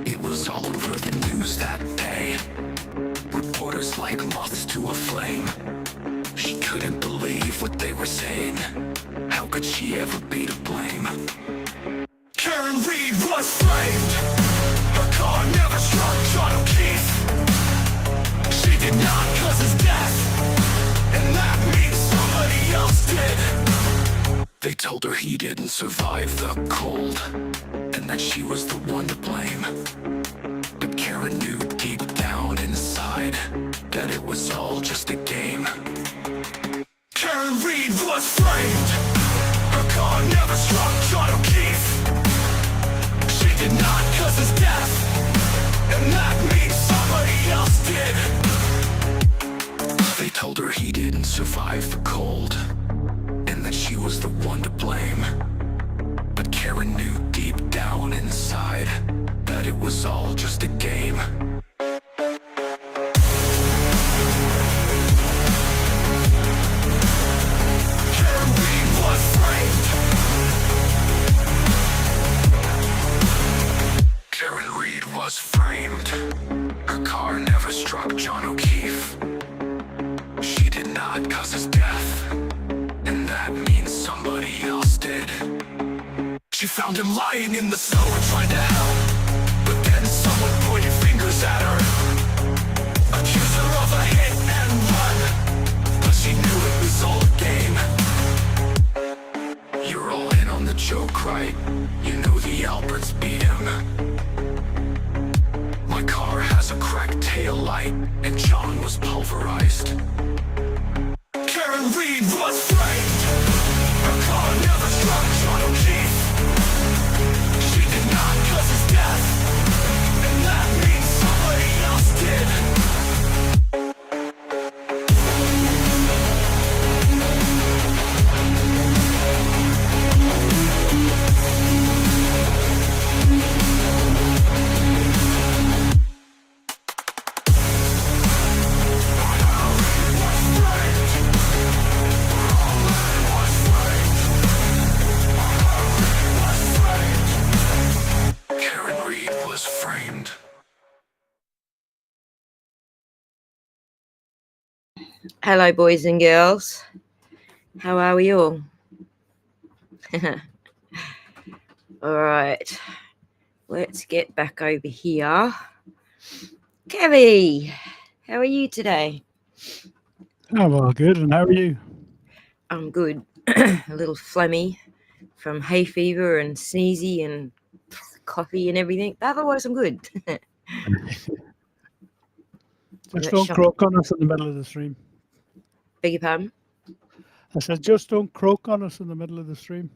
It was all over the news that day. Reporters like moths to a flame. She couldn't believe what they were saying. How could she ever be to blame? Karen Reed was framed. Her car never struck John O'Keefe. She did not cause his death, and that means somebody else did. They told her he didn't survive the cold, and that she was the one to blame. But Karen knew deep down inside that it was all just a game. Karen Reed was framed. Her car never struck John O'Keefe. She did not cause his death, and that means somebody else did. They told her he didn't survive the cold, and that she was the one to blame. But Karen knew deep down inside that it was all just a game. Karen Reed was framed. Karen Reed was framed. Her car never struck John O'Keefe. She did not cause his death, and that means somebody else did. She found him lying in the snow and tried to help, but then someone pointed fingers at her, accused her of a hit and run, but she knew it was all a game. You're all in on the joke, right? You know the Alberts beat him. My car has a cracked tail light, and John was pulverized. Karen Reed was framed. Her car never struck John O'Keefe. She did not cause his death, and that means somebody else did. Karen Reed was framed. Hello, boys and girls. How are we all? All right. Let's get back over here. Kevy, how are you today? I'm all good, and how are you? I'm good. A little phlegmy from hay fever and sneezy and coffee and everything. But otherwise, I'm good. Just don't croak on us in the middle of the stream. Beg your pardon? I said, just don't croak on us in the middle of the stream.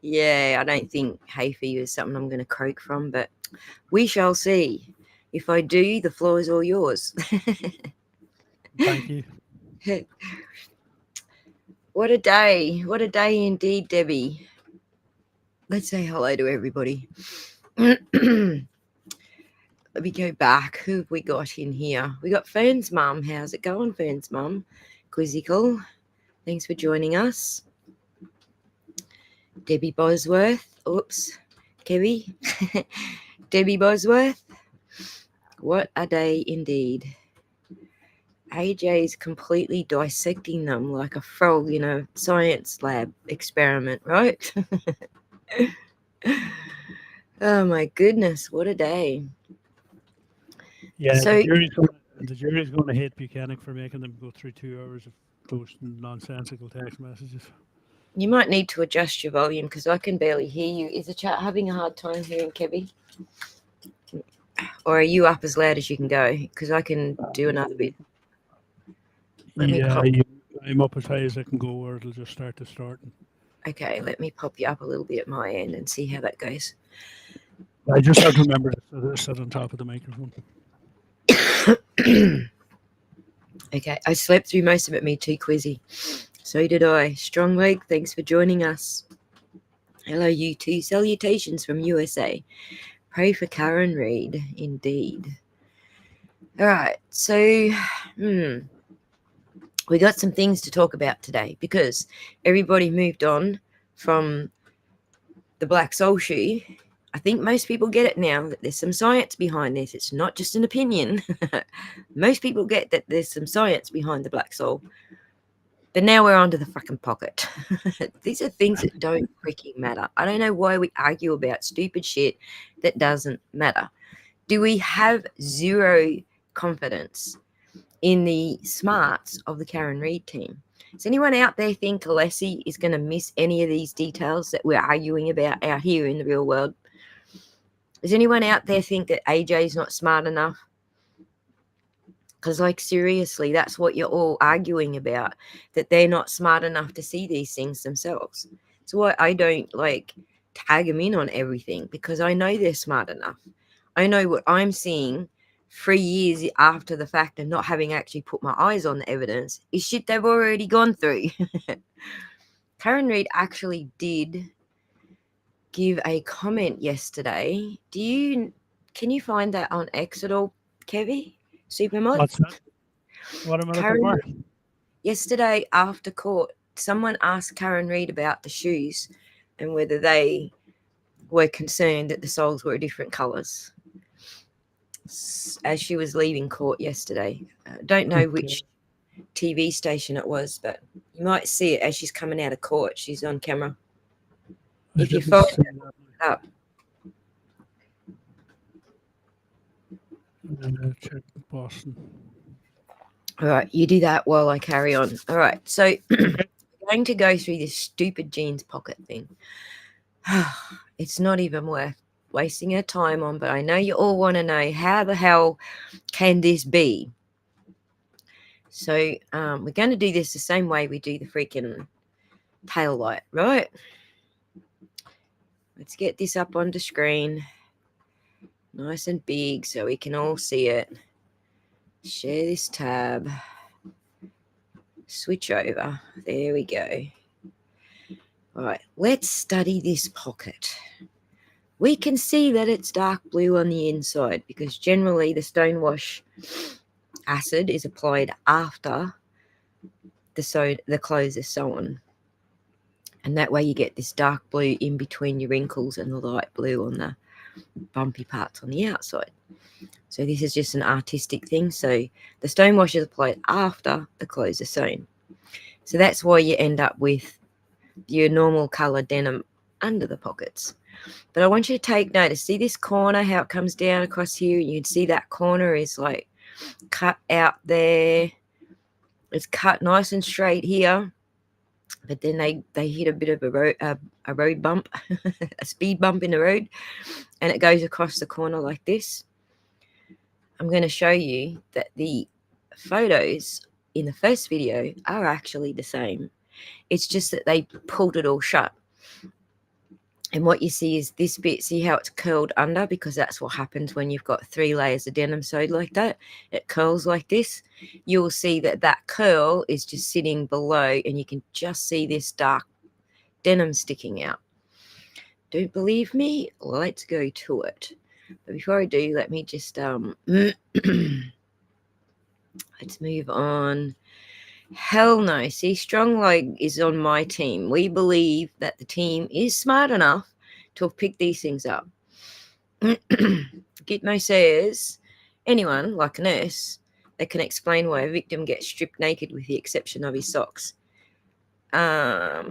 Yeah, I don't think hay fever is something I'm going to croak from, but we shall see. If I do, the floor is all yours. Thank you. What a day. What a day indeed, Debbie. Let's say hello to everybody. Let me go back. Who have we got in here? We got Fern's mum. How's it going, Fern's mum? Quizzical. Thanks for joining us. Debbie Bosworth. Oops. Kevy. Debbie Bosworth. What a day indeed. AJ's completely dissecting them like a frog in a science lab experiment, right? Oh my goodness, what a day. Yeah, So- the jury's going to hate Buchanan for making them go through 2 hours of posting nonsensical text messages. You might need to adjust your volume because I can barely hear you. Is the chat having a hard time hearing Kevy? Or are you up as loud as you can go? Because I can do another bit. I'm up as high as I can go, or it'll just start to start. Okay, let me pop you up a little bit at my end and see how that goes. I just have to remember to sit on top of the microphone. Okay, I slept through most of it, me too, Quizzy. So did I. Strong leg, thanks for joining us. Hello, you two. Salutations from USA. Pray for Karen Reed, indeed. All right, so we got some things to talk about today because everybody moved on from the black sole shoe, I think most people get it now that there's some science behind this. It's not just an opinion. Most people get that there's some science behind the black sole. But now we're onto the fucking pocket. These are things that don't freaking matter. I don't know why we argue about stupid shit that doesn't matter. Do we have zero confidence in the smarts of the Karen Reid team? Does anyone out there think Alessi is going to miss any of these details that we're arguing about out here in the real world? Does anyone out there think that AJ's not smart enough? Because, like, seriously, that's what you're all arguing about, that they're not smart enough to see these things themselves. That's why I don't, like, tag them in on everything, because I know they're smart enough. I know what I'm seeing 3 years after the fact and not having actually put my eyes on the evidence is shit they've already gone through. Karen Reid actually did give a comment yesterday. Can you find that on X at all, Kevy? Supermod? What's that? What am I looking for? Yesterday after court, someone asked Karen Reid about the shoes and whether they were concerned that the soles were different colours as she was leaving court yesterday. Don't know which TV station it was, but you might see it as she's coming out of court. She's on camera. If you find it up. Check Boston. All right, you do that while I carry on. All right, so I'm going to go through this stupid jeans pocket thing. It's not even worth wasting our time on, but I know you all want to know how the hell can this be? So we're going to do this the same way we do the freaking tail light, right? Let's get this up on the screen. Nice and big so we can all see it. Share this tab. Switch over. There we go. All right, let's study this pocket. We can see that it's dark blue on the inside because generally the stonewash acid is applied after the clothes are sewn. And that way you get this dark blue in between your wrinkles and the light blue on the bumpy parts on the outside. So this is just an artistic thing. So the stonewash is applied after the clothes are sewn. So that's why you end up with your normal colour denim under the pockets. But I want you to take notice. See this corner, how it comes down across here? You can see that corner is like cut out there. It's cut nice and straight here. But then they hit a bit of a road bump, a speed bump in the road, and it goes across the corner like this. I'm going to show you that the photos in the first video are actually the same. It's just that they pulled it all shut. And what you see is this bit, see how it's curled under? Because that's what happens when you've got 3 layers of denim sewed like that. It curls like this. You'll see that that curl is just sitting below and you can just see this dark denim sticking out. Don't believe me? Let's go to it. But before I do, let me just let's move on. Hell no. See, Strong Leg is on my team. We believe that the team is smart enough to have picked these things up. Gitmo says, anyone, like a nurse, that can explain why a victim gets stripped naked with the exception of his socks. Yeah,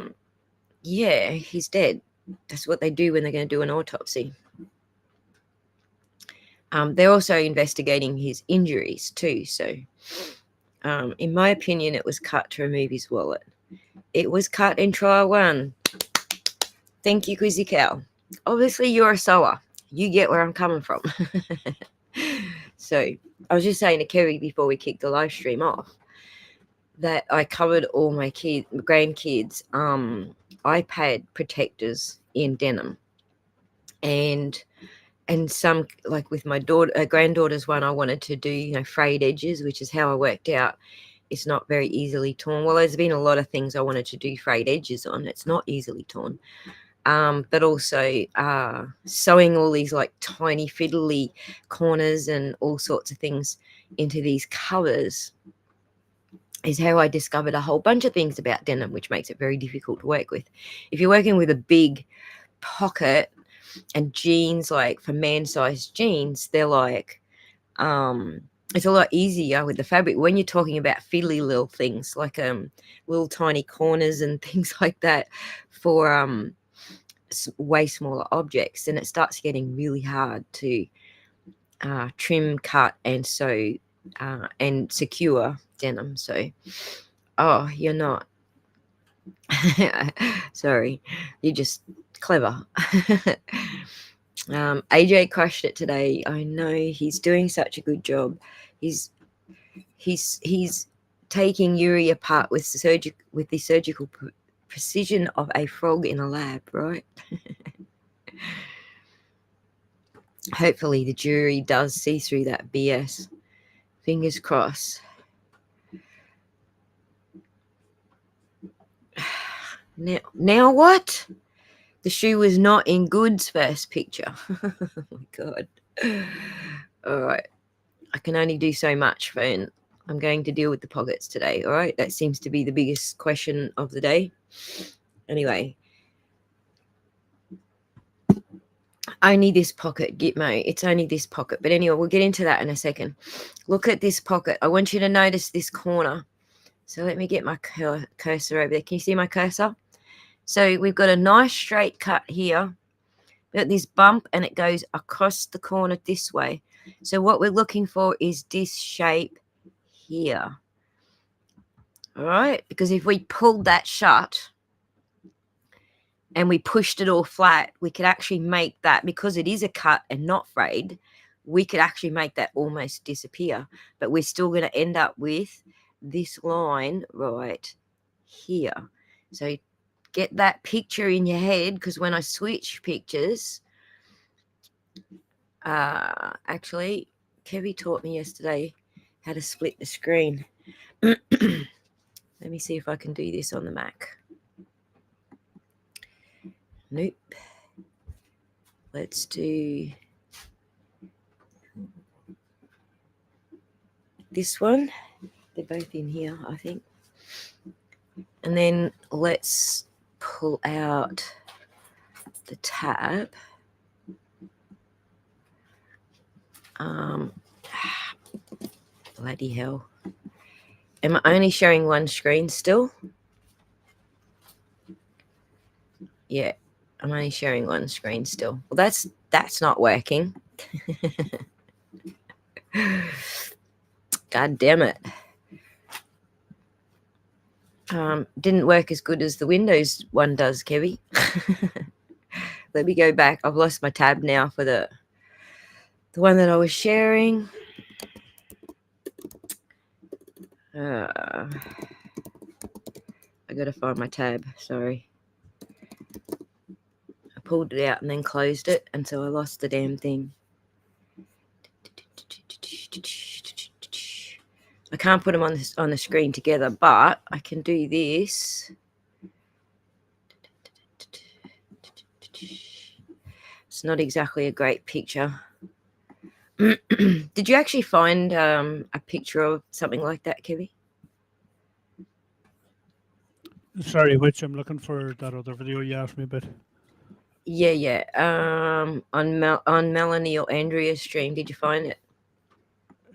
he's dead. That's what they do when they're going to do an autopsy. They're also investigating his injuries too, so... in my opinion, it was cut to remove his wallet. It was cut in trial 1. Thank you, Quizzy Cow. Obviously, you're a sewer. You get where I'm coming from. So, I was just saying to Kerry before we kicked the live stream off that I covered all my grandkids' iPad protectors in denim. And some, like with my granddaughter's one, I wanted to do, frayed edges, which is how I worked out it's not very easily torn. Well, there's been a lot of things I wanted to do frayed edges on. It's not easily torn. But also sewing all these like tiny fiddly corners and all sorts of things into these covers is how I discovered a whole bunch of things about denim, which makes it very difficult to work with. If you're working with a big pocket and jeans, like for man-sized jeans, they're like, it's a lot easier with the fabric when you're talking about fiddly little things like little tiny corners and things like that for way smaller objects. Then it starts getting really hard to trim, cut, and sew and secure denim. So, oh, you're not. Sorry, you're just clever. AJ crushed it today. I know he's doing such a good job. He's taking Yuri apart with the surgical precision of a frog in a lab, right? Hopefully the jury does see through that BS. Fingers crossed. Now what? The shoe was not in Good's first picture. Oh my God. All right. I can only do so much, Fern. I'm going to deal with the pockets today. All right. That seems to be the biggest question of the day. Anyway. Only this pocket, Gitmo. It's only this pocket. But anyway, we'll get into that in a second. Look at this pocket. I want you to notice this corner. So let me get my cursor over there. Can you see my cursor? So we've got a nice straight cut here. We've got this bump and it goes across the corner this way. So what we're looking for is this shape here. All right? Because if we pulled that shut and we pushed it all flat, we could actually make that, because it is a cut and not frayed, we could actually make that almost disappear. But we're still going to end up with this line right here. So get that picture in your head, because when I switch pictures, actually, Kevy taught me yesterday how to split the screen. Let me see if I can do this on the Mac. Nope. Let's do this one. They're both in here, I think. And then let's pull out the tab. Bloody hell. Am I only showing one screen still? Yeah, I'm only sharing one screen still. Well, that's not working. God damn it. Didn't work as good as the Windows one does, Kevy. Let me go back. I've lost my tab now for the one that I was sharing. I gotta find my tab. Sorry. I pulled it out and then closed it, and so I lost the damn thing. I can't put them on the screen together, but I can do this. It's not exactly a great picture. Did you actually find a picture of something like that, Kevy? Sorry, which I'm looking for that other video you asked me about. Yeah. On Melanie or Andrea's stream, did you find it?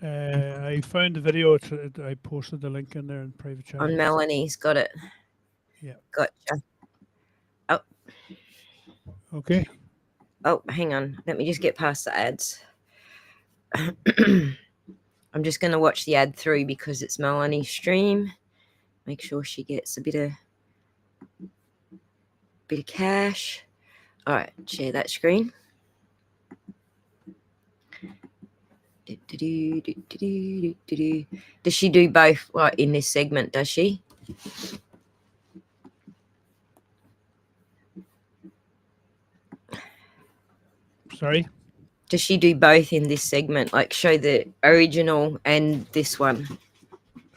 I found the video. I posted the link in there in private chat. On Melanie's, got it. Yeah. Gotcha. Oh. Okay. Oh, hang on. Let me just get past the ads. I'm just going to watch the ad through because it's Melanie's stream. Make sure she gets a bit of cash. All right, share that screen. Does she do both in this segment, does she? Sorry? Does she do both in this segment, like show the original and this one?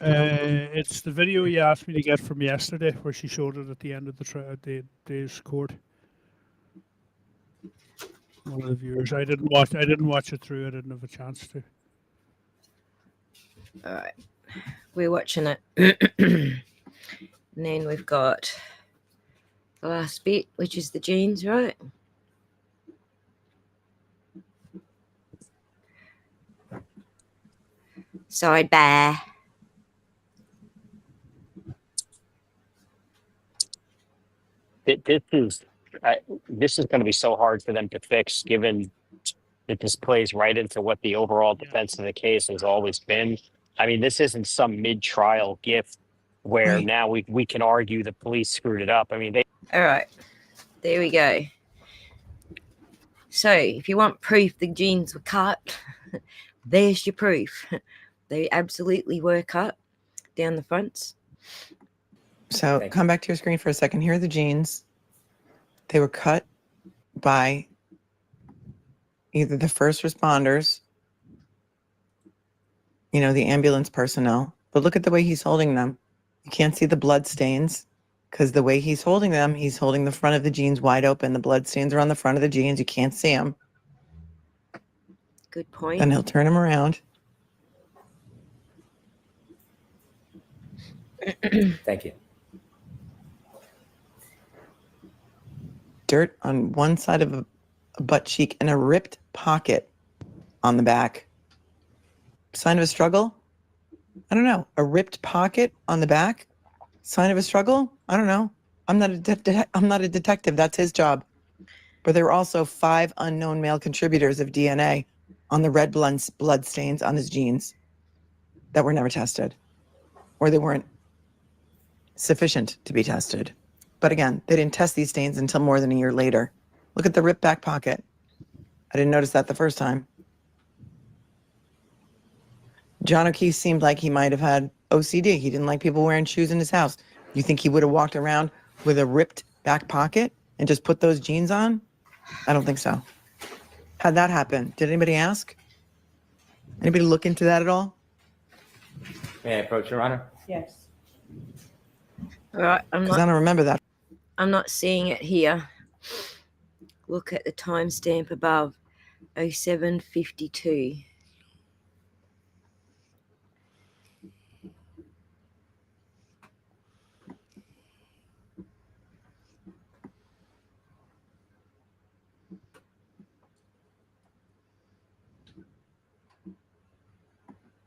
It's the video you asked me to get from yesterday, where she showed it at the end of the day's court. One of the viewers. I didn't watch it through. I didn't have a chance to. All right, we're watching it. And then we've got the last bit, which is the jeans, right? Sidebar. This is going to be so hard for them to fix, given that this plays right into what the overall defense of the case has always been. I mean, this isn't some mid-trial gift where Right. now we can argue the police screwed it up. I mean, they All right. There we go. So, if you want proof the jeans were cut, there's your proof. They absolutely were cut down the fronts. So come back to your screen for a second. Here are the jeans. They were cut by either the first responders, the ambulance personnel. But look at the way he's holding them. You can't see the blood stains because the way he's holding them, he's holding the front of the jeans wide open. The blood stains are on the front of the jeans. You can't see them. Good point. Then he'll turn them around. Thank you. Dirt on one side of a butt cheek and a ripped pocket on the back. Sign of a struggle? I don't know. A ripped pocket on the back? Sign of a struggle? I don't know. I'm not a detective. That's his job. But there were also 5 unknown male contributors of DNA on the red blood stains on his jeans that were never tested, or they weren't sufficient to be tested. But again, they didn't test these stains until more than a year later. Look at the ripped back pocket. I didn't notice that the first time. John O'Keefe seemed like he might have had OCD. He didn't like people wearing shoes in his house. You think he would have walked around with a ripped back pocket and just put those jeans on? I don't think so. How'd that happen? Did anybody ask? Anybody look into that at all? May I approach, Your Honor? Yes. All right. Because I don't remember that. I'm not seeing it here. Look at the timestamp above, 07:52.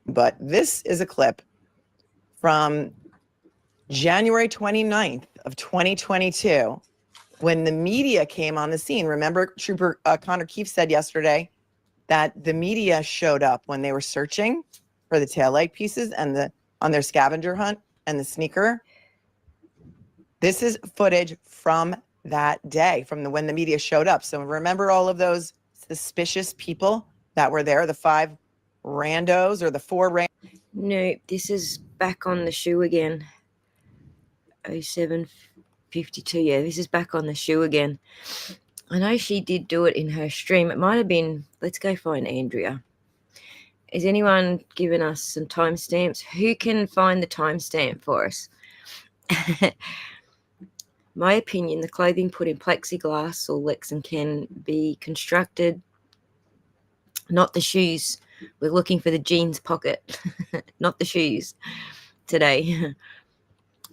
But this is a clip from January 29th of 2022 when the media came on the scene. Remember, Trooper Connor Keefe said yesterday that the media showed up when they were searching for the taillight pieces and on their scavenger hunt and the sneaker. This is footage from that day, when the media showed up. So remember all of those suspicious people that were there, the 5 randos or the 4 randos? No, this is back on the shoe again. 07:52. Yeah, this is back on the shoe again. I know she did do it in her stream. It might have been, let's go find Andrea. Is anyone giving us some timestamps? Who can find the timestamp for us? My opinion, the clothing put in plexiglass or Lexus can be constructed, not the shoes. We're looking for the jeans pocket, not the shoes today.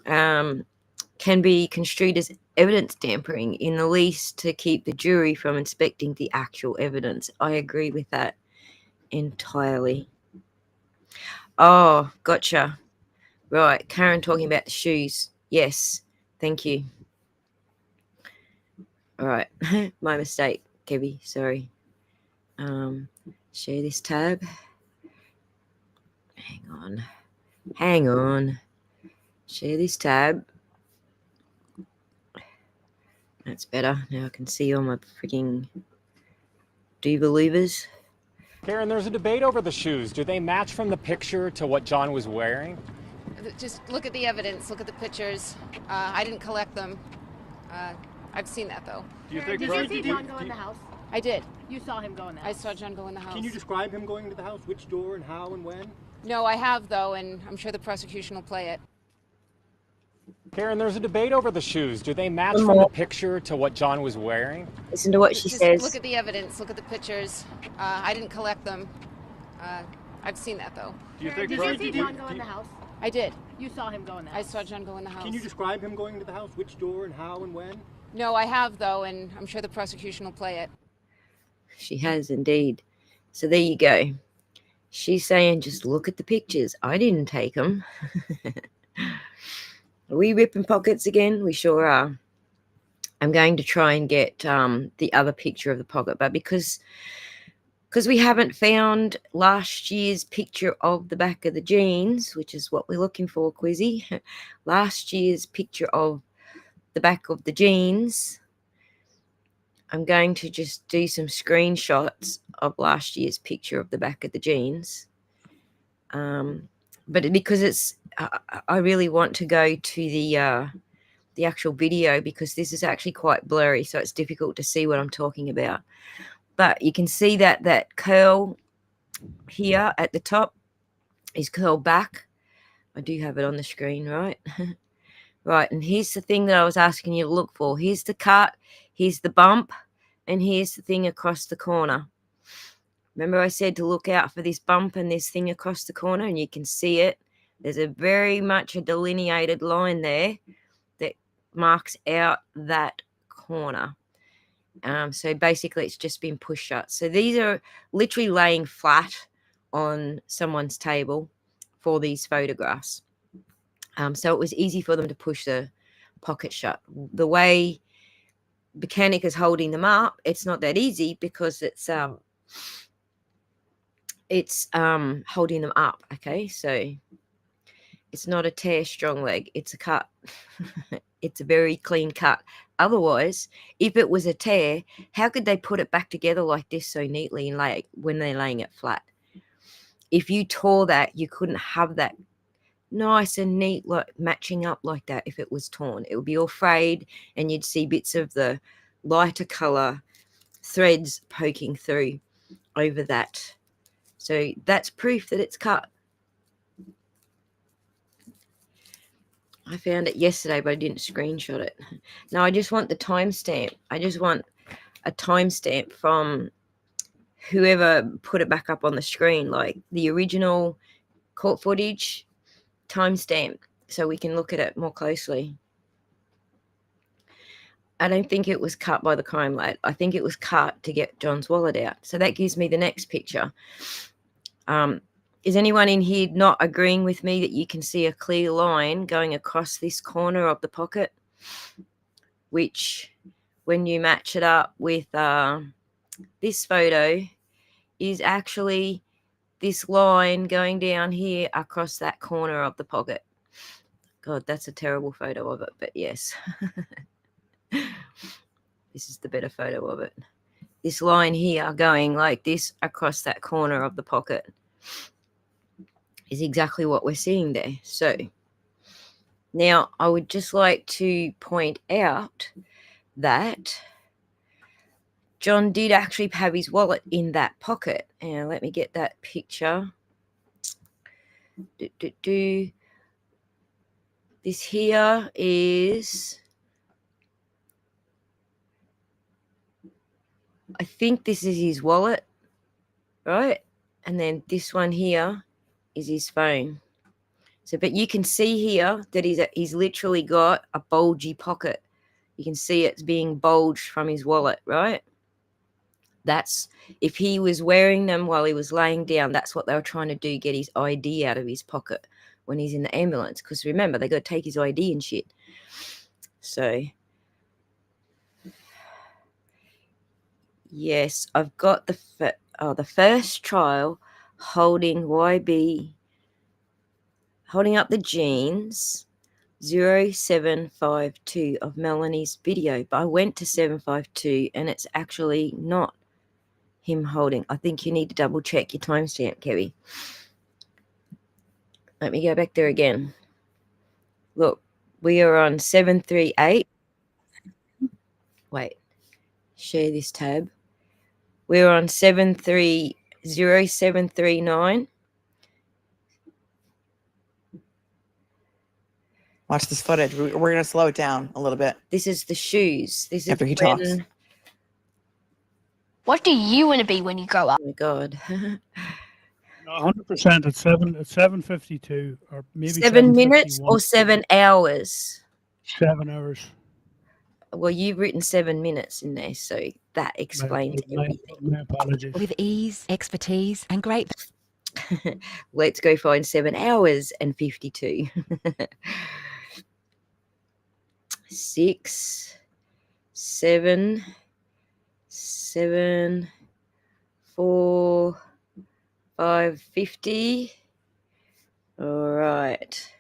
Can be construed as evidence tampering in the least to keep the jury from inspecting the actual evidence. I agree with that entirely. Oh, gotcha. Right, Karen talking about the shoes. Yes, thank you. All right, my mistake, Kevy. Sorry. Share this tab. Hang on. Share this tab. That's better. Now I can see all my freaking do-believers. Karen, there's a debate over the shoes. Do they match from the picture to what John was wearing? Just look at the evidence, look at the pictures. I didn't collect them. I've seen that, though. Do you think Did you see John go in the house? I did. You saw him go in the house? I saw John go in the house. Can you describe him going into the house? Which door and how and when? No, I have, though, and I'm sure the prosecution will play it. Karen, there's a debate over the shoes. Do they match from the picture to what John was wearing? Listen to what she Just says. look at the evidence, look at the pictures. I didn't collect them. I've seen that, though. Do you think Did you see John go in the house? I did. You saw him go in the I house? saw John go in the house. Can you describe him going into the house? Which door and how and when? No, I have, though, and I'm sure the prosecution will play it. She has indeed. So there you go. She's saying, just look at the pictures. I didn't take them. Are we ripping pockets again? We sure are. I'm going to try and get the other picture of the pocket, but because we haven't found last year's picture of the back of the jeans, which is what we're looking for, Quizzy. Last year's picture of the back of the jeans. I'm going to just do some screenshots of last year's picture of the back of the jeans. But because it's, I really want to go to the actual video, because this is actually quite blurry, so it's difficult to see what I'm talking about. But you can see that curl here at the top is curled back. I do have it on the screen, right? Right, and here's the thing that I was asking you to look for. Here's the cut, here's the bump, and here's the thing across the corner. Remember I said to look out for this bump and this thing across the corner, and you can see it. There's a very much a delineated line there that marks out that corner. So basically it's just been pushed shut. So these are literally laying flat on someone's table for these photographs. So it was easy for them to push the pocket shut. The way Bukkake is holding them up, it's not that easy, because it's holding them up. Okay, so it's not a tear strong leg, it's a cut. It's a very clean cut. Otherwise, if it was a tear, how could they put it back together like this so neatly and when they're laying it flat? If you tore that, you couldn't have that nice and neat, like matching up like that. If it was torn, it would be all frayed, and you'd see bits of the lighter color threads poking through over that. So that's proof that it's cut. I found it yesterday, but I didn't screenshot it. Now I just want the timestamp. I just want a timestamp from whoever put it back up on the screen, like the original court footage timestamp, so we can look at it more closely. I don't think it was cut by the crime lad. I think it was cut to get John's wallet out. So that gives me the next picture. Is anyone in here not agreeing with me that you can see a clear line going across this corner of the pocket, which when you match it up with this photo is actually this line going down here across that corner of the pocket. God, that's a terrible photo of it, but yes. This is the better photo of it. This line here going like this across that corner of the pocket is exactly what we're seeing there. So now I would just like to point out that John did actually have his wallet in that pocket. And let me get that picture. This here is, I think this is his wallet, right? And then this one here is his phone. So, but you can see here that he's literally got a bulgy pocket. You can see it's being bulged from his wallet, right? That's, if he was wearing them while he was laying down, that's what they were trying to do, get his ID out of his pocket when he's in the ambulance. Because remember, they got to take his ID and shit. So, yes, I've got the first trial holding YB, holding up the jeans, 0752 of Melanie's video. But I went to 752 and it's actually not him holding. I think you need to double check your timestamp, Kevy. Let me go back there again. Look, we are on 738. Wait, share this tab. We're on 730-739. Watch this footage. We're going to slow it down a little bit. This is the shoes. This is after he talks. What do you want to be when you grow up? Oh my God. 100%. It's 7:52 or maybe 7 minutes 7:51. or 7 hours? 7 hours. Well, you've written 7 minutes in there, so that explains everything. My apologies. With ease, expertise, and great. Let's go find 7 hours and 52. 6, 7, 7, 4, 5, 50. All right.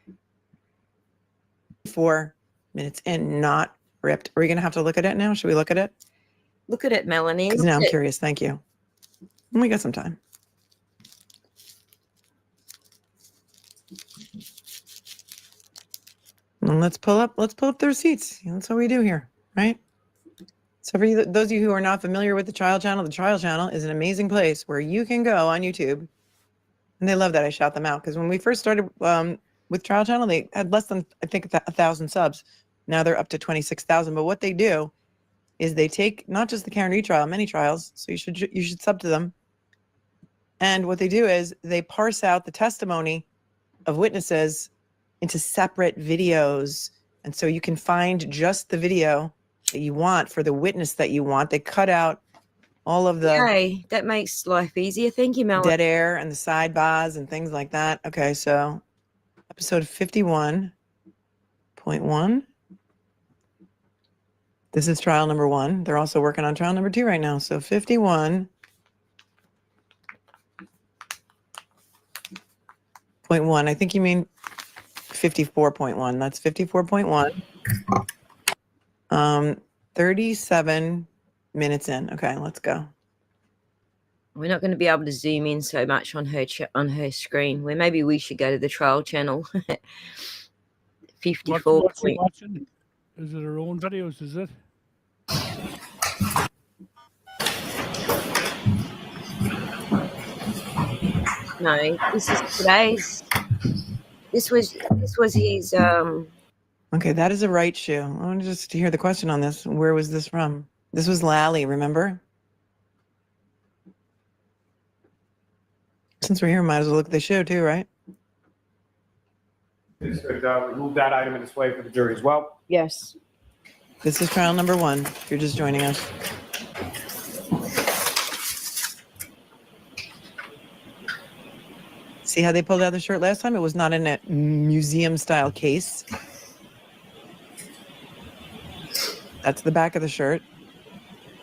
4 minutes in, not ripped. Are we going to have to look at it now? Should we look at it? Look at it, Melanie. Because now I'm curious. Thank you. We got some time. And let's pull up the receipts. That's what we do here, right? So for you, those of you who are not familiar with the Trial Channel is an amazing place where you can go on YouTube. And they love that I shout them out, because when we first started with Trial Channel, they had less than, I think, 1,000 subs. Now they're up to 26,000. But what they do is they take not just the Karen Reed trial, many trials. So you should sub to them. And what they do is they parse out the testimony of witnesses into separate videos. And so you can find just the video that you want for the witness that you want. They cut out all of the Okay, that makes life easier. Thank you, Melanie. dead air and the sidebars and things like that. Okay, so episode 51.1. This is trial number 1. They're also working on trial number 2 right now. So 51.1. I think you mean 54.1. That's 54.1. 37 minutes in. Okay, let's go. We're not going to be able to zoom in so much on her screen. Where maybe we should go to the trial channel. 54. What's she watching? Is it her own videos? Is it? No, this is today's. This was his. Okay, that is a right shoe. I want just to hear the question on this. Where was this from? This was Lally, remember? Since we're here, might as well look at the show too, right? This could remove that item and display for the jury as well. Yes. This is trial number 1, if you're just joining us. See how they pulled out the shirt last time? It was not in a museum-style case. That's the back of the shirt.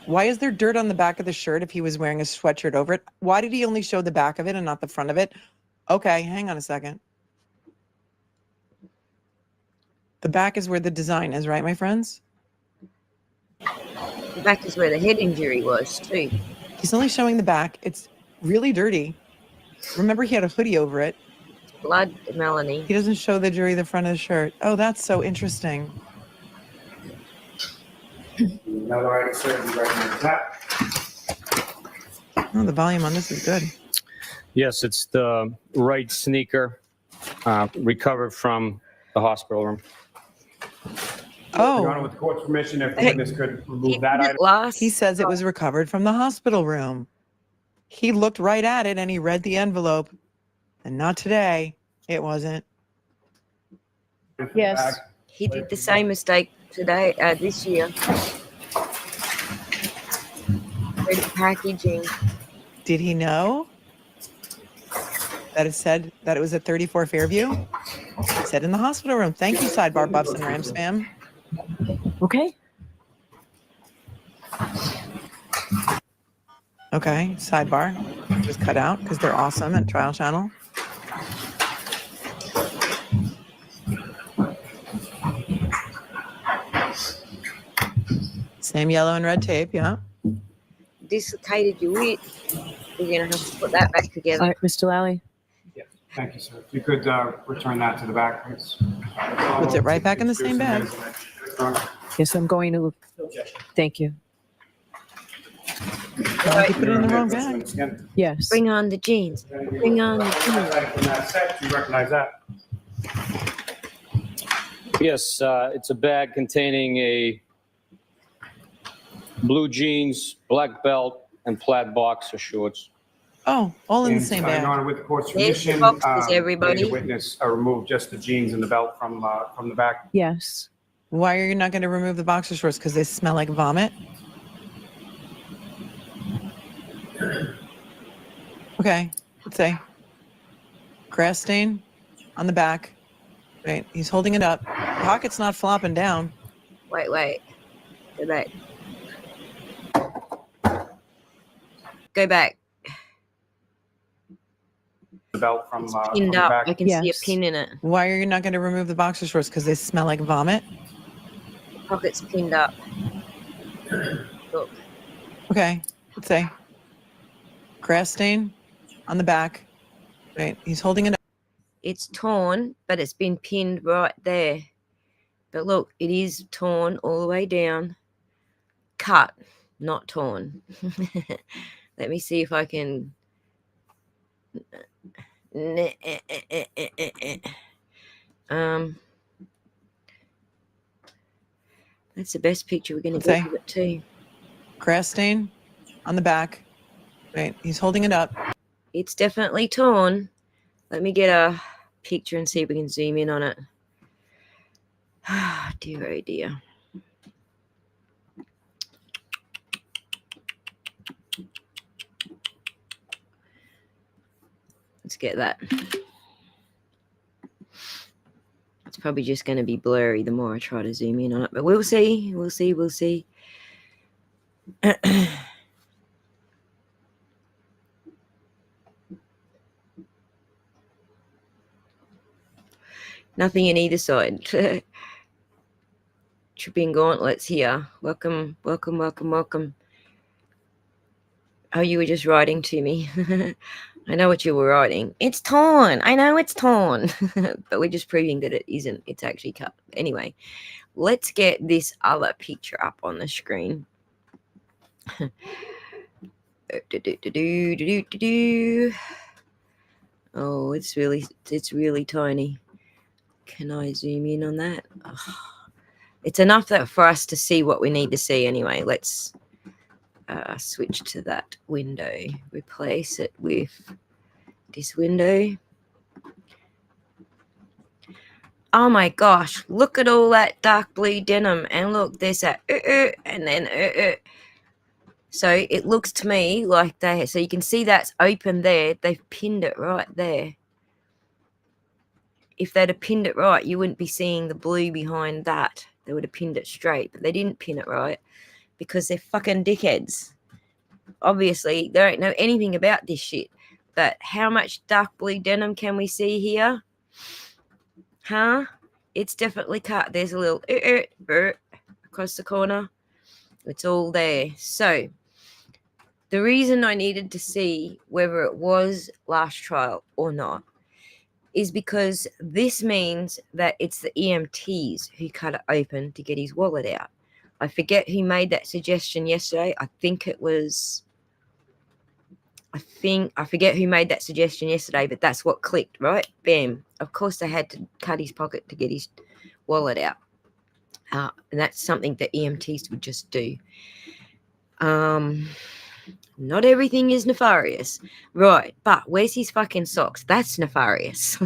Why is there dirt on the back of the shirt if he was wearing a sweatshirt over it? Why did he only show the back of it and not the front of it? Okay, hang on a second. The back is where the design is, right, my friends? The back is where the head injury was too. He's only showing the back. It's really dirty. Remember, he had a hoodie over it. Blood, Melanie. He doesn't show the jury the front of the shirt. Oh, that's so interesting. Another item, sir, be right in the tap. Oh, the volume on this is good. Yes, it's the right sneaker recovered from the hospital room. Oh. Your Honor, with the court's permission, if the witness could remove that item. He says it was recovered from the hospital room. He looked right at it and he read the envelope. And not today. It wasn't. Yes. He did the same mistake today, this year. Read the packaging. Did he know that it said that it was at 34 Fairview? It said in the hospital room. Thank you, Sidebar Buffs and Rams fam. Okay. Okay, Sidebar. Just cut out because they're awesome at Trial Channel. Same yellow and red tape, yeah. Dislocated your wit. We're going to have to put that back together. All right, Mr. Lally. Yeah, thank you, sir. If you could return that to the back, please. Puts it right back in the same bag. Yes, I'm going to. Thank you. You put it in the wrong bag. Yes. Bring on the jeans. Bring on the jeans. From that set, do you recognize that? Yes, it's a bag containing a blue jeans, black belt, and plaid boxer shorts. Oh, all in the And, same Your bag. Honor, with the court's There's the permission, boxes, everybody. the witness remove just the jeans and the belt from the back. Yes. Why are you not going to remove the boxer shorts? Because they smell like vomit? Okay, let's say. Grass stain on the back. Right, he's holding it up. Pocket's not flopping down. Wait. Go back. Go back. The belt from, It's from pinned the up. back. I can see a Yes. pin in it. Why are you not going to remove the boxer shorts? Because they smell like vomit? Pocket's pinned up. Look. Okay, let's say. Grass stain on the back. Right, he's holding it up. It's torn, but it's been pinned right there. But look, it is torn all the way down. Cut, not torn. Let me see if I can. That's the best picture we're going to get of it too. Grass stain on the back. Right, he's holding it up. It's definitely torn. Let me get a picture and see if we can zoom in on it. Dear, oh dear. Let's get that. It's probably just going to be blurry the more I try to zoom in on it, but we'll see. We'll see. Nothing in either side. Tripping gauntlets here. Welcome. Oh, you were just writing to me. I know what you were writing. It's torn. I know it's torn. But we're just proving that it isn't. It's actually cut. Anyway, let's get this other picture up on the screen. Oh, it's really tiny. Can I zoom in on that? Oh, it's enough that for us to see what we need to see anyway. Let's switch to that window. Replace it with this window. Oh my gosh, look at all that dark blue denim. And look, there's that and then So it looks to me like so you can see that's open there. They've pinned it right there. If they'd have pinned it right, you wouldn't be seeing the blue behind that. They would have pinned it straight, but they didn't pin it right because they're fucking dickheads. Obviously, they don't know anything about this shit. But how much dark blue denim can we see here? Huh? It's definitely cut. There's a little across the corner. It's all there. So the reason I needed to see whether it was last trial or not is because this means that it's the EMTs who cut it open to get his wallet out. I forget who made that suggestion yesterday. I forget who made that suggestion yesterday, but that's what clicked, right? Bam. Of course they had to cut his pocket to get his wallet out. And that's something that EMTs would just do. Not everything is nefarious. Right, but where's his fucking socks? That's nefarious.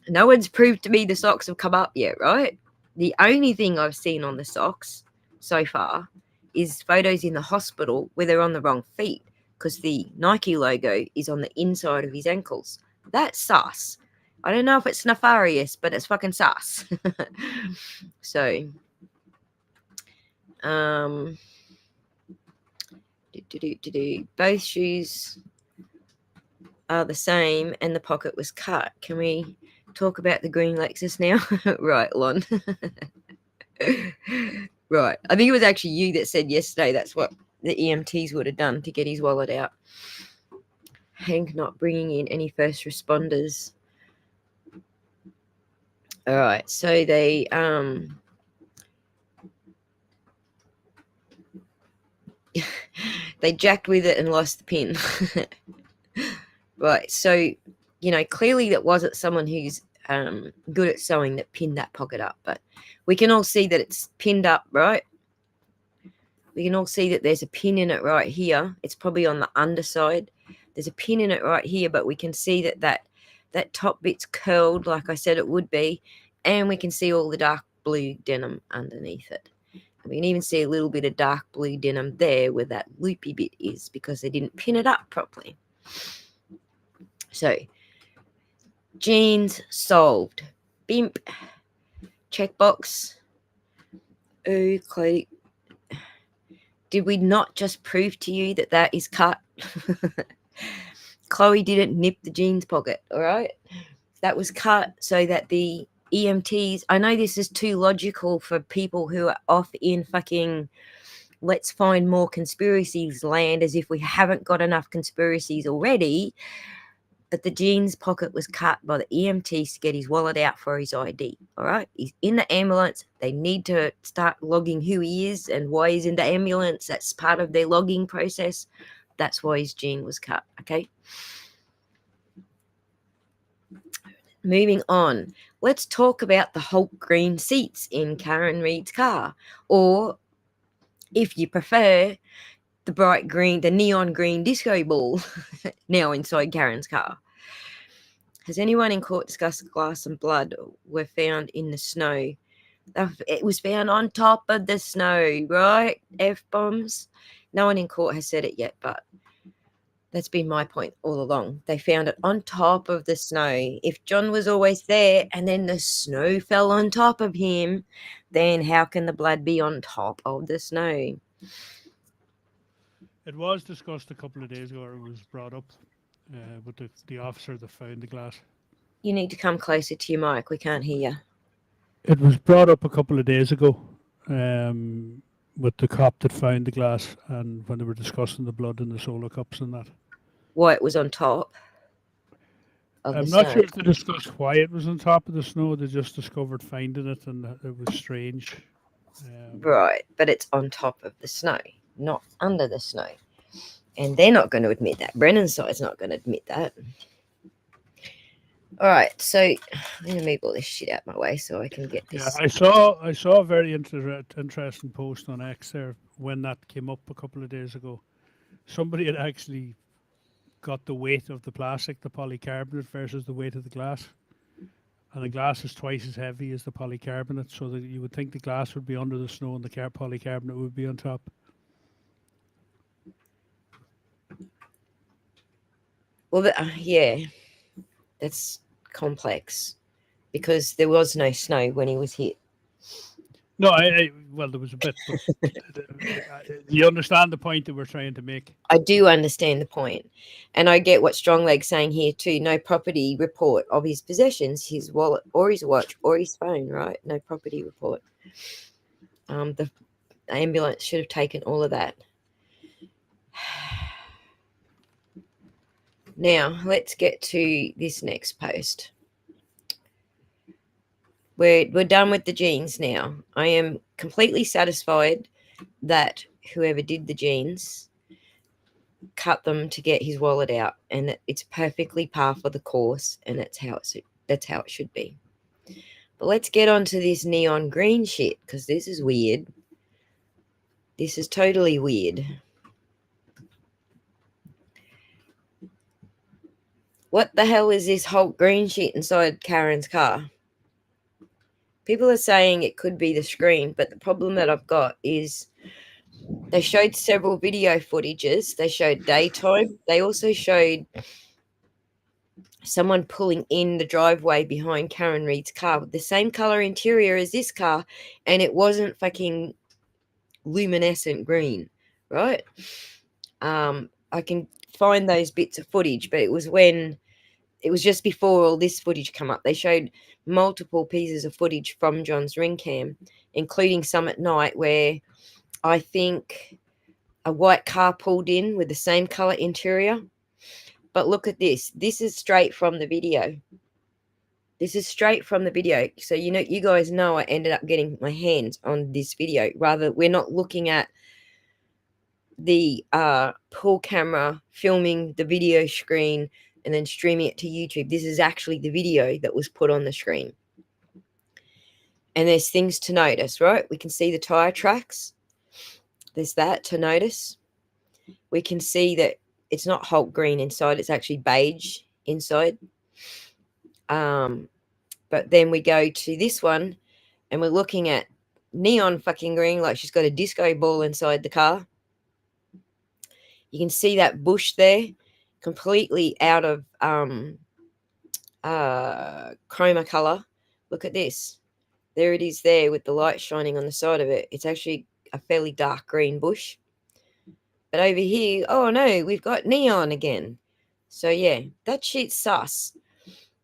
No one's proved to me the socks have come up yet, right? The only thing I've seen on the socks so far is photos in the hospital where they're on the wrong feet because the Nike logo is on the inside of his ankles. That's sus. I don't know if it's nefarious, but it's fucking sus. So, both shoes are the same and the pocket was cut. Can we talk about the green Lexus now? Right, Lon. Right. I think it was actually you that said yesterday that's what the EMTs would have done to get his wallet out. Hank not bringing in any first responders. All right. So they they jacked with it and lost the pin. Right. So, clearly that wasn't someone who's good at sewing that pinned that pocket up. But we can all see that it's pinned up, right? We can all see that there's a pin in it right here. It's probably on the underside. There's a pin in it right here, but we can see that top bit's curled like I said it would be. And we can see all the dark blue denim underneath it. We can even see a little bit of dark blue denim there where that loopy bit is because they didn't pin it up properly. So Jeans solved. Bimp. Checkbox. Ooh, Chloe. Did we not just prove to you that that is cut? Chloe didn't nip the jeans pocket, all right? That was cut so that the EMTs, I know this is too logical for people who are off in fucking let's find more conspiracies land, as if we haven't got enough conspiracies already. But the jeans pocket was cut by the EMTs to get his wallet out for his ID. All right. He's in the ambulance. They need to start logging who he is and why he's in the ambulance. That's part of their logging process. That's why his jean was cut. Okay. Moving on. Let's talk about the Hulk green seats in Karen Reed's car. Or if you prefer, the bright green, the neon green disco ball now inside Karen's car. Has anyone in court discussed glass and blood were found in the snow? It was found on top of the snow, right? F-bombs. No one in court has said it yet, but that's been my point all along. They found it on top of the snow. If John was always there and then the snow fell on top of him, then how can the blood be on top of the snow? It was discussed a couple of days ago, or it was brought up with the officer that found the glass. You need to come closer to your mic. We can't hear you. It was brought up a couple of days ago with the cop that found the glass, and when they were discussing the blood in the solar cups and that. Why it was on top of I'm the not snow. sure if they discussed why it was on top of the snow. They just discovered finding it, and it was strange. Right, but it's on top of the snow, not under the snow. And they're not going to admit that. Brennan's side's not going to admit that. All right, so I'm going to move all this shit out my way so I can get this. Yeah, I saw a very interesting post on X there when that came up a couple of days ago. Somebody had actually got the weight of the plastic, the polycarbonate, versus the weight of the glass. And the glass is twice as heavy as the polycarbonate, so that you would think the glass would be under the snow and the polycarbonate would be on top. Well, yeah, that's complex because there was no snow when he was hit. No, well, there was a bit. But you understand the point that we're trying to make? I do understand the point. And I get what Strongleg's saying here too. No property report of his possessions, his wallet or his watch or his phone, right? No property report. The ambulance should have taken all of that. Now, let's get to this next post. We're done with the jeans now. I am completely satisfied that whoever did the jeans cut them to get his wallet out, and it's perfectly par for the course, and that's how it should be. But let's get on to this neon green shit, because this is weird. This is totally weird. What the hell is this Hulk green shit inside Karen's car? People are saying it could be the screen, but the problem that I've got is they showed several video footages. They showed daytime. They also showed someone pulling in the driveway behind Karen Reed's car with the same color interior as this car, and it wasn't fucking luminescent green, right? I can find those bits of footage, but it was just before all this footage come up. They showed multiple pieces of footage from John's ring cam, including some at night where I think a white car pulled in with the same color interior. But look at this. This is straight from the video. This is straight from the video. So, you guys know I ended up getting my hands on this video. Rather, we're not looking at the pull camera filming the video screen and then streaming it to YouTube. This is actually the video that was put on the screen. And there's things to notice, right? We can see the tire tracks. There's that to notice. We can see that it's not Hulk green inside. It's actually beige inside. But then we go to this one and we're looking at neon fucking green, like she's got a disco ball inside the car. You can see that bush there, completely out of chroma color. Look at this. There it is there with the light shining on the side of it. It's actually a fairly dark green bush. But over here, oh no, we've got neon again. So yeah, that shit's sus.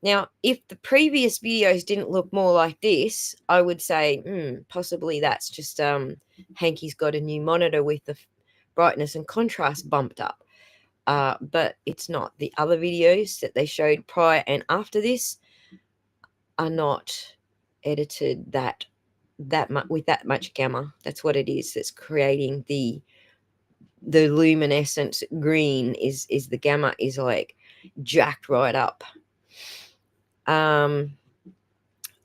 Now, if the previous videos didn't look more like this, I would say, possibly that's just Hanky's got a new monitor with the brightness and contrast bumped up. But it's not. The other videos that they showed prior and after this are not edited with that much gamma. That's what it is that's creating the luminescent green is the gamma is like jacked right up.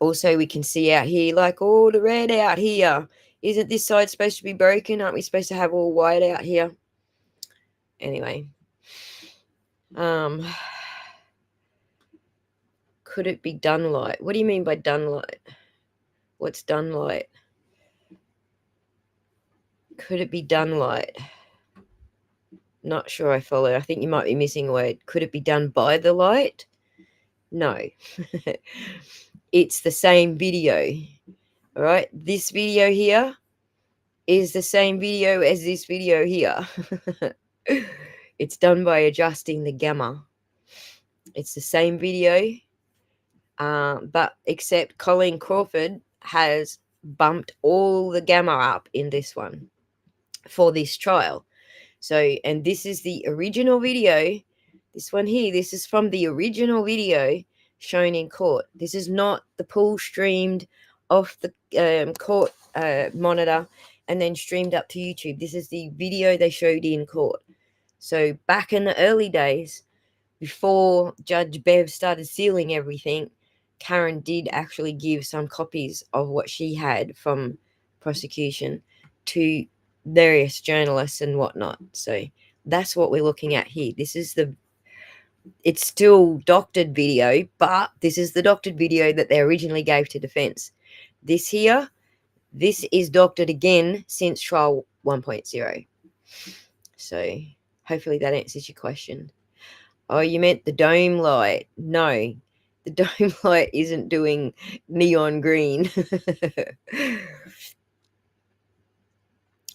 Also we can see out here like all the red out here. Isn't this side supposed to be broken? Aren't we supposed to have all white out here? Anyway, could it be done light? What do you mean by done light? What's done light? Could it be done light? Not sure I follow. I think you might be missing a word. Could it be done by the light? No. It's the same video. All right. This video here is the same video as this video here. It's done by adjusting the gamma. It's the same video, but except Colleen Crawford has bumped all the gamma up in this one for this trial. So, and this is the original video. This one here, this is from the original video shown in court. This is not the pool streamed off the court monitor and then streamed up to YouTube. This is the video they showed in court. So back in the early days, before Judge Bev started sealing everything, Karen did actually give some copies of what she had from prosecution to various journalists and whatnot. So that's what we're looking at here. This is it's still doctored video, but this is the doctored video that they originally gave to defense. This here, this is doctored again since trial 1.0. So hopefully that answers your question. Oh, you meant the dome light. No, the dome light isn't doing neon green.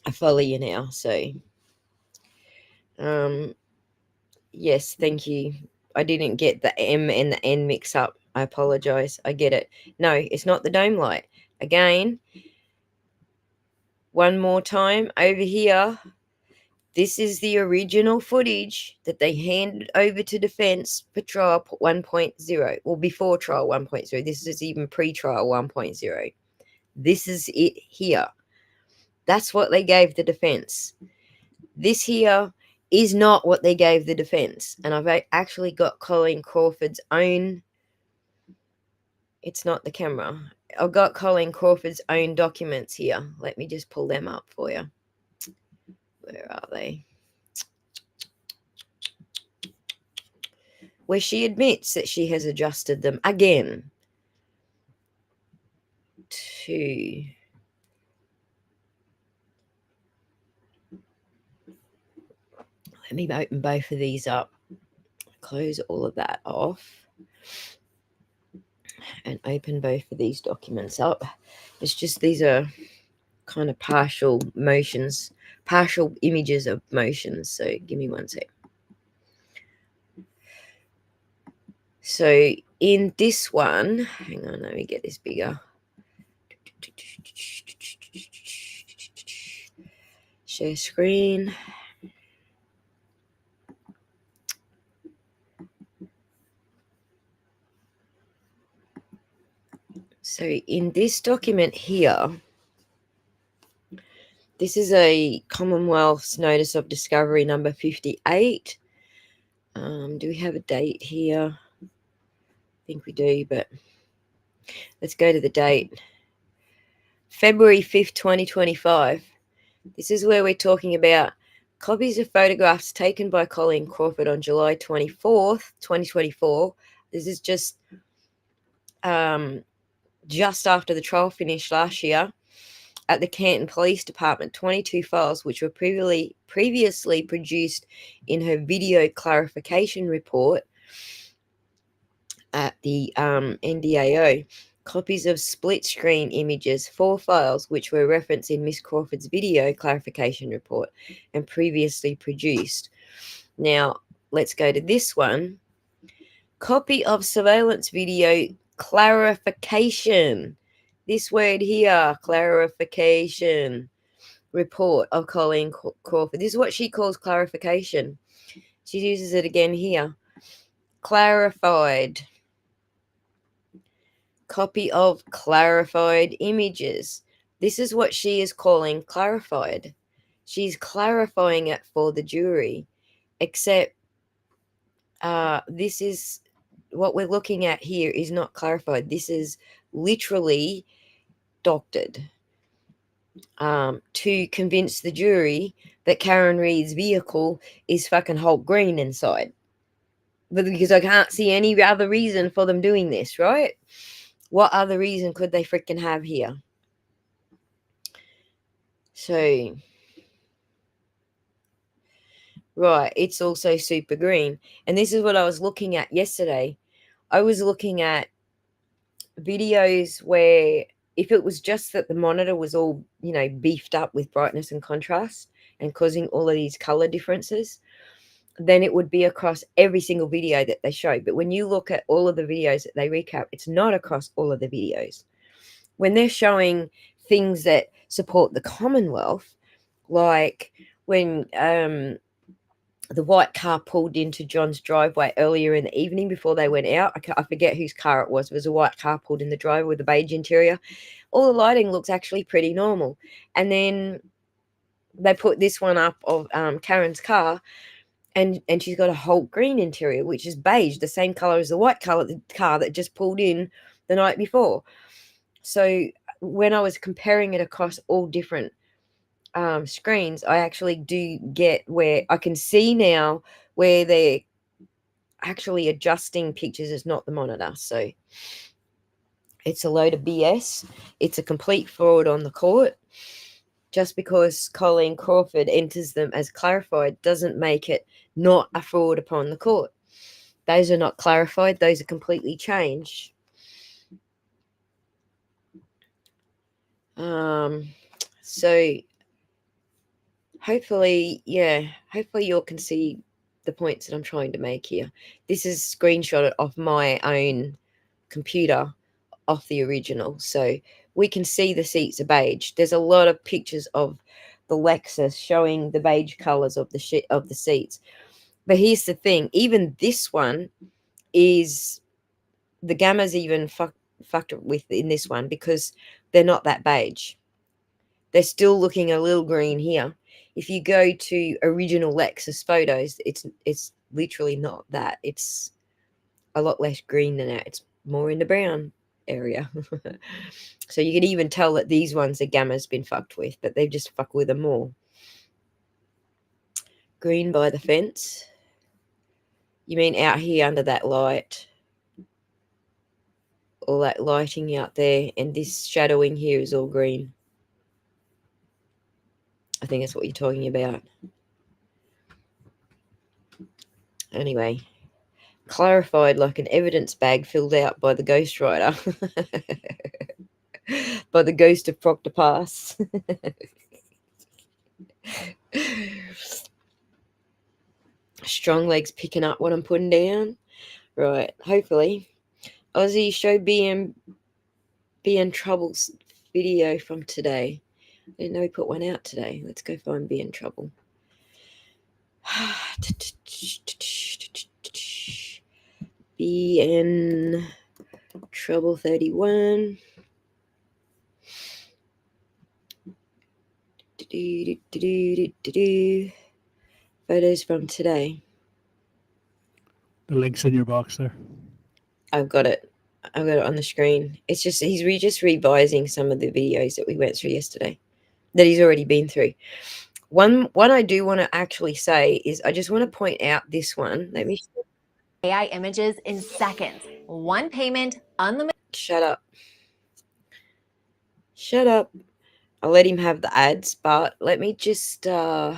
I follow you now. So, yes, thank you. I didn't get the M and the N mix up. I apologize. I get it. No, it's not the dome light. Again, one more time over here. This is the original footage that they handed over to defense for trial 1.0, or before trial 1.0. This is even pre-trial 1.0. This is it here. That's what they gave the defense. This here is not what they gave the defense. And I've actually got Colleen Crawford's own. It's not the camera. I've got Colleen Crawford's own documents here. Let me just pull them up for you. Where are they? Where she admits that she has adjusted them again to let me open both of these up, close all of that off, and open both of these documents up. It's just these are kind of partial motions, partial images of motions. So give me one sec. So in this one, hang on, let me get this bigger. Share screen. So in this document here, this is a Commonwealth's Notice of Discovery number 58. Do we have a date here? I think we do, but let's go to the date. February 5th, 2025. This is where we're talking about copies of photographs taken by Colleen Crawford on July 24th, 2024. This is just after the trial finished last year at the Canton Police Department. 22 files which were previously produced in her video clarification report. at the NDAO. Copies of split screen images, 4 files, which were referenced in Miss Crawford's video clarification report and previously produced. Now, let's go to this one. Copy of surveillance video clarification. This word here, clarification. Report of Colleen Crawford. This is what she calls clarification. She uses it again here. Clarified. Copy of clarified images. This is what she is calling clarified. She's clarifying it for the jury, except this is what we're looking at here is not clarified. This is literally doctored to convince the jury that Karen Reed's vehicle is fucking Hulk green inside. But because I can't see any other reason for them doing this, right? What other reason could they freaking have here? So, right, it's also super green. And this is what I was looking at yesterday. I was looking at videos where if it was just that the monitor was all, beefed up with brightness and contrast and causing all of these color differences, then it would be across every single video that they show. But when you look at all of the videos that they recap, it's not across all of the videos. When they're showing things that support the Commonwealth, like when the white car pulled into John's driveway earlier in the evening before they went out. I forget whose car it was. It was a white car pulled in the driveway with a beige interior. All the lighting looks actually pretty normal. And then they put this one up of Karen's car, and she's got a Hulk green interior, which is beige, the same color as the white car that just pulled in the night before. So when I was comparing it across all different screens, I actually do get where I can see now where they're actually adjusting pictures. It's not the monitor. So it's a load of BS. It's a complete fraud on the court. Just because Colleen Crawford enters them as clarified doesn't make it not a fraud upon the court. Those are not clarified. Those are completely changed. So hopefully you'll concede the points that I'm trying to make here. This is screenshotted off my own computer, off the original, so we can see the seats are beige. There's a lot of pictures of the Lexus showing the beige colors of the seats. But here's the thing: even this one is the gamma's even fucked with in this one because they're not that beige. They're still looking a little green here. If you go to original Lexus photos, it's literally not that. It's a lot less green than that. It's more in the brown area. So you can even tell that these ones, the gamma's been fucked with, but they've just fucked with them more. Green by the fence. You mean out here under that light? All that lighting out there, and this shadowing here is all green. I think that's what you're talking about. Anyway, clarified like an evidence bag filled out by the ghostwriter. By the ghost of Proctor Pass. Strong legs picking up what I'm putting down. Right, hopefully. Aussie show BM Trouble's video from today. I didn't know he put one out today. Let's go find BN Trouble. BN Trouble 31. Photos from today. The link's in your box there. I've got it on the screen. It's just he's just revising some of the videos that we went through yesterday that he's already been through. One I do want to actually say is I just want to point out this one. Let me AI images in seconds. One payment, unlimited. Shut up. I'll let him have the ads, but let me just show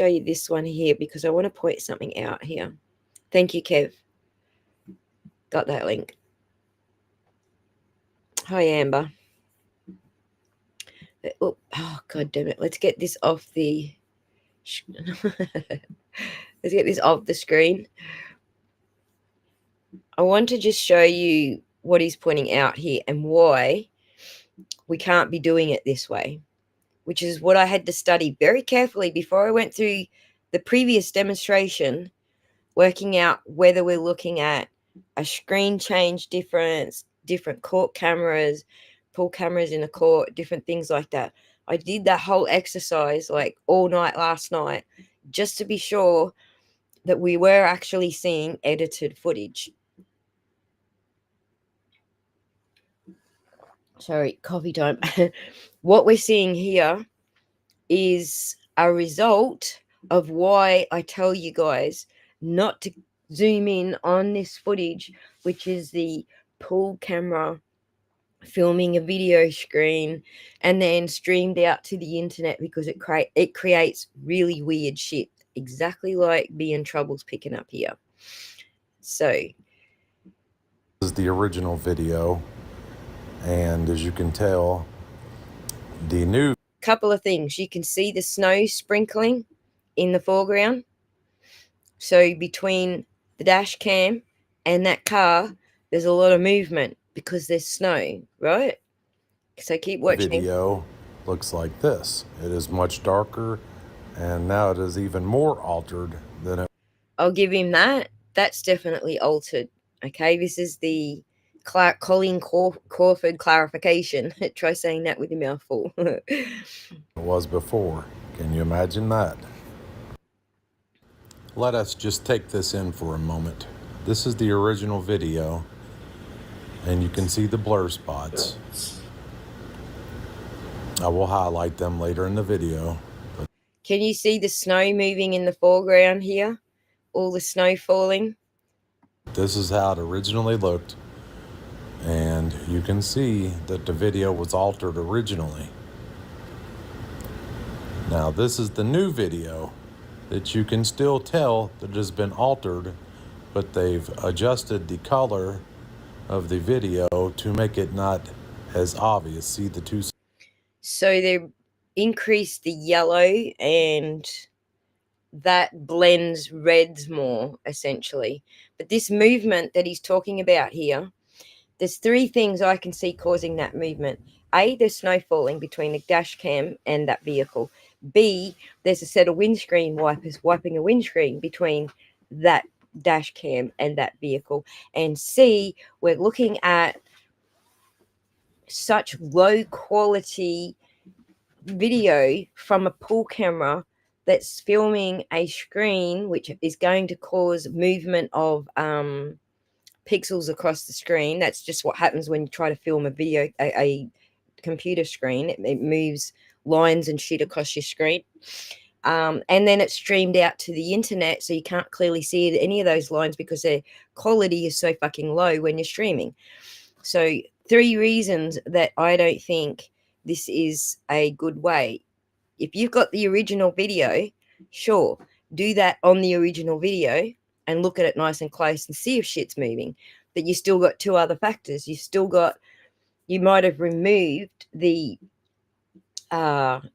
you this one here because I want to point something out here. Thank you, Kev. Got that link. Hi, Amber. Oh, God damn it. Let's get this off the... Let's get this off the screen. I want to just show you what he's pointing out here and why we can't be doing it this way, which is what I had to study very carefully before I went through the previous demonstration, working out whether we're looking at a screen change difference, different court cameras, pull cameras in the court, different things like that. I did that whole exercise like all night last night just to be sure that we were actually seeing edited footage. Sorry, coffee time. What we're seeing here is a result of why I tell you guys not to zoom in on this footage, which is the pull camera filming a video screen and then streamed out to the internet, because it creates really weird shit, exactly like being Trouble's picking up here. So this is the original video, and as you can tell, the new couple of things. You can see the snow sprinkling in the foreground. So between the dash cam and that car, there's a lot of movement because there's snow, right? So keep watching. The video looks like this. It is much darker, and now it is even more altered than it. I'll give him that. That's definitely altered. Okay, this is the Colleen Crawford clarification. Try saying that with your mouth full. It was before. Can you imagine that? Let us just take this in for a moment. This is the original video, and you can see the blur spots. I will highlight them later in the video. Can you see the snow moving in the foreground here? All the snow falling. This is how it originally looked, and you can see that the video was altered originally. Now this is the new video that you can still tell that it has been altered, but they've adjusted the color of the video to make it not as obvious. See the two? So they increased the yellow, and that blends reds more, essentially. But this movement that he's talking about here, there's three things I can see causing that movement. A, there's snow falling between the dash cam and that vehicle. B, there's a set of windscreen wipers wiping a windscreen between that dash cam and that vehicle. And C, we're looking at such low quality video from a pull camera that's filming a screen, which is going to cause movement of pixels across the screen. That's just what happens when you try to film a video, a computer screen. It moves lines and shit across your screen. And then it's streamed out to the internet, so you can't clearly see any of those lines because their quality is so fucking low when you're streaming. So 3 reasons that I don't think this is a good way. If you've got the original video, sure, do that on the original video and look at it nice and close and see if shit's moving. But you still got 2 other factors. You might have removed the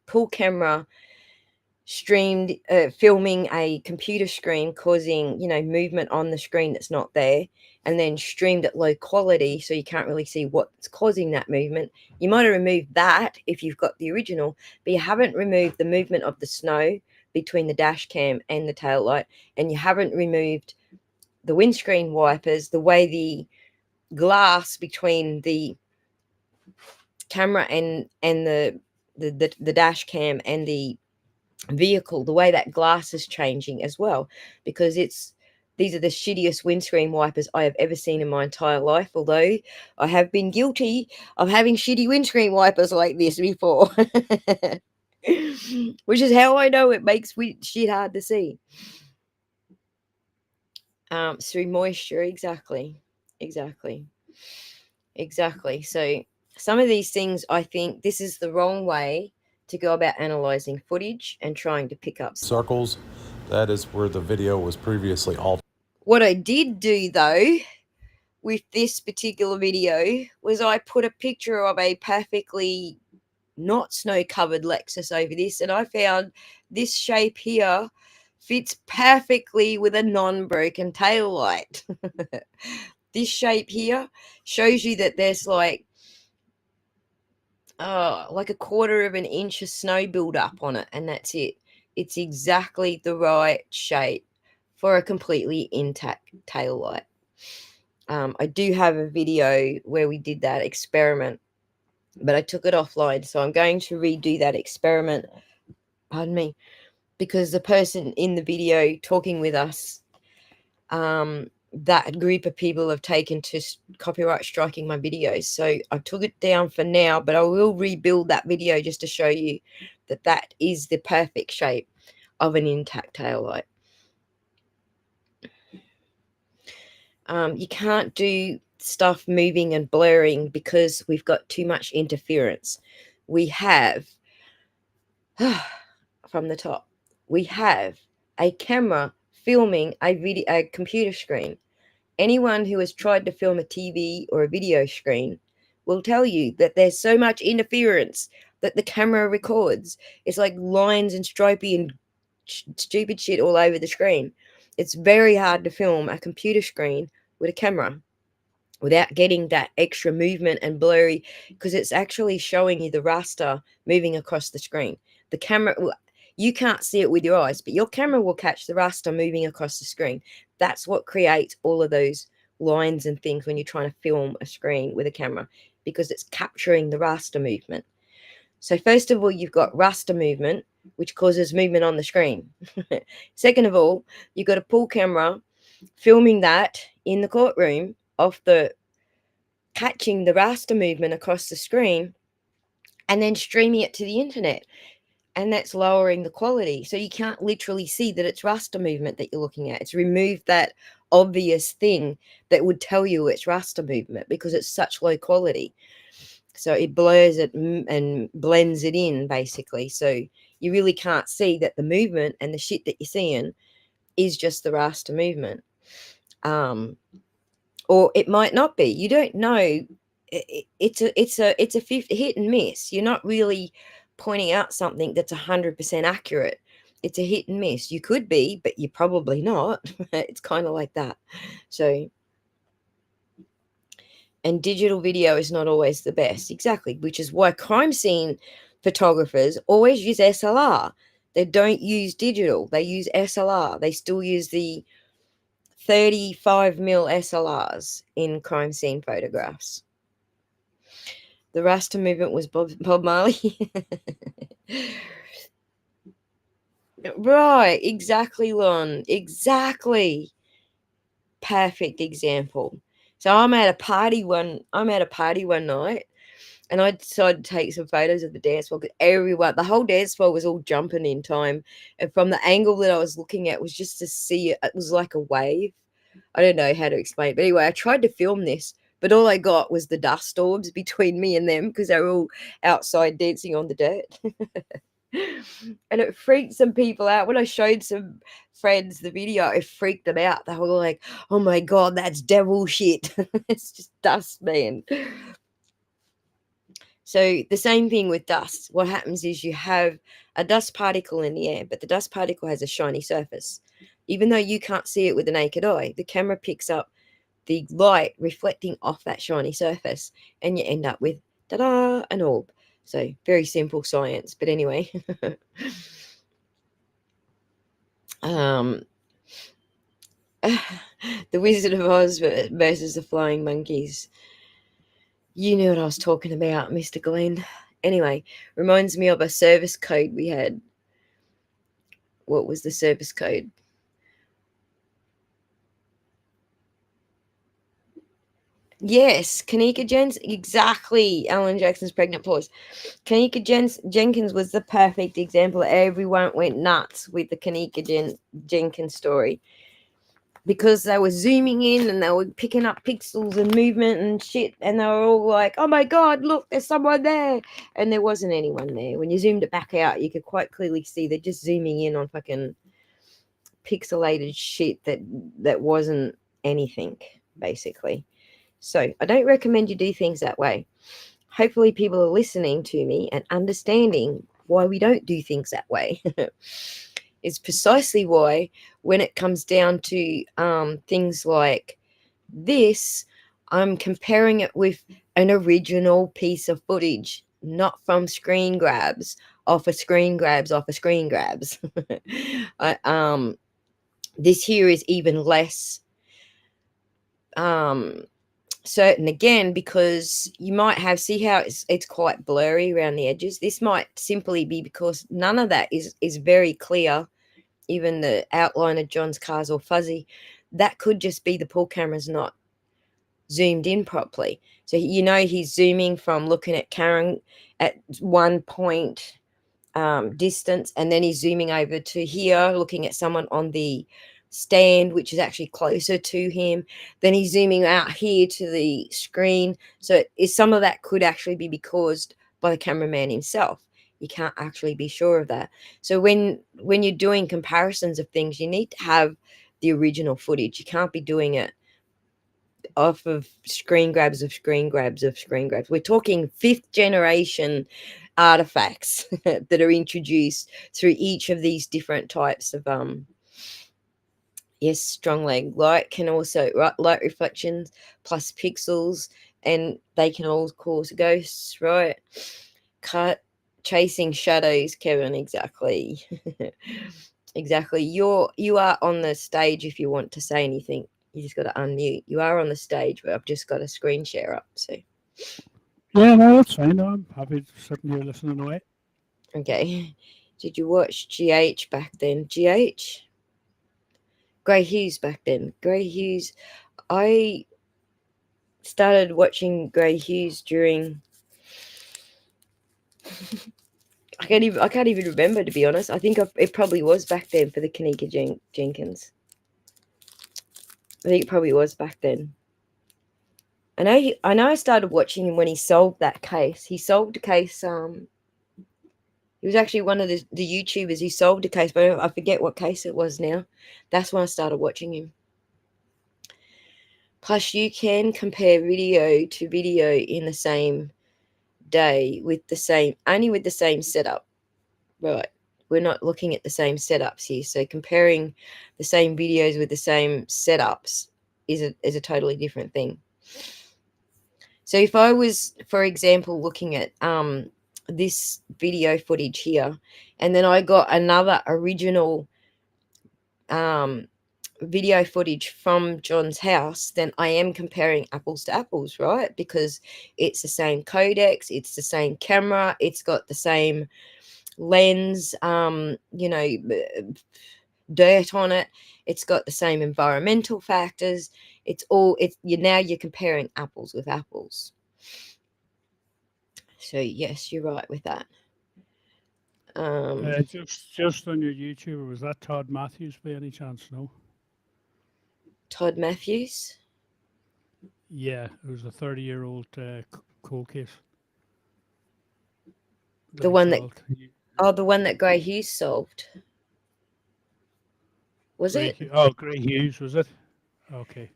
pull camera streamed filming a computer screen, causing movement on the screen that's not there, and then streamed at low quality, so you can't really see what's causing that movement. You might have removed that if you've got the original, but you haven't removed the movement of the snow between the dash cam and the tail light, and you haven't removed the windscreen wipers, the way the glass between the camera and the dash cam and the vehicle, the way that glass is changing as well, because these are the shittiest windscreen wipers I have ever seen in my entire life, although I have been guilty of having shitty windscreen wipers like this before. Which is how I know it makes shit hard to see. Through moisture, exactly. So some of these things, I think this is the wrong way to go about analyzing footage and trying to pick up circles. That is where the video was previously altered. What I did do, though, with this particular video was I put a picture of a perfectly not snow-covered Lexus over this, and I found this shape here fits perfectly with a non-broken tail light. This shape here shows you that there's like a quarter of an inch of snow build up on it, and that's it. It's exactly the right shape for a completely intact tail light. I do have a video where we did that experiment, but I took it offline, so I'm going to redo that experiment, pardon me, because the person in the video talking with us, that group of people have taken to copyright striking my videos. So I took it down for now, but I will rebuild that video just to show you that that is the perfect shape of an intact tail light. You can't do stuff moving and blurring because we've got too much interference. We have, from the top, we have a camera filming a computer screen. Anyone who has tried to film a TV or a video screen will tell you that there's so much interference that the camera records. It's like lines and stripey and stupid shit all over the screen. It's very hard to film a computer screen with a camera without getting that extra movement and blurry, because it's actually showing you the raster moving across the screen. The camera, you can't see it with your eyes, but your camera will catch the raster moving across the screen. That's what creates all of those lines and things when you're trying to film a screen with a camera, because it's capturing the raster movement. So first of all, you've got raster movement, which causes movement on the screen. Second of all, you've got a pool camera filming that in the courtroom of the catching the raster movement across the screen and then streaming it to the internet. And that's lowering the quality. So you can't literally see that it's raster movement that you're looking at. It's removed that obvious thing that would tell you it's raster movement because it's such low quality. So it blurs it and blends it in, basically. So you really can't see that the movement and the shit that you're seeing is just the raster movement. Or it might not be. You don't know. It's a hit and miss. You're not really pointing out something that's 100% accurate. It's a hit and miss. You could be, but you're probably not. It's kind of like that. So, and digital video is not always the best. Exactly, which is why crime scene photographers always use SLR. They don't use digital. They use SLR. They still use the 35mm SLRs in crime scene photographs. The raster movement was Bob Marley. Right, exactly, Lon. Exactly. Perfect example. So I'm at a party one night, and I decided to take some photos of the dance floor because everyone, the whole dance floor was all jumping in time. And from the angle that I was looking at was just to see it was like a wave. I don't know how to explain it. But anyway, I tried to film this, but all I got was the dust orbs between me and them because they were all outside dancing on the dirt. And it freaked some people out. When I showed some friends the video, it freaked them out. They were like, oh my God, that's devil shit. It's just dust, man. So the same thing with dust. What happens is you have a dust particle in the air, but the dust particle has a shiny surface. Even though you can't see it with the naked eye, the camera picks up the light reflecting off that shiny surface, and you end up with, ta-da, an orb. So very simple science. But anyway, The Wizard of Oz versus the Flying Monkeys. You knew what I was talking about, Mr. Glenn. Anyway, reminds me of a service code we had. What was the service code? Yes, Kanika Jenkins. Exactly. Alan Jackson's pregnant pause. Kanika Jenkins was the perfect example. Everyone went nuts with the Kanika Jenkins story because they were zooming in and they were picking up pixels and movement and shit. And they were all like, oh my God, look, there's someone there. And there wasn't anyone there. When you zoomed it back out, you could quite clearly see they're just zooming in on fucking pixelated shit that wasn't anything, basically. So I don't recommend you do things that way. Hopefully people are listening to me and understanding why we don't do things that way. It's precisely why when it comes down to things like this, I'm comparing it with an original piece of footage, not from screen grabs off of screen grabs off of screen grabs. This here is even less certain again, because you might have, see how it's quite blurry around the edges. This might simply be because none of that is very clear. Even the outline of John's car's all fuzzy. That could just be the pull camera's not zoomed in properly. So he's zooming from looking at Karen at 1 point distance, and then he's zooming over to here looking at someone on the stand, which is actually closer to him. Then he's zooming out here to the screen. So some of that could actually be caused by the cameraman himself. You can't actually be sure of that. So when you're doing comparisons of things, you need to have the original footage. You can't be doing it off of screen grabs of screen grabs of screen grabs. We're talking 5th generation artifacts that are introduced through each of these different types of strong leg light can also light reflections plus pixels, and they can all cause ghosts, right? Chasing shadows, Kevin, exactly. Exactly. You are on the stage. If you want to say anything, you just got to unmute. You are on the stage, but I've just got a screen share up. So Yeah, no, that's fine. No, I'm happy sitting here listening away. Okay. Did you watch GH back then? GH? Grey Hughes back then. Grey Hughes. I started watching Grey Hughes during I can't even remember, to be honest. I think it probably was back then for the Kanika Jenkins. I think it probably was back then. I know I started watching him when he solved that case. He solved a case. He was actually one of the YouTubers. He solved a case, but I forget what case it was now. That's when I started watching him. Plus, you can compare video to video in the same day with the same setup. Right. We're not looking at the same setups here. So comparing the same videos with the same setups is a totally different thing. So if I was, for example, looking at this video footage here, and then I got another original video footage from John's house, then I am comparing apples to apples, right? Because it's the same codecs, it's the same camera, it's got the same lens, dirt on it, it's got the same environmental factors. You're comparing apples with apples. So yes, you're right with that. Just on your YouTuber, was that Todd Matthews by any chance? No. Todd Matthews? Yeah, it was a 30-year-old cold case. The one that Grey Hughes solved. Was it? Grey Hughes, was it? Okay.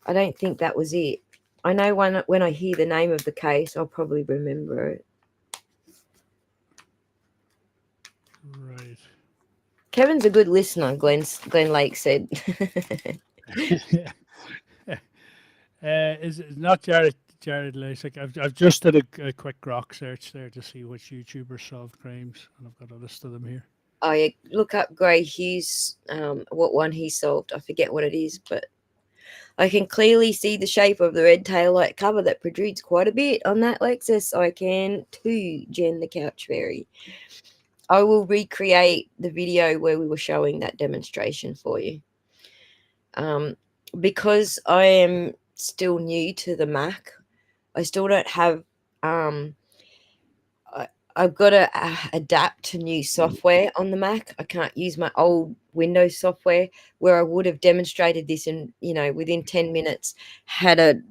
I don't think that was it. I know when I hear the name of the case, I'll probably remember it. Right. Kevin's a good listener, Glenn Lake said. Is it not Jared Lasik? I've just did a quick grok search there to see which YouTubers solved crimes, and I've got a list of them here. Oh yeah, look up Grey Hughes, what one he solved. I forget what it is, but I can clearly see the shape of the red taillight cover that protrudes quite a bit on that Lexus. I can too, Jen the Couch Fairy. I will recreate the video where we were showing that demonstration for you. Because I am still new to the Mac, I still don't have I've got to adapt to new software on the Mac. I can't use my old Windows software where I would have demonstrated this and, within 10 minutes had a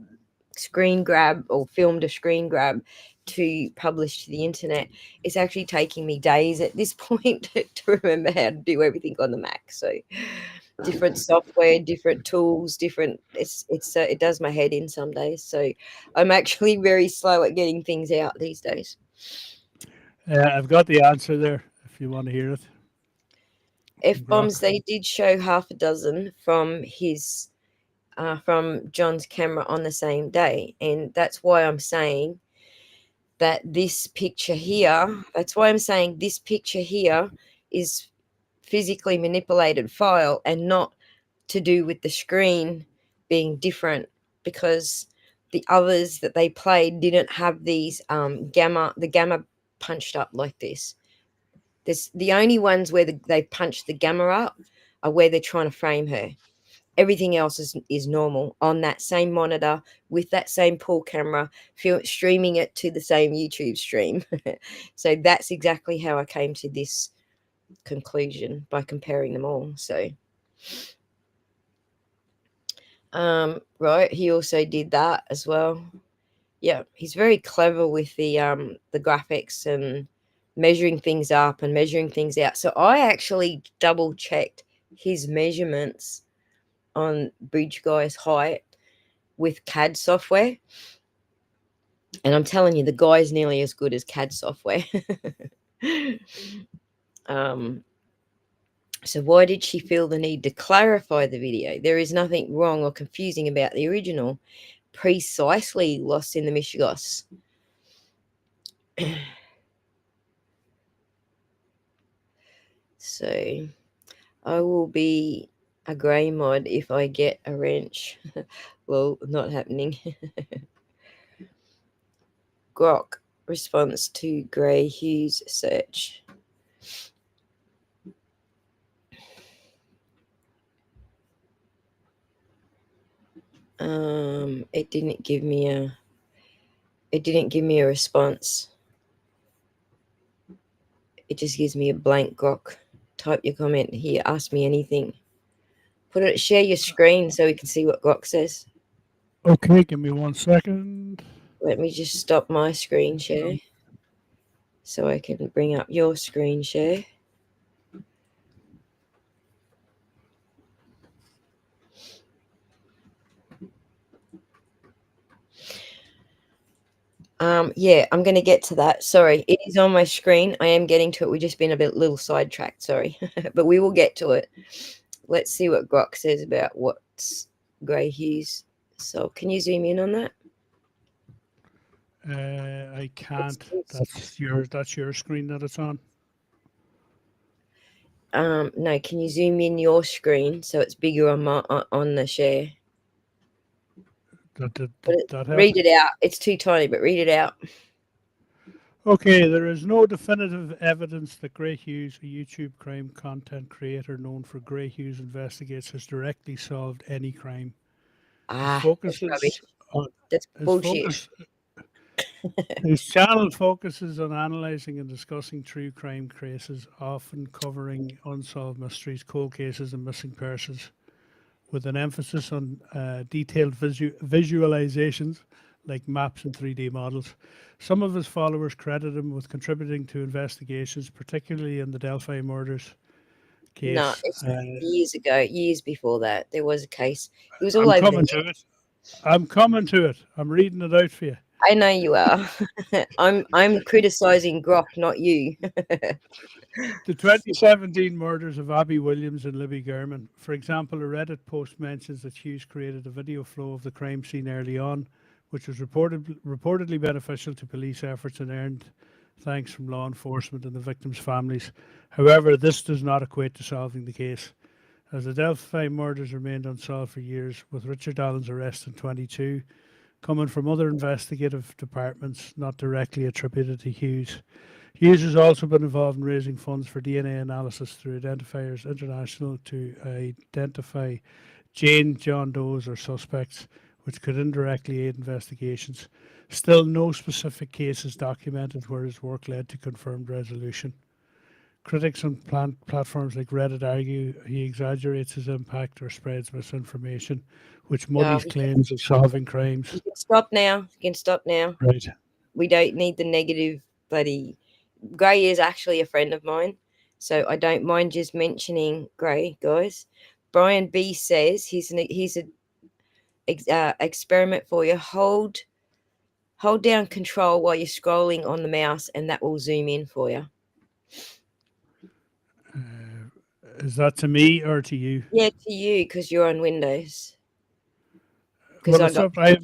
screen grab or filmed a screen grab to publish to the internet. It's actually taking me days at this point to remember how to do everything on the Mac. So different software, different tools, different. It does my head in some days. So I'm actually very slow at getting things out these days. I've got the answer there if you want to hear it. F bombs. They did show half a dozen from his from John's camera on the same day, and that's why I'm saying that this picture here. That's why I'm saying this picture here is physically manipulated file and not to do with the screen being different, because the others that they played didn't have these the gamma punched up like this. There's the only ones where they punched the gamma up are where they're trying to frame her. Everything else is normal on that same monitor with that same pool camera, streaming it to the same YouTube stream. So that's exactly how I came to this conclusion by comparing them all. So right, he also did that as well. Yeah, he's very clever with the graphics and measuring things up and measuring things out. So I actually double checked his measurements on Bridge Guy's height with CAD software, and I'm telling you, the guy's nearly as good as CAD software. So why did she feel the need to clarify the video? There is nothing wrong or confusing about the original. Precisely, Lost in the Michigos. So I will be a grey mod if I get a wrench. Well, not happening. Grok response to Grey Hughes search. It didn't give me a response. It just gives me a blank Grok. Type your comment here. Ask me anything. Share your screen so we can see what Grok says. Okay, give me 1 second. Let me just stop my screen share so I can bring up your screen share. Yeah, I'm going to get to that. Sorry, it is on my screen. I am getting to it. We've just been a little sidetracked. Sorry, but we will get to it. Let's see what Grok says about what's Grey Hughes. So, can you zoom in on that? I can't. That's your screen that it's on. No, can you zoom in your screen so it's bigger on the share? Read it out. It's too tiny, but read it out. Okay, there is no definitive evidence that Grey Hughes, a YouTube crime content creator known for Grey Hughes Investigates, has directly solved any crime. That's rubbish. That's bullshit. His channel focuses on analysing and discussing true crime cases, often covering unsolved mysteries, cold cases, and missing persons, with an emphasis on detailed visualizations like maps and 3D models. Some of his followers credit him with contributing to investigations, particularly in the Delphi murders case. No, it's years ago, years before that, there was a case. It was all over. I'm coming to it. I'm reading it out for you. I know you are. I'm criticizing Grok, not you. The 2017 murders of Abby Williams and Libby Gurman. For example, a Reddit post mentions that Hughes created a video flow of the crime scene early on, which was reportedly beneficial to police efforts and earned thanks from law enforcement and the victims' families. However, this does not equate to solving the case, as the Delphi murders remained unsolved for years, with Richard Allen's arrest in 2022 coming from other investigative departments not directly attributed to Hughes. Hughes has also been involved in raising funds for DNA analysis through Identifiers International to identify John Does or suspects, which could indirectly aid investigations. Still, no specific cases documented where his work led to confirmed resolution. Critics on platforms like Reddit argue he exaggerates his impact or spreads misinformation, which muddies claims of solving crimes. You can stop now. You can stop now. Right. We don't need the negative bloody... Grey is actually a friend of mine, so I don't mind just mentioning Grey, guys. Brian B says here's a experiment for you. Hold down control while you're scrolling on the mouse, and that will zoom in for you. Is that to me or to you? Yeah, to you, because you're on Windows. Well, it's up. I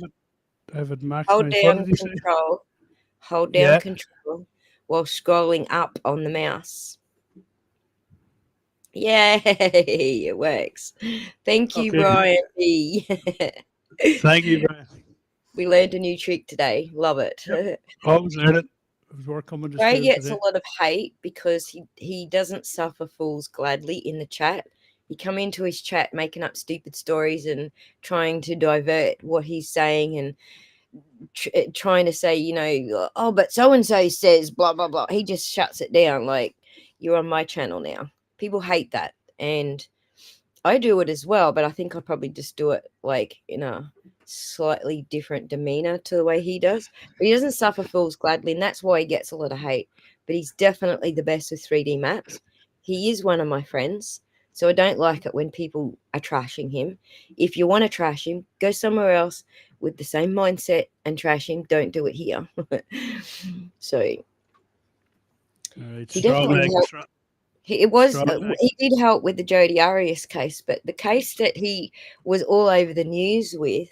have it hold maximized. What down did he say? control. Hold down Yeah. control while scrolling up on the mouse. Yay! It works. Thank you, Okay. Brian B. Thank you, Brian. We learned a new trick today. Love it. Yep. Always learn it. It was work coming to Ray school gets today. a lot of hate because he doesn't suffer fools gladly in the chat. He come into his chat making up stupid stories and trying to divert what he's saying and trying to say, you know, oh, but so and so says blah blah blah. He just shuts it down. Like, you're on my channel now. People hate that, and I do it as well. But I think I probably just do it like in a slightly different demeanor to the way he does. But he doesn't suffer fools gladly, and that's why he gets a lot of hate. But he's definitely the best with 3D maps. He is one of my friends, so I don't like it when people are trashing him. If you want to trash him, go somewhere else with the same mindset and trash him. Don't do it here. So Right, he definitely helped. He did help with the Jodi Arias case, but the case that he was all over the news with,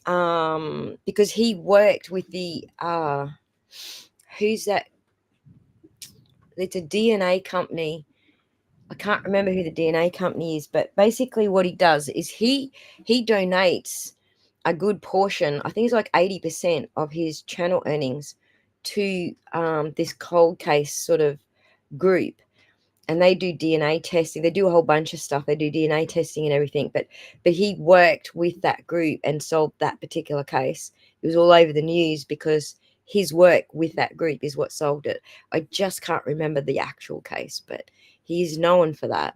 because he worked with the who's that? It's a DNA company. I can't remember who the DNA company is, but basically what he does is he donates a good portion, I think it's like 80% of his channel earnings to this cold case sort of group. And they do DNA testing. They do a whole bunch of stuff. They do DNA testing and everything. But he worked with that group and solved that particular case. It was all over the news because his work with that group is what solved it. I just can't remember the actual case, but he's known for that.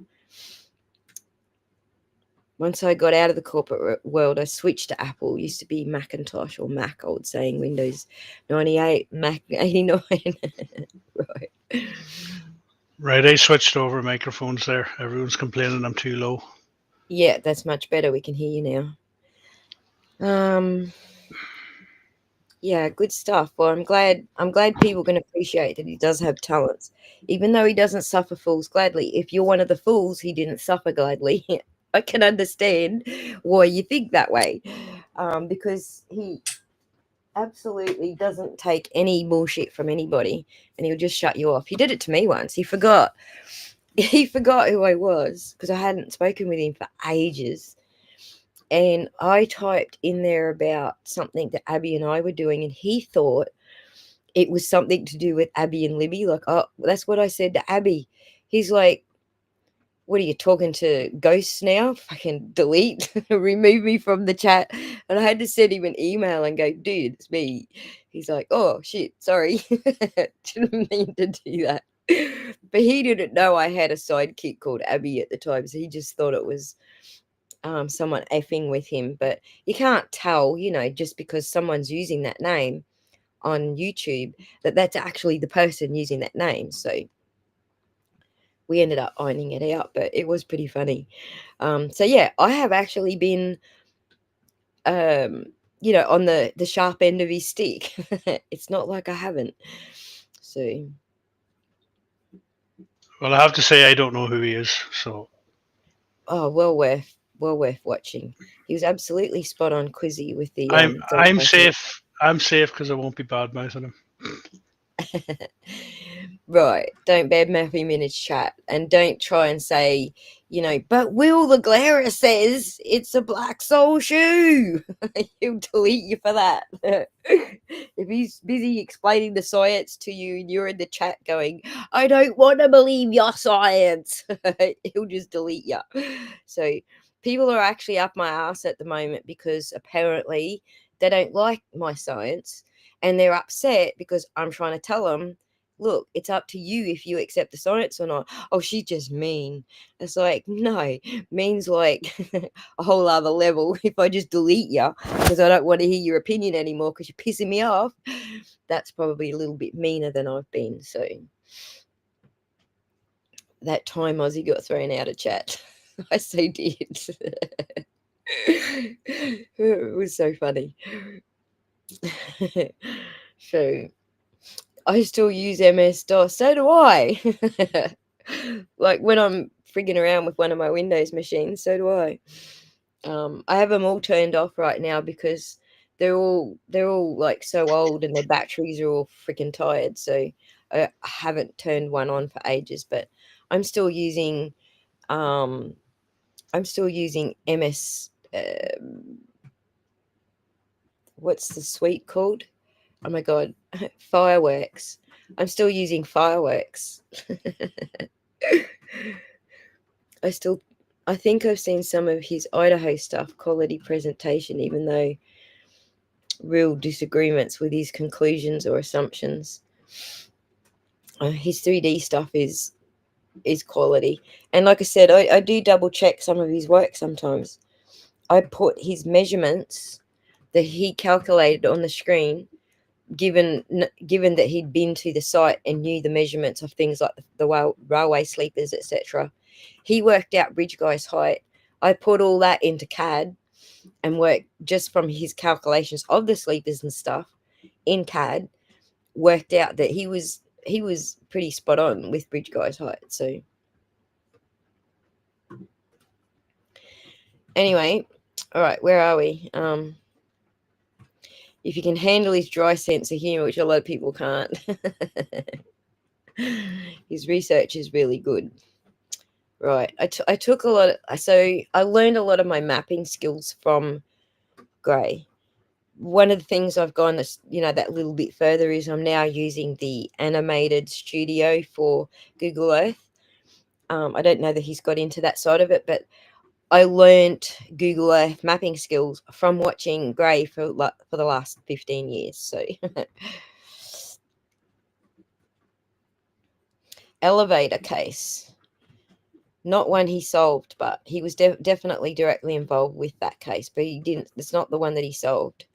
Once I got out of the corporate world, I switched to Apple. It used to be Macintosh or Mac, I would say, in Windows 98, Mac 89. Right. Right, I switched over microphones there. Everyone's complaining I'm too low. Yeah, that's much better. We can hear you now. Yeah, good stuff. Well, I'm glad people can appreciate that he does have talents, even though he doesn't suffer fools gladly. If you're one of the fools he didn't suffer gladly, I can understand why you think that way, because he absolutely doesn't take any bullshit from anybody, and he'll just shut you off. He did it to me once. He forgot who I was because I hadn't spoken with him for ages. And I typed in there about something that Abby and I were doing, and he thought it was something to do with Abby and Libby. Like, oh, that's what I said to Abby. He's like, what are you talking to ghosts now? Fucking delete, remove me from the chat. And I had to send him an email and go, dude, it's me. He's like, oh shit, sorry. Didn't mean to do that. But he didn't know I had a sidekick called Abby at the time, so he just thought it was someone effing with him. But you can't tell, you know, just because someone's using that name on YouTube that's actually the person using that name. So we ended up ironing it out, but it was pretty funny. So yeah, I have actually been you know, on the sharp end of his stick. It's not like I haven't. So well, I have to say I don't know who he is, so well worth watching. He was absolutely spot on quizzy with the I'm safe. I'm safe because I won't be bad mouthing him. Right, don't badmouth him in his chat, and don't try and say, you know, but Will the Glare says it's a black soul shoe. He'll delete you for that. If he's busy explaining the science to you and you're in the chat going, I don't want to believe your science, he'll just delete you. So people are actually up my ass at the moment because apparently they don't like my science, and they're upset because I'm trying to tell them, look, it's up to you if you accept the science or not. Oh, she's just mean. It's like, no, means like a whole other level. If I just delete you because I don't want to hear your opinion anymore because you're pissing me off, that's probably a little bit meaner than I've been. So that time Ozzy got thrown out of chat. I so did. It was so funny. So I still use MS-DOS. So do I. Like when I'm frigging around with one of my Windows machines, so do I. I have them all turned off right now because they're all like so old and their batteries are all freaking tired. So I haven't turned one on for ages, but I'm still using MS. What's the suite called? Oh my god, Fireworks. I'm still using Fireworks. I think I've seen some of his Idaho stuff, quality presentation, even though real disagreements with his conclusions or assumptions. His 3D stuff is quality. And like I said, I do double check some of his work sometimes. I put his measurements that he calculated on the screen, given that he'd been to the site and knew the measurements of things like the railway sleepers, etc. He worked out bridge guy's height. I put all that into CAD and worked just from his calculations of the sleepers and stuff in CAD, worked out that he was pretty spot on with bridge guy's height. So anyway, all right, where are we? If you can handle his dry sense of humor, which a lot of people can't, his research is really good. Right. I took a lot so I learned a lot of my mapping skills from Gray. One of the things I've gone that little bit further is I'm now using the animated studio for Google Earth. I don't know that he's got into that side of it, but I learned Google Earth mapping skills from watching Gray for the last 15 years. So elevator case. Not one he solved, but he was definitely directly involved with that case, but he didn't. It's not the one that he solved.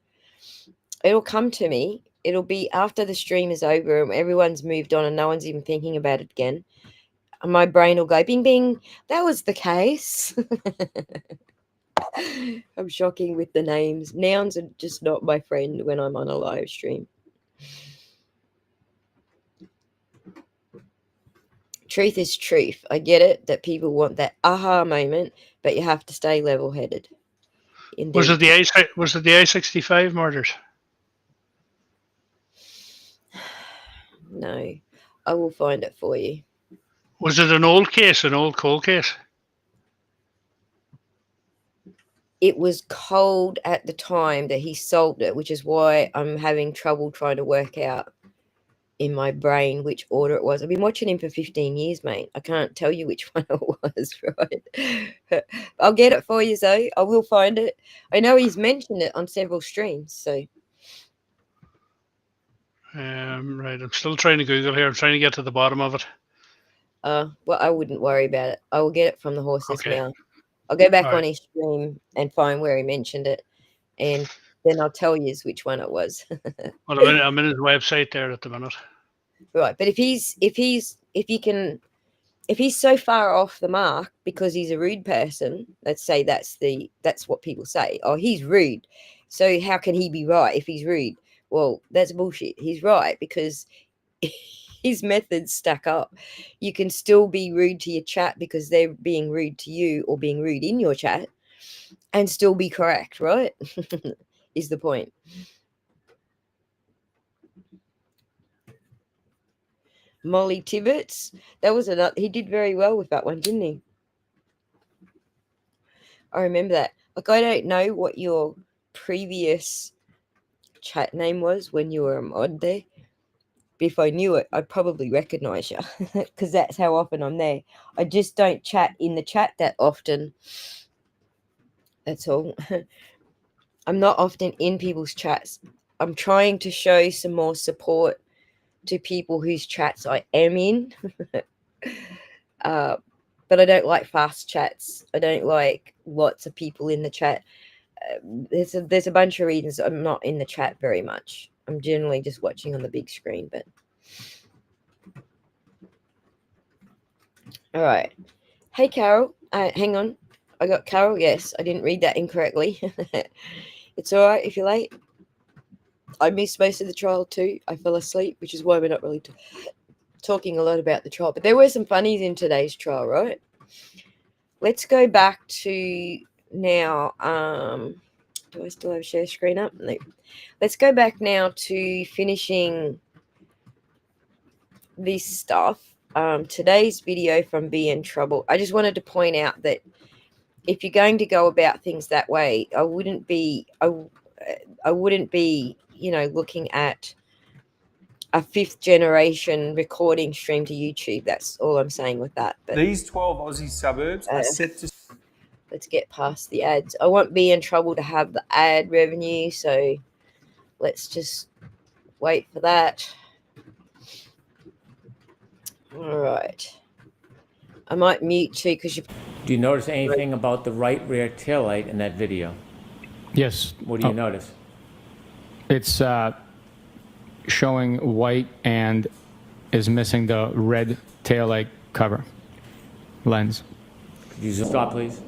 It'll come to me. It'll be after the stream is over and everyone's moved on and no one's even thinking about it again. And my brain will go, bing, bing, that was the case. I'm shocking with the names. Nouns are just not my friend when I'm on a live stream. Truth is truth. I get it that people want that aha moment, but you have to stay level-headed. Indeed. Was it the A65 murders? No, I will find it for you. Was it an old cold case? It was cold at the time that he solved it, which is why I'm having trouble trying to work out in my brain which order it was. I've been watching him for 15 years, mate. I can't tell you which one it was, right? I'll get it for you, Zoe. I will find it. I know he's mentioned it on several streams, so. Right, I'm still trying to Google here. I'm trying to get to the bottom of it. Well, I wouldn't worry about it. I will get it from the horse's Okay. mouth. I'll go back All on right. his stream and find where he mentioned it, and then I'll tell you which one it was. Well, I'm in his website there at the minute. Right, but if he's so far off the mark because he's a rude person, let's say that's what people say. Oh, he's rude. So how can he be right if he's rude? Well, that's bullshit. He's right because his methods stack up. You can still be rude to your chat because they're being rude to you or being rude in your chat and still be correct, right? Is the point. Molly Tibbetts, that was another. He did very well with that one, didn't he? I remember that. Like, I don't know what your previous chat name was when you were a mod there. But if I knew it, I'd probably recognize you because that's how often I'm there. I just don't chat in the chat that often. That's all. I'm not often in people's chats. I'm trying to show some more support to people whose chats I am in. But I don't like fast chats. I don't like lots of people in the chat. There's a bunch of reasons I'm not in the chat very much. I'm generally just watching on the big screen. But all right. Hey, Carol. Hang on. I got Carol. Yes, I didn't read that incorrectly. It's all right if you're late. I missed most of the trial too. I fell asleep, which is why we're not really talking a lot about the trial. But there were some funnies in today's trial, right? Let's go back to now. Do I still have share screen up? No. Let's go back now to finishing this stuff. Today's video from Be in Trouble. I just wanted to point out that if you're going to go about things that way, I wouldn't be, looking at a 5th generation recording stream to YouTube. That's all I'm saying with that. But these 12 Aussie suburbs are set to... Let's get past the ads. I won't be in trouble to have the ad revenue, so let's just wait for that. All right. I might mute too because you... Do you notice anything about the right rear taillight in that video? Yes. What do you notice? It's showing white and is missing the red taillight cover lens. Could you stop, please?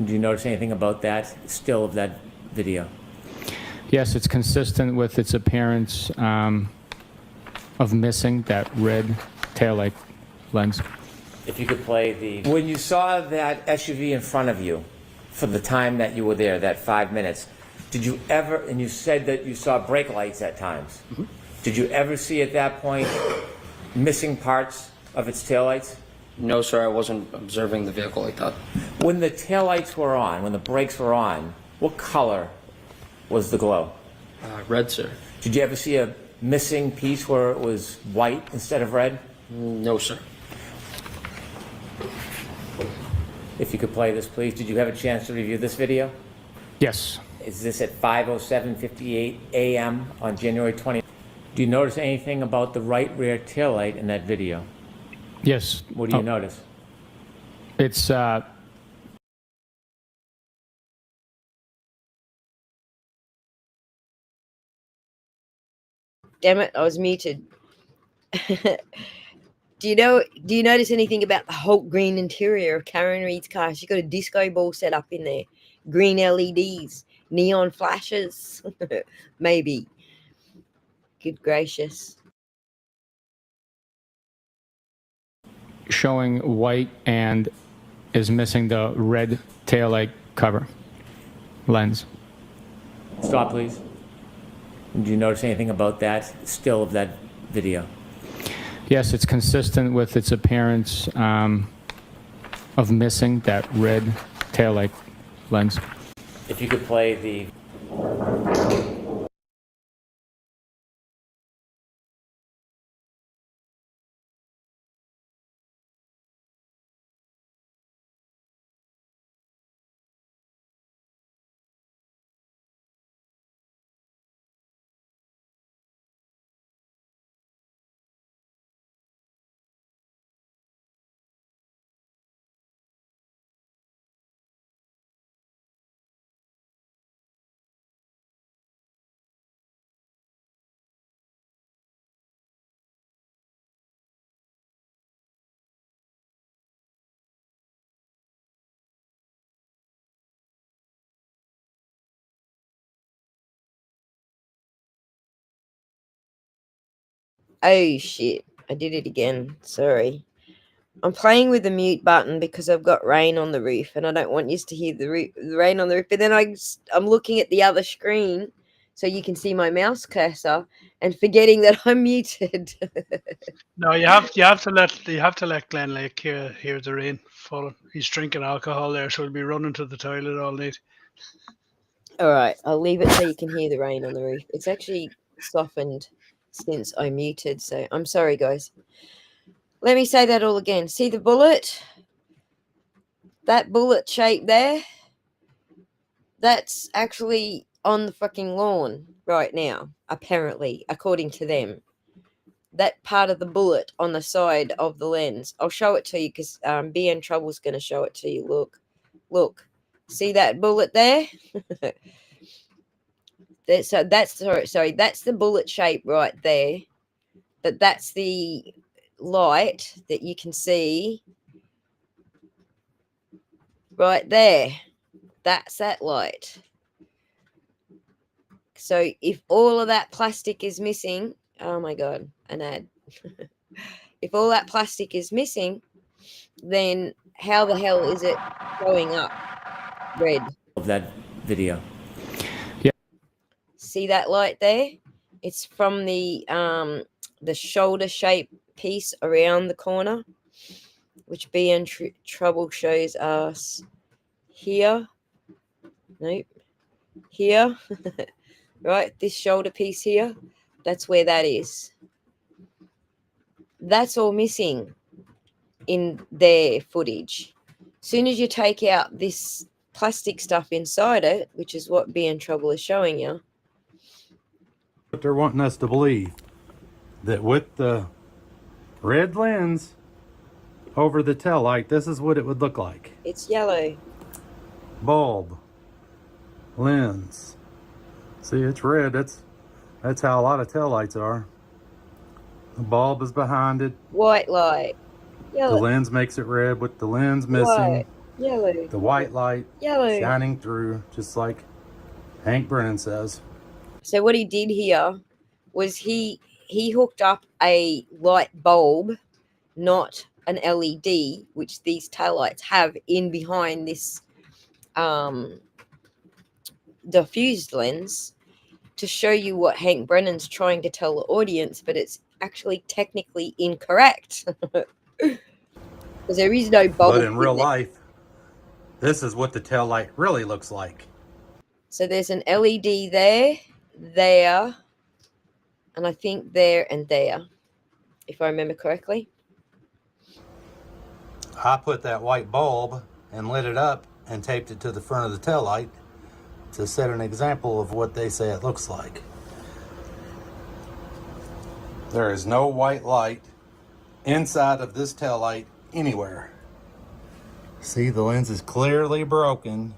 Do you notice anything about that still of that video? Yes, it's consistent with its appearance of missing that red taillight lens. If you could play the... When you saw that SUV in front of you for the time that you were there, that 5 minutes, did you ever, and you said that you saw brake lights at times, did you ever see at that point missing parts of its taillights? No, sir, I wasn't observing the vehicle like that. When the taillights were on, when the brakes were on, what color was the glow? Red, sir. Did you ever see a missing piece where it was white instead of red? No, sir. If you could play this, please. Did you have a chance to review this video? Yes. Is this at 5:07:58 a.m. on January 20th? Do you notice anything about the right rear taillight in that video? Yes. What do you notice? It's Damn it, I was muted. Do you notice anything about the Hulk green interior of Karen Reed's car? She's got a disco ball set up in there. Green LEDs, neon flashes. Maybe. Good gracious. showing white and is missing the red taillight cover lens. Stop, please. Do you notice anything about that still of that video? Yes, it's consistent with its appearance of missing that red taillight lens. If you could play the... Oh shit, I did it again. Sorry. I'm playing with the mute button because I've got rain on the roof and I don't want you to hear the rain on the roof. But then I'm looking at the other screen so you can see my mouse cursor and forgetting that I'm muted. No, you have to let Glenn Lake hear the rain falling. He's drinking alcohol there, so he'll be running to the toilet all night. All right, I'll leave it so you can hear the rain on the roof. It's actually softened since I muted, so I'm sorry, guys. Let me say that all again. See the bullet? That bullet shape there? That's actually on the fucking lawn right now, apparently, according to them. That part of the bullet on the side of the lens. I'll show it to you because BN Trouble's going to show it to you. Look. See that bullet there? That's the bullet shape right there. But that's the light that you can see right there. That's that light. So if all of that plastic is missing, oh my God, an ad. If all that plastic is missing, then how the hell is it showing up red? Of that video. See that light there? It's from the shoulder shape piece around the corner, which BN Trouble shows us here. Nope. Here. Right, this shoulder piece here. That's where that is. That's all missing in their footage. As soon as you take out this plastic stuff inside it, which is what BN Trouble is showing you. But they're wanting us to believe that with the red lens over the taillight, this is what it would look like. It's yellow. Bulb, lens. See, it's red. That's how a lot of taillights are. The bulb is behind it. White light. Yellow. The lens makes it red with the lens missing. White. Yellow. The white light Yellow. shining through, just like Hank Brennan says. So what he did here was he hooked up a light bulb, not an LED, which these taillights have in behind this diffused lens, to show you what Hank Brennan's trying to tell the audience, but it's actually technically incorrect. Because there is no bulb. But in real life, this is what the taillight really looks like. So there's an LED there, and I think there and there, if I remember correctly. I put that white bulb and lit it up and taped it to the front of the taillight to set an example of what they say it looks like. There is no white light inside of this taillight anywhere. See, the lens is clearly broken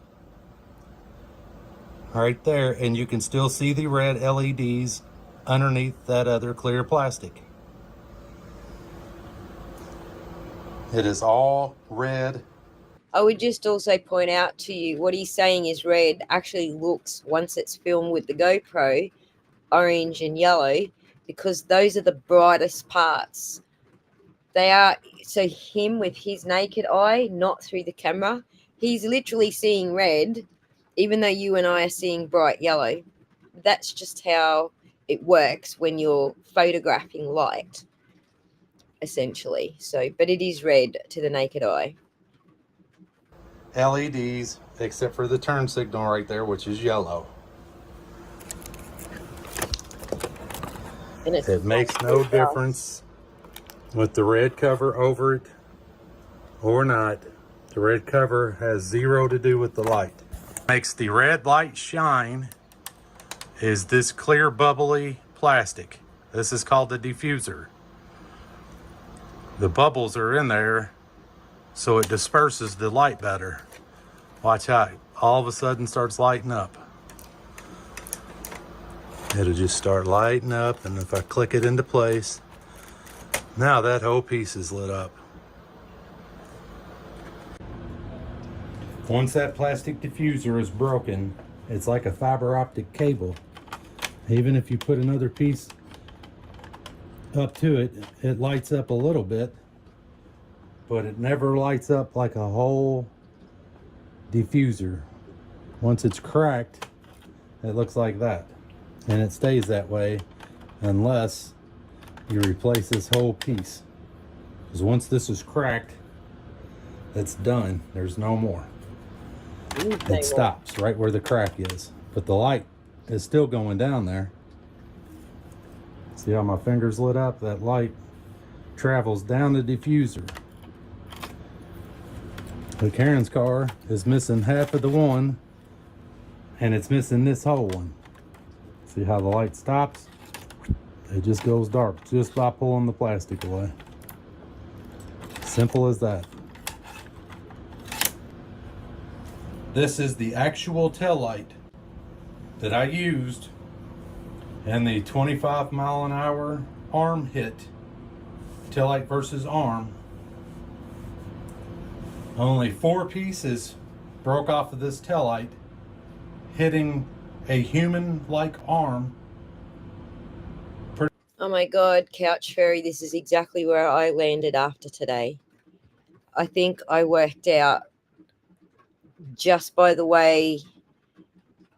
right there, and you can still see the red LEDs underneath that other clear plastic. It is all red. I would just also point out to you, what he's saying is red actually looks, once it's filmed with the GoPro, orange and yellow, because those are the brightest parts. They are, so him with his naked eye, not through the camera, he's literally seeing red, even though you and I are seeing bright yellow. That's just how it works when you're photographing light, essentially. So, but it is red to the naked eye. LEDs, except for the turn signal right there, which is yellow. And it makes no difference with the red cover over it or not. The red cover has zero to do with the light. Makes the red light shine is this clear bubbly plastic. This is called the diffuser. The bubbles are in there so it disperses the light better. Watch how it all of a sudden starts lighting up. It'll just start lighting up, and if I click it into place, now that whole piece is lit up. Once that plastic diffuser is broken, it's like a fiber optic cable. Even if you put another piece up to it, it lights up a little bit, but it never lights up like a whole diffuser. Once it's cracked, it looks like that. And it stays that way unless you replace this whole piece. Because once this is cracked, it's done. There's no more. It stops right where the crack is. But the light is still going down there. See how my fingers lit up? That light travels down the diffuser. But Karen's car is missing half of the one, and it's missing this whole one. See how the light stops? It just goes dark just by pulling the plastic away. Simple as that. This is the actual taillight that I used in the 25 mile an hour arm hit. Taillight versus arm. Only 4 pieces broke off of this taillight, hitting a human-like arm. Oh my God, Couch Fairy, this is exactly where I landed after today. I think I worked out just by the way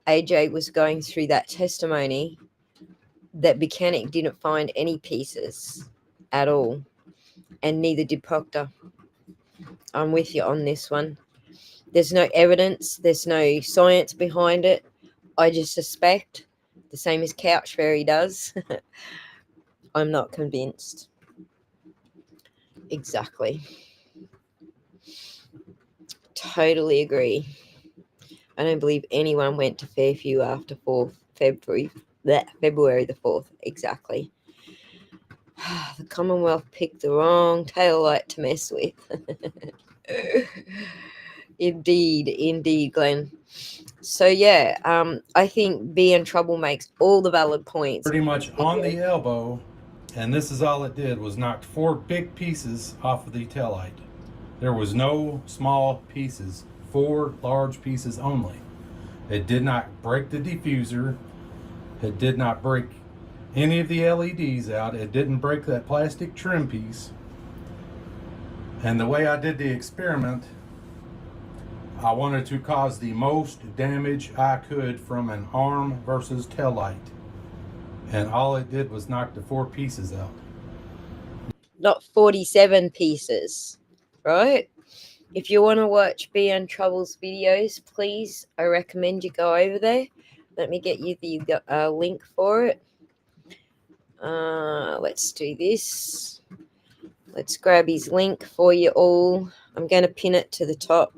AJ was going through that testimony that mechanic didn't find any pieces at all, and neither did Proctor. I'm with you on this one. There's no evidence, there's no science behind it. I just suspect, the same as Couch Fairy does. I'm not convinced. Exactly. Totally agree. I don't believe anyone went to Fairview after February the 4th. Exactly. The Commonwealth picked the wrong taillight to mess with. Indeed, Glenn. So yeah, I think Be in Trouble makes all the valid points. Pretty much on the elbow, and this is all it did, was knocked 4 big pieces off of the taillight. There was no small pieces, 4 large pieces only. It did not break the diffuser. It did not break any of the LEDs out. It didn't break that plastic trim piece. And the way I did the experiment, I wanted to cause the most damage I could from an arm versus taillight. And all it did was knock the 4 pieces out. Not 47 pieces, right? If you want to watch BN Trouble's videos, please, I recommend you go over there. Let me get you the link for it. Let's do this. Let's grab his link for you all. I'm going to pin it to the top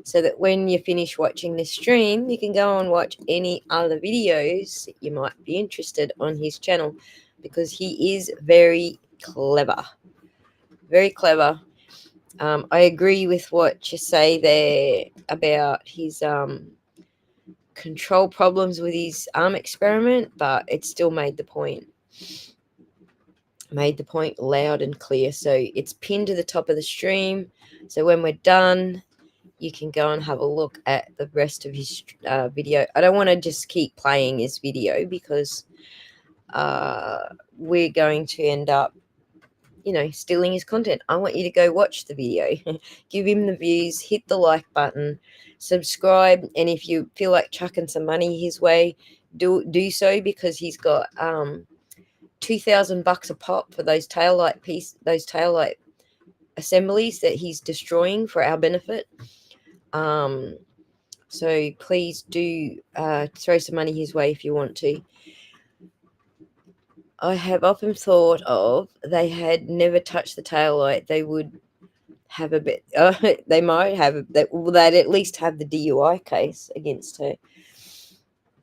so that when you finish watching this stream, you can go and watch any other videos that you might be interested on his channel, because he is very clever. Very clever. I agree with what you say there about his control problems with his arm experiment, but it still made the point. Made the point loud and clear. So it's pinned to the top of the stream. So when we're done, you can go and have a look at the rest of his video. I don't want to just keep playing his video because we're going to end up, stealing his content. I want you to go watch the video, give him the views, hit the like button, subscribe, and if you feel like chucking some money his way, do so, because he's got $2,000 a pop for those taillight assemblies that he's destroying for our benefit. So please do throw some money his way if you want to. I have often thought of, they had never touched the taillight, they would have a bit, they might have, they'd at least have the DUI case against her.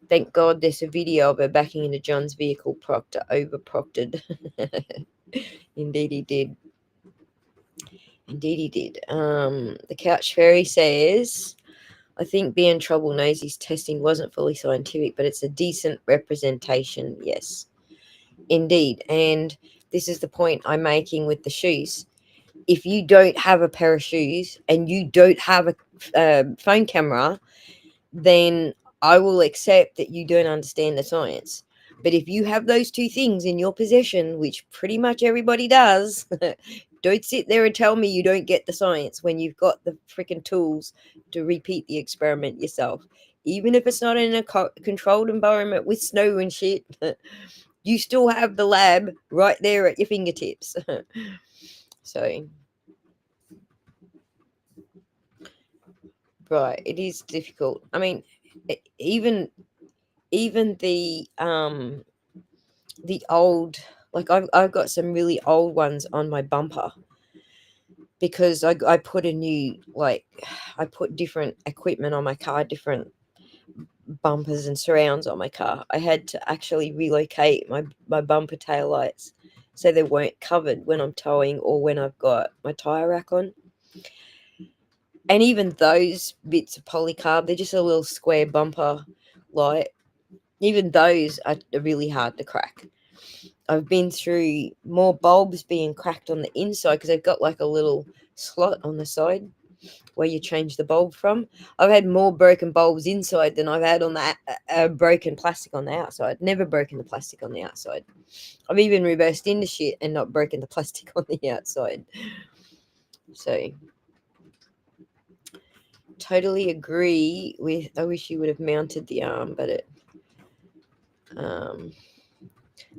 Thank God there's a video of her backing into John's vehicle. Proctor over-proctored. Indeed he did. Indeed he did. The Couch Fairy says, I think Be in Trouble knows his testing wasn't fully scientific, but it's a decent representation. Yes. Indeed. And this is the point I'm making with the shoes. If you don't have a pair of shoes and you don't have a phone camera, then I will accept that you don't understand the science. But if you have those 2 things in your possession, which pretty much everybody does, don't sit there and tell me you don't get the science when you've got the freaking tools to repeat the experiment yourself. Even if it's not in a controlled environment with snow and shit, you still have the lab right there at your fingertips. So, right, it is difficult. I mean, even the old, like I've got some really old ones on my bumper because I put I put different equipment on my car, different bumpers and surrounds on my car. I had to actually relocate my bumper tail lights so they weren't covered when I'm towing or when I've got my tire rack on. And even those bits of polycarb, they're just a little square bumper light. Even those are really hard to crack. I've been through more bulbs being cracked on the inside because they've got like a little slot on the side. where you change the bulb from. I've had more broken bulbs inside than I've had on that broken plastic on the outside. Never broken the plastic on the outside. I've even reversed into shit and not broken the plastic on the outside. So totally agree with, I wish you would have mounted the arm, but it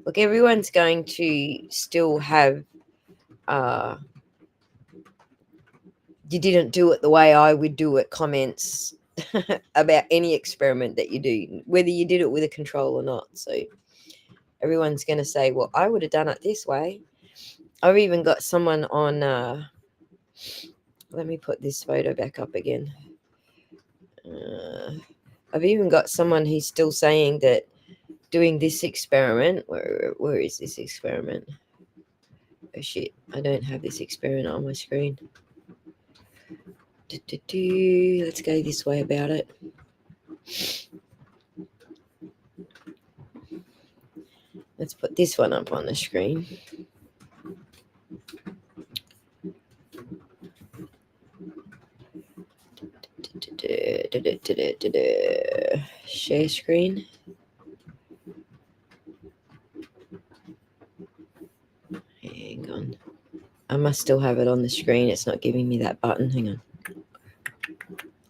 look, everyone's going to still have you didn't do it the way I would do it comments about any experiment that you do, whether you did it with a control or not. So everyone's going to say, well, I would have done it this way. I've even got someone on let me put this photo back up again. I've even got someone who's still saying that doing this experiment, where is this experiment? Oh shit, I don't have this experiment on my screen. Let's go this way about it. Let's put this one up on the screen. Share screen. Hang on. I must still have it on the screen. It's not giving me that button. Hang on.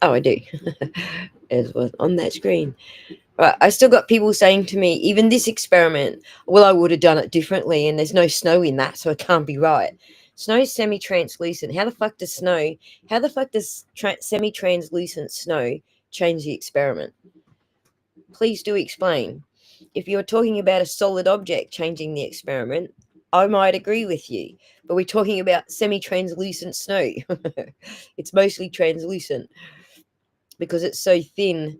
Oh, I do. It was on that screen. Right. I still got people saying to me, even this experiment, well, I would have done it differently, and there's no snow in that, so it can't be right. Snow is semi-translucent. How the fuck does semi-translucent snow change the experiment? Please do explain. If you're talking about a solid object changing the experiment, I might agree with you, but we're talking about semi-translucent snow. It's mostly translucent because it's so thin.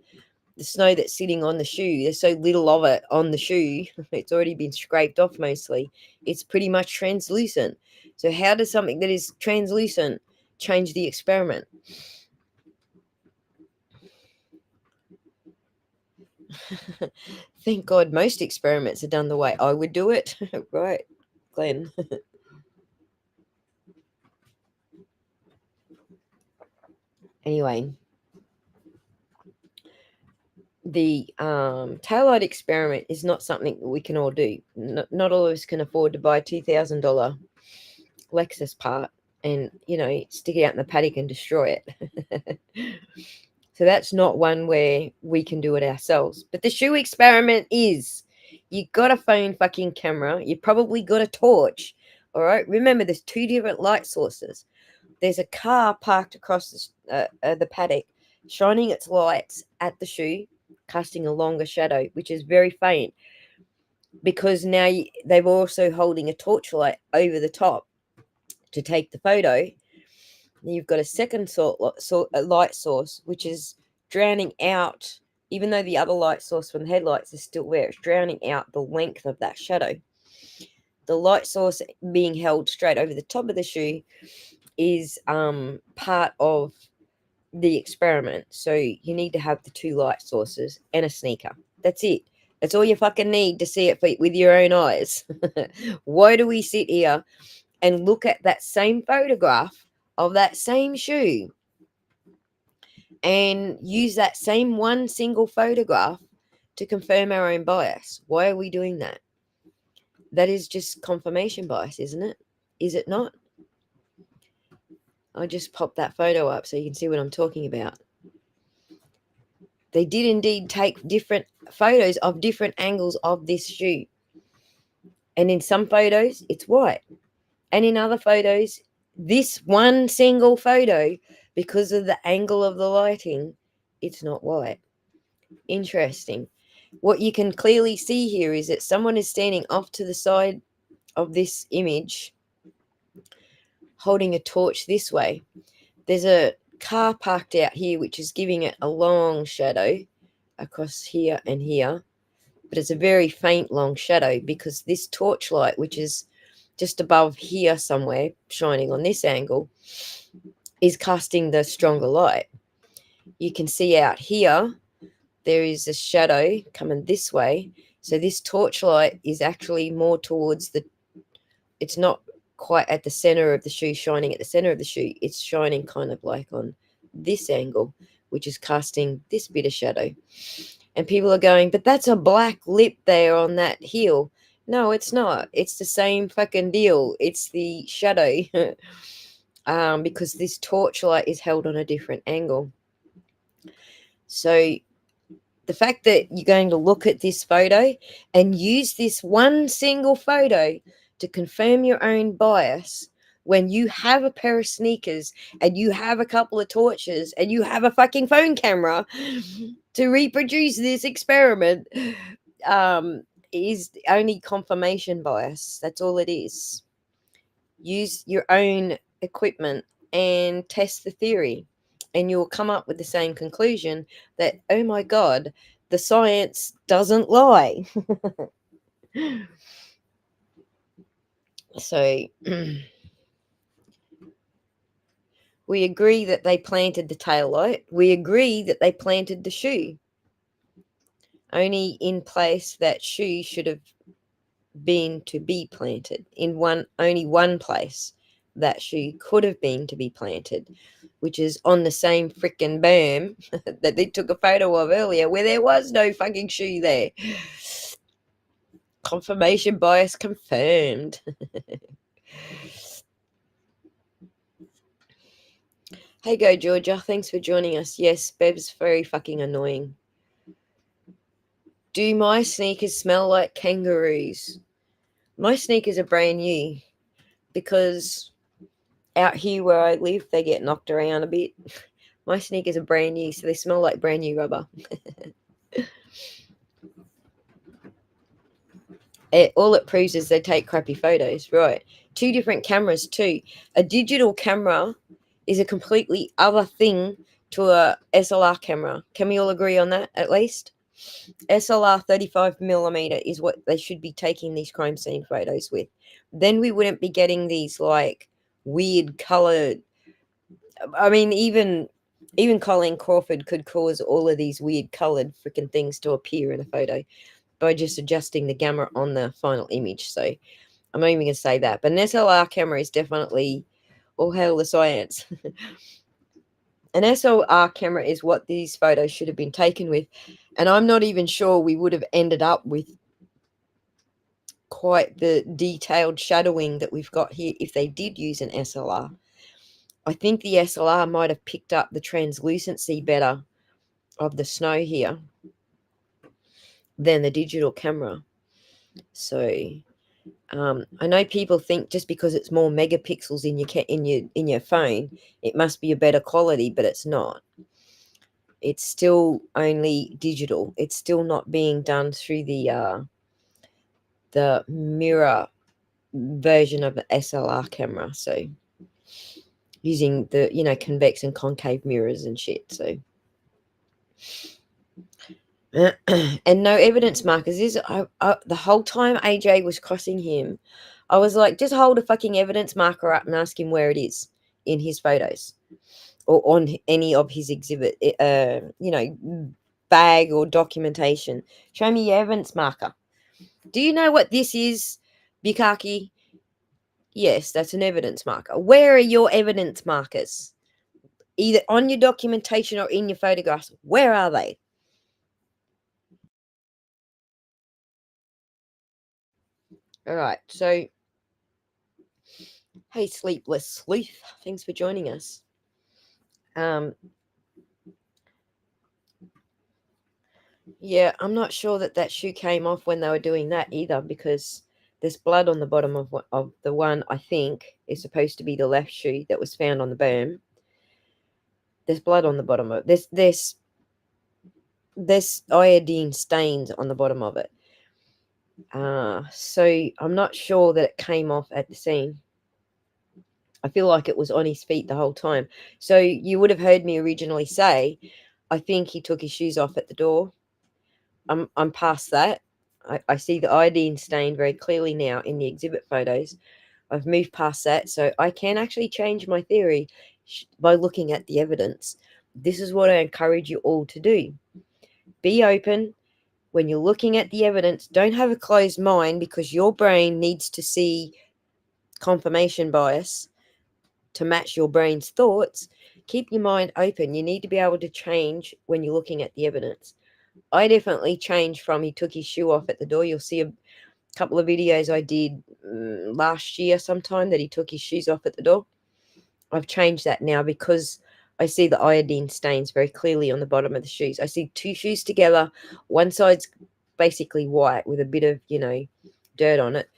The snow that's sitting on the shoe, there's so little of it on the shoe. It's already been scraped off mostly. It's pretty much translucent. So how does something that is translucent change the experiment? Thank God most experiments are done the way I would do it. Right, Glenn? Anyway, the taillight experiment is not something that we can all do. Not all of us can afford to buy a $2,000 Lexus part and, stick it out in the paddock and destroy it. So that's not one where we can do it ourselves. But the shoe experiment is, you got a phone fucking camera. You probably got a torch. All right. Remember, there's two different light sources. There's a car parked across the paddock, shining its lights at the shoe, casting a longer shadow, which is very faint, because now they're also holding a torchlight over the top to take the photo. You've got a second light source, which is drowning out, even though the other light source from the headlights is still there, it's drowning out the length of that shadow. The light source being held straight over the top of the shoe is part of the experiment. So you need to have the two light sources and a sneaker. That's it. That's all you fucking need to see it with your own eyes. Why do we sit here and look at that same photograph of that same shoe and use that same one single photograph to confirm our own bias? Why are we doing that? That is just confirmation bias, isn't it? Is it not? I just popped that photo up so you can see what I'm talking about. They did indeed take different photos of different angles of this shoe. And in some photos, it's white. And in other photos, this one single photo, because of the angle of the lighting, it's not white. Interesting. What you can clearly see here is that someone is standing off to the side of this image, holding a torch this way. There's a car parked out here, which is giving it a long shadow across here and here. But it's a very faint long shadow because this torchlight, which is just above here somewhere, shining on this angle, is casting the stronger light. You can see out here, there is a shadow coming this way. So this torchlight is actually more towards it's not quite at the center of the shoe, shining at the center of the shoe. It's shining kind of like on this angle, which is casting this bit of shadow. And people are going, but that's a black lip there on that heel. No, it's not. It's the same fucking deal. It's the shadow. Because this torchlight is held on a different angle. So the fact that you're going to look at this photo and use this one single photo to confirm your own bias when you have a pair of sneakers and you have a couple of torches and you have a fucking phone camera to reproduce this experiment is only confirmation bias. That's all it is. Use your own equipment and test the theory, and you'll come up with the same conclusion that, oh my God, the science doesn't lie. So we agree that they planted the tail light. We agree that they planted the shoe. Only in place that shoe should have been to be planted. In only one place that shoe could have been to be planted, which is on the same freaking berm that they took a photo of earlier where there was no fucking shoe there. Confirmation bias confirmed. Hey, go Georgia. Thanks for joining us. Yes, Bev's very fucking annoying. Do my sneakers smell like kangaroos? My sneakers are brand new because out here where I live, they get knocked around a bit. My sneakers are brand new, so they smell like brand new rubber. All it proves is they take crappy photos, right? 2 different cameras too. A digital camera is a completely other thing to a SLR camera. Can we all agree on that at least? SLR 35mm is what they should be taking these crime scene photos with. Then we wouldn't be getting these like weird colored. I mean, even Colleen Crawford could cause all of these weird colored freaking things to appear in a photo by just adjusting the gamma on the final image. So I'm not even going to say that. But an SLR camera is definitely all hail the science. An SLR camera is what these photos should have been taken with. And I'm not even sure we would have ended up with quite the detailed shadowing that we've got here if they did use an SLR. I think the SLR might have picked up the translucency better of the snow here than the digital camera. So I know people think just because it's more megapixels in your phone, it must be a better quality, but it's not. It's still only digital. It's still not being done through the mirror version of the SLR camera. So using the convex and concave mirrors and shit. So and no evidence markers. The whole time AJ was crossing him, I was like, just hold a fucking evidence marker up and ask him where it is in his photos or on any of his exhibit, bag or documentation. Show me your evidence marker. Do you know what this is, bukkake? Yes, that's an evidence marker. Where are your evidence markers? Either on your documentation or in your photographs. Where are they? All right, so hey, Sleepless Sleuth, thanks for joining us. Yeah, I'm not sure that shoe came off when they were doing that either, because there's blood on the bottom of the one I think is supposed to be the left shoe that was found on the berm. There's blood on the bottom of it. There's iodine stains on the bottom of it. So I'm not sure that it came off at the scene. I feel like it was on his feet the whole time. So you would have heard me originally say, I think he took his shoes off at the door. I'm past that. I see the iodine stain very clearly now in the exhibit photos. I've moved past that, so I can actually change my theory by looking at the evidence. This is what I encourage you all to do. Be open. When you're looking at the evidence, don't have a closed mind, because your brain needs to see confirmation bias to match your brain's thoughts, keep your mind open. You need to be able to change when you're looking at the evidence. I definitely changed from he took his shoe off at the door. You'll see a couple of videos I did last year sometime that he took his shoes off at the door. I've changed that now because I see the iodine stains very clearly on the bottom of the shoes. I see two shoes together. One side's basically white with a bit of, dirt on it.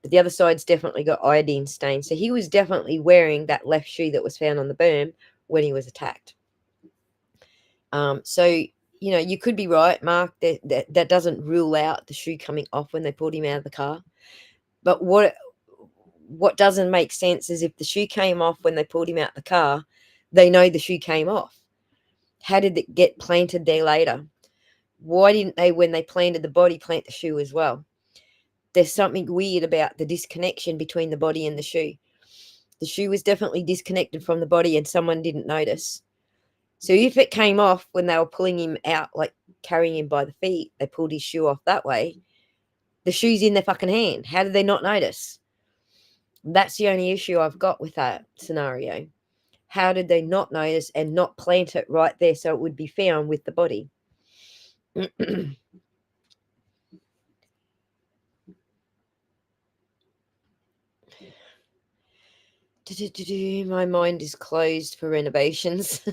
But the other side's definitely got iodine stains. So he was definitely wearing that left shoe that was found on the berm when he was attacked. So, you could be right, Mark. That doesn't rule out the shoe coming off when they pulled him out of the car. But what doesn't make sense is if the shoe came off when they pulled him out of the car, they know the shoe came off. How did it get planted there later? Why didn't they, when they planted the body, plant the shoe as well? There's something weird about the disconnection between the body and the shoe. The shoe was definitely disconnected from the body and someone didn't notice. So if it came off when they were pulling him out, like carrying him by the feet, they pulled his shoe off that way, the shoe's in their fucking hand. How did they not notice? That's the only issue I've got with that scenario. How did they not notice and not plant it right there so it would be found with the body? My mind is closed for renovations.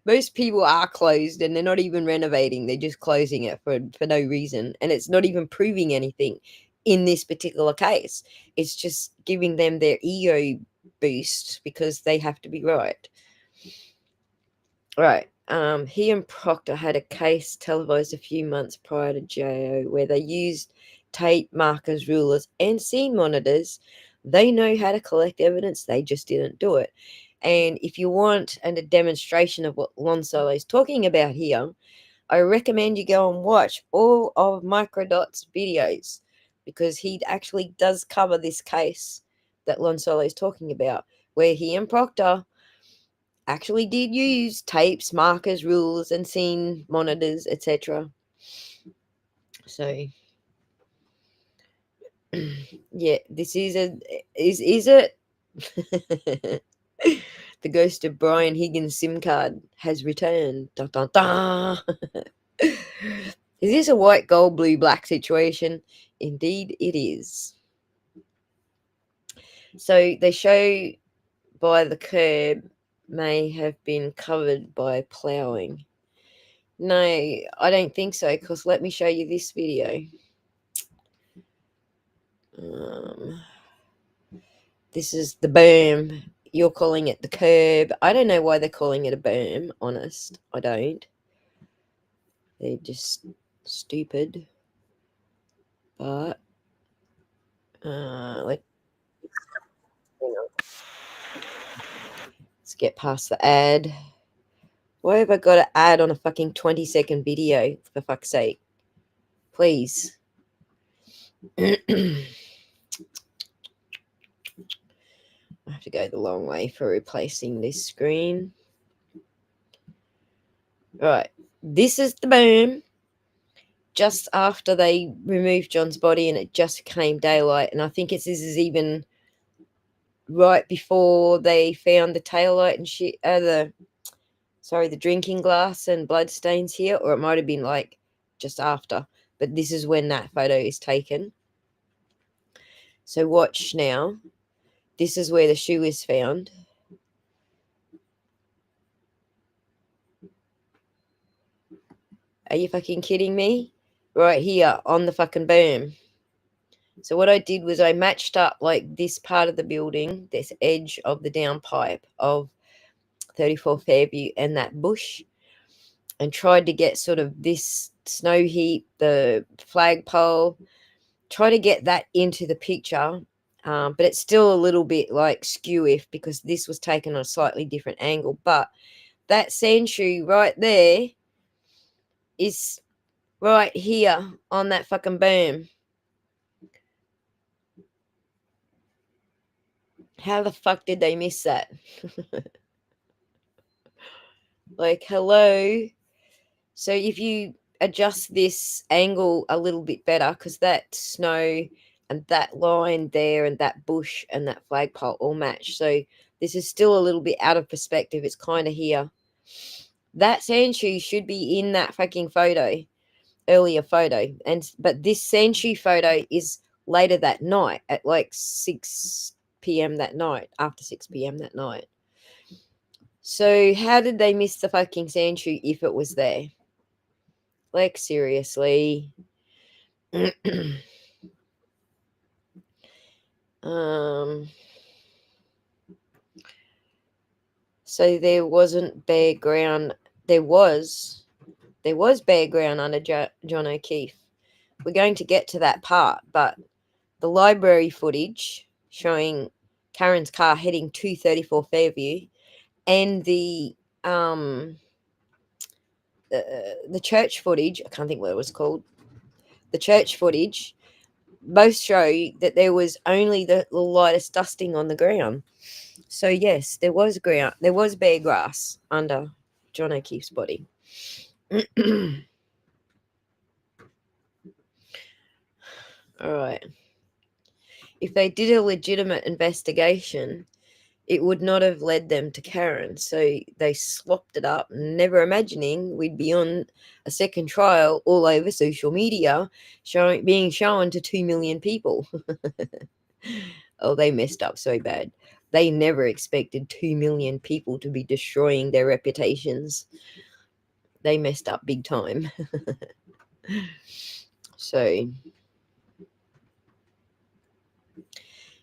Most people are closed and they're not even renovating. They're just closing it for no reason. And it's not even proving anything in this particular case. It's just giving them their ego boost because they have to be right. Right. He and Proctor had a case televised a few months prior to JO where they used tape, markers, rulers, and scene monitors. They know how to collect evidence. They just didn't do it. And if you want a demonstration of what Lon Solo is talking about here, I recommend you go and watch all of Microdot's videos because he actually does cover this case that Lon Solo is talking about, where he and Proctor actually did use tapes, markers, rulers, and scene monitors, etc. So, yeah, this is it? The ghost of Brian Higgins' SIM card has returned. Dun, dun, dun. Is this a white, gold, blue, black situation? Indeed, it is. So they show by the curb may have been covered by ploughing. No, I don't think so, because let me show you this video. This is the berm. You're calling it the curb. I don't know why they're calling it a berm, honest. I don't. They're just stupid. But let's get past the ad. Why have I got an ad on a fucking 20-second video, for fuck's sake? Please. I have to go the long way for replacing this screen. Right. This is the berm. Just after they removed John's body and it just came daylight. And I think this is even right before they found the taillight and shit. The drinking glass and blood stains here. Or it might have been like just after. But this is when that photo is taken. So watch now. This is where the shoe is found. Are you fucking kidding me? Right here on the fucking berm. So what I did was I matched up like this part of the building, this edge of the downpipe of 34 Fairview and that bush, and tried to get sort of this snow heap, the flagpole, try to get that into the picture. But it's still a little bit like skew-if because this was taken on a slightly different angle. But that sand shoe right there is right here on that fucking berm. How the fuck did they miss that? Like, hello? So if you adjust this angle a little bit better because that snow and that line there and that bush and that flagpole all match. So this is still a little bit out of perspective. It's kind of here. That sand shoe should be in that fucking earlier photo. But this sand shoe photo is later that night at like 6 p.m. that night, after 6 p.m. that night. So how did they miss the fucking sand shoe if it was there? Like, seriously. So there wasn't bare ground. There was bare ground under John O'Keefe. We're going to get to that part, but the library footage showing Karen's car heading to 34 Fairview and the church footage, I can't think what it was called, the church footage, both show that there was only the lightest dusting on the ground. So yes, there was bare grass under John O'Keefe's body. All right. If they did a legitimate investigation, it would not have led them to Karen. So they slopped it up, never imagining we'd be on a second trial all over social media, being shown to 2 million people. Oh, they messed up so bad. They never expected 2 million people to be destroying their reputations. They messed up big time. So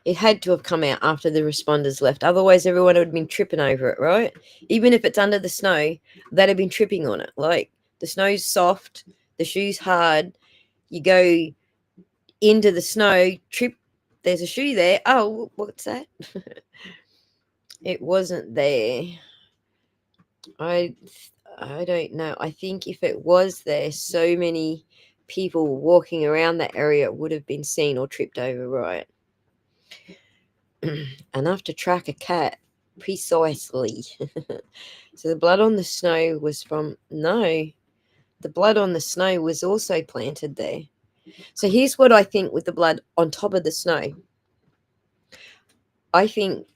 it had to have come out after the responders left. Otherwise, everyone would have been tripping over it, right? Even if it's under the snow, they'd have been tripping on it. Like, the snow's soft, the shoe's hard. You go into the snow, trip, there's a shoe there. Oh, what's that? It wasn't there. I don't know. I think if it was there, so many people walking around that area would have been seen or tripped over, right? Enough to track a cat, precisely. So the blood on the snow was from... No, the blood on the snow was also planted there. So here's what I think with the blood on top of the snow. I think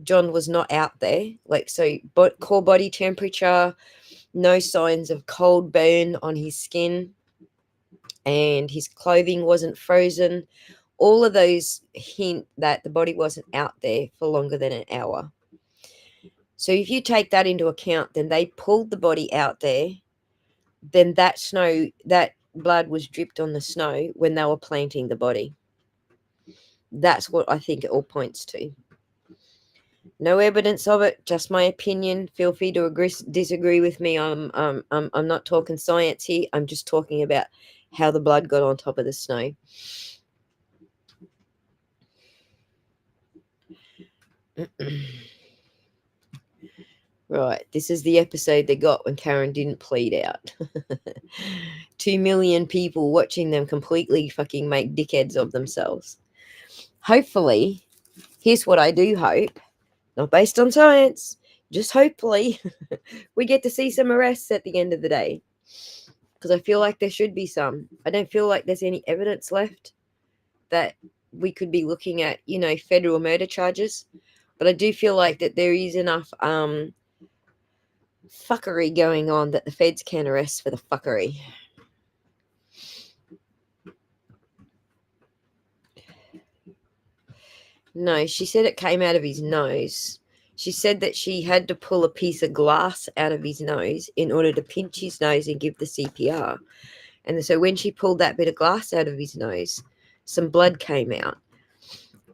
John was not out there. Like, so core body temperature, no signs of cold burn on his skin, and his clothing wasn't frozen. All of those hint that the body wasn't out there for longer than an hour. So if you take that into account, then they pulled the body out there. Then that blood was dripped on the snow when they were planting the body. That's what I think it all points to. No evidence of it, just my opinion. Feel free to disagree with me. I'm not talking science here. I'm just talking about how the blood got on top of the snow. Right, this is the episode they got when Karen didn't plead out. 2 million people watching them completely fucking make dickheads of themselves. Hopefully, here's what I do hope, not based on science, just hopefully, we get to see some arrests at the end of the day. Because I feel like there should be some. I don't feel like there's any evidence left that we could be looking at, federal murder charges. But I do feel like that there is enough fuckery going on that the feds can arrest for the fuckery. No, she said it came out of his nose. She said that she had to pull a piece of glass out of his nose in order to pinch his nose and give the CPR. And so when she pulled that bit of glass out of his nose, some blood came out.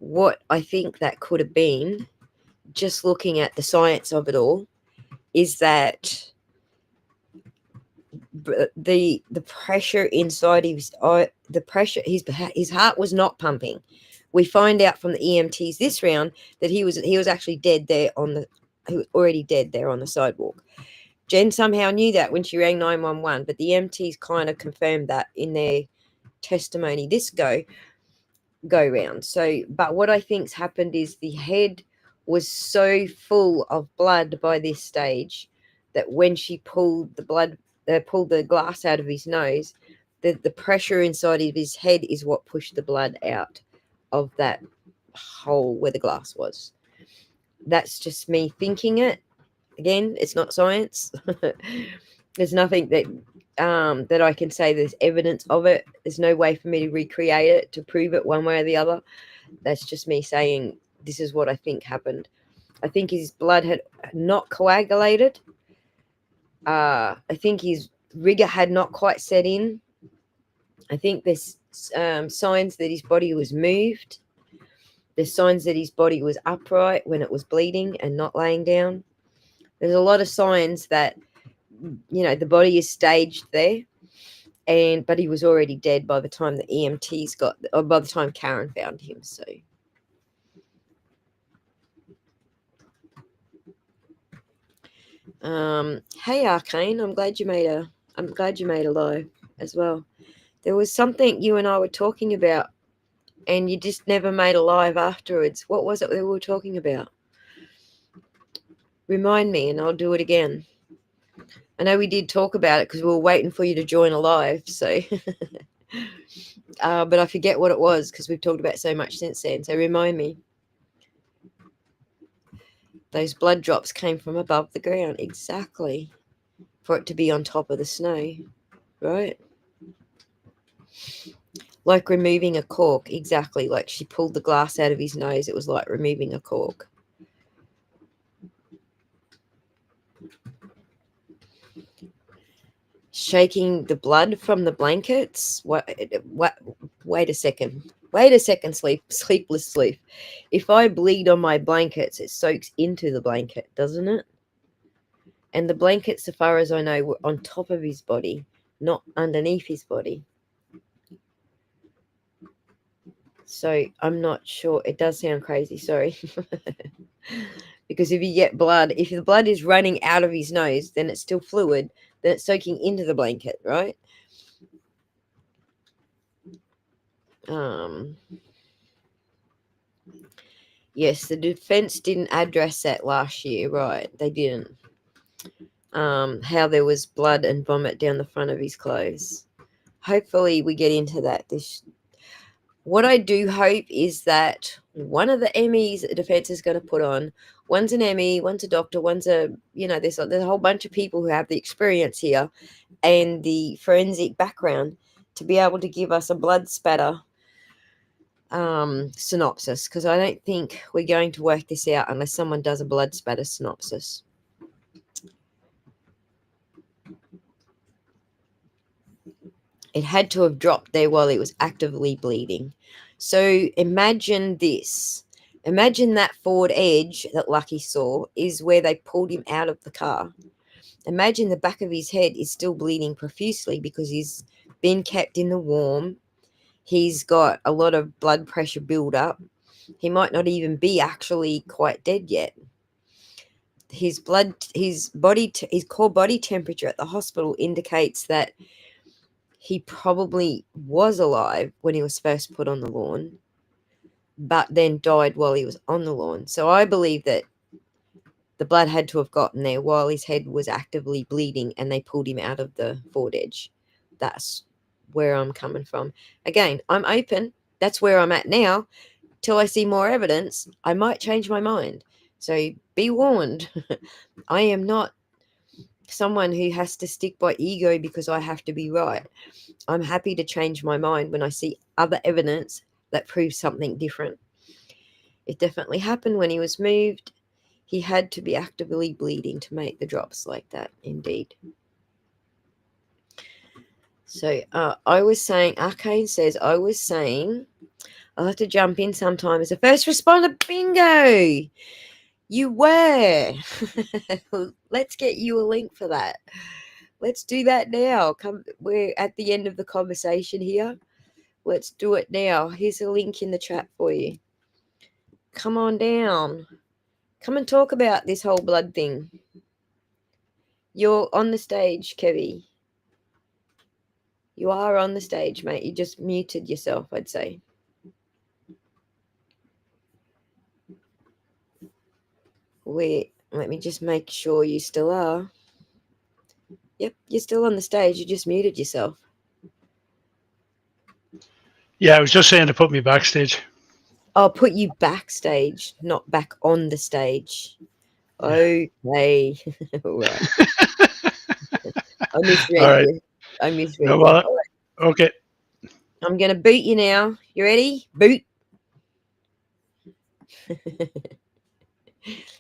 What I think that could have been, just looking at the science of it all, is that the pressure inside his his heart was not pumping. We find out from the EMTs this round that he was actually dead there he was already dead there on the sidewalk. Jen somehow knew that when she rang 911, but the EMTs kind of confirmed that in their testimony this go round. So, but what I think's happened is the head was so full of blood by this stage that when she pulled the blood they pulled the glass out of his nose, the pressure inside of his head is what pushed the blood out of that hole where the glass was. That's just me thinking it. Again, it's not science. There's nothing that that I can say there's evidence of it. There's no way for me to recreate it, to prove it one way or the other. That's just me saying this is what I think happened. I think his blood had not coagulated. I think his rigor had not quite set in. I think there's signs that his body was moved. There's signs that his body was upright when it was bleeding and not laying down. There's a lot of signs that, you know, the body is staged there, but he was already dead by the time the EMTs got, or by the time Karen found him. So, hey Arcane, I'm glad you made a live as well. There was something you and I were talking about, and you just never made a live afterwards. What was it that we were talking about? Remind me, and I'll do it again. I know we did talk about it because we were waiting for you to join a live. So, but I forget what it was because we've talked about so much since then. So remind me. Those blood drops came from above the ground, exactly, for it to be on top of the snow, right? Like removing a cork, exactly. Like she pulled the glass out of his nose. It was like removing a cork. Shaking the blood from the blankets. What? Wait a second. Wait a second, sleepless sleep. If I bleed on my blankets, it soaks into the blanket, doesn't it? And the blankets, so far as I know, were on top of his body, not underneath his body. So I'm not sure. It does sound crazy, sorry. Because if you get blood, if the blood is running out of his nose, then it's still fluid, then it's soaking into the blanket, right? Yes, the defense didn't address that last year, right? They didn't. How there was blood and vomit down the front of his clothes. Hopefully we get into that. What I do hope is that one of the MEs that the defense is going to put on, one's an ME, one's a doctor, one's a, you know, there's a whole bunch of people who have the experience here and the forensic background to be able to give us a blood spatter synopsis, because I don't think we're going to work this out unless someone does a blood spatter synopsis. It had to have dropped there while it was actively bleeding. So imagine this. Imagine that forward edge that Lucky saw is where they pulled him out of the car. Imagine the back of his head is still bleeding profusely because he's been kept in the warm. He's got a lot of blood pressure build-up. He might not even be actually quite dead yet. His core body temperature at the hospital indicates that he probably was alive when he was first put on the lawn, but then died while he was on the lawn. So I believe that the blood had to have gotten there while his head was actively bleeding and they pulled him out of the forward edge. That's where I'm coming from. Again, I'm open. That's where I'm at now. Till I see more evidence, I might change my mind. So be warned. I am not someone who has to stick by ego because I have to be right. I'm happy to change my mind when I see other evidence that proves something different. It definitely happened when he was moved. He had to be actively bleeding to make the drops like that, indeed. So I was saying, Arcane says, I'll have to jump in sometime as a first responder. Bingo! You were. Let's get you a link for that. Let's do that now. We're at the end of the conversation here. Let's do it now. Here's a link in the chat for you. Come on down. Come and talk about this whole blood thing. You're on the stage, Kevy. You are on the stage, mate. You just muted yourself, I'd say. Wait, let me just make sure you still are. Yep, you're still on the stage. You just muted yourself. Yeah, I was just saying to put me backstage. I'll put you backstage, not back on the stage. Okay. All right. I misread All right. you. I misread No you. bother. All right. Okay. I'm going to boot you now. You ready? Boot.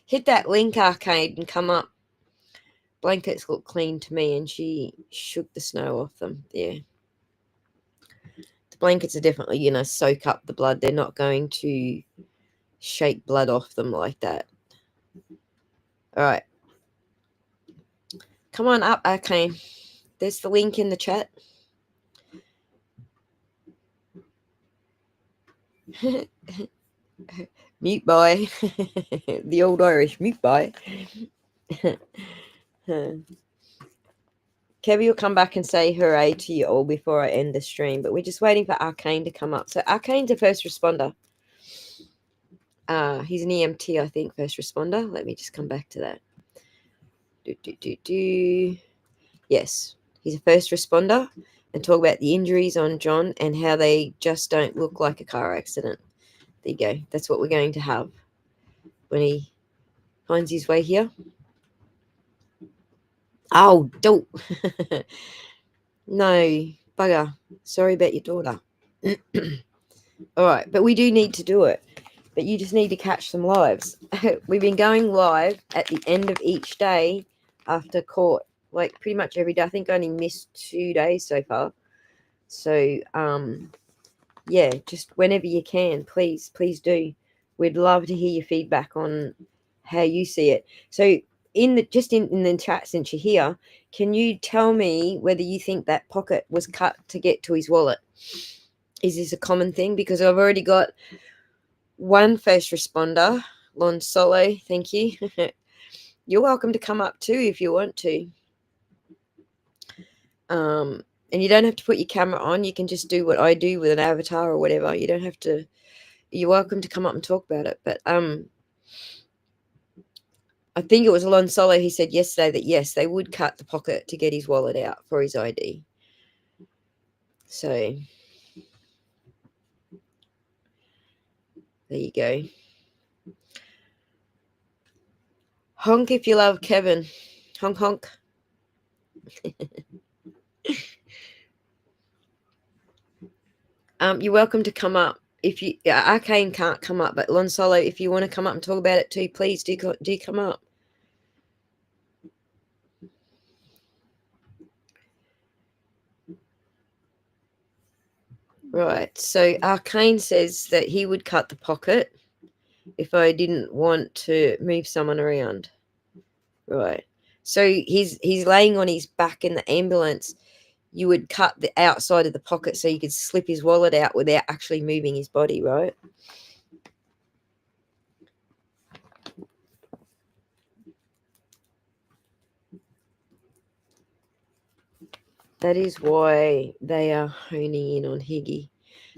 Hit that link, Arcade, and come up. Blankets look clean to me, and she shook the snow off them. Yeah. The blankets are definitely going to soak up the blood. They're not going to shake blood off them like that. All right. Come on up, Arcane. There's the link in the chat. Mute boy. The old Irish mute boy. Kevy will come back and say hooray to you all before I end the stream, but we're just waiting for Arcane to come up. So Arcane's a first responder. He's an EMT, I think, first responder. Let me just come back to that. Yes, he's a first responder, and talk about the injuries on John and how they just don't look like a car accident. There you go. That's what we're going to have when he finds his way here. Oh, don't. No, bugger. Sorry about your daughter. All right, but we do need to do it. But you just need to catch some lives. We've been going live at the end of each day after court, like pretty much every day. I think I only missed 2 days so far. So, yeah, just whenever you can, please do. We'd love to hear your feedback on how you see it. So, in the chat, since you're here, can you tell me whether you think that pocket was cut to get to his wallet? Is this a common thing? Because I've already got one first responder, Lon Solo. Thank you. You're welcome to come up too if you want to. And you don't have to put your camera on. You can just do what I do with an avatar or whatever. You don't have to. You're welcome to come up and talk about it. But I think it was Lon Solo who said yesterday that yes, they would cut the pocket to get his wallet out for his ID. So there you go. Honk if you love Kevin. Honk honk. You're welcome to come up. If you Arcane can't come up, but Lon Solo, if you want to come up and talk about it too, please do come up. Right. So Arcane says that he would cut the pocket if I didn't want to move someone around. Right. So he's laying on his back in the ambulance. You would cut the outside of the pocket so you could slip his wallet out without actually moving his body, right? That is why they are honing in on Higgy.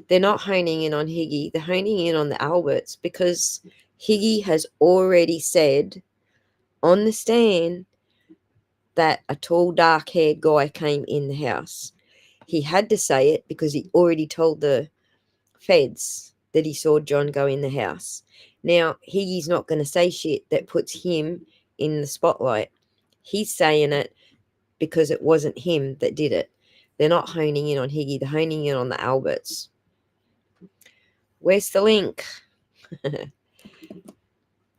They're not honing in on Higgy. They're honing in on the Alberts because Higgy has already said on the stand that a tall, dark-haired guy came in the house. He had to say it because he already told the feds that he saw John go in the house. Now, Higgy's not going to say shit that puts him in the spotlight. He's saying it because it wasn't him that did it. They're not honing in on Higgy. They're honing in on the Alberts. Where's the link? Here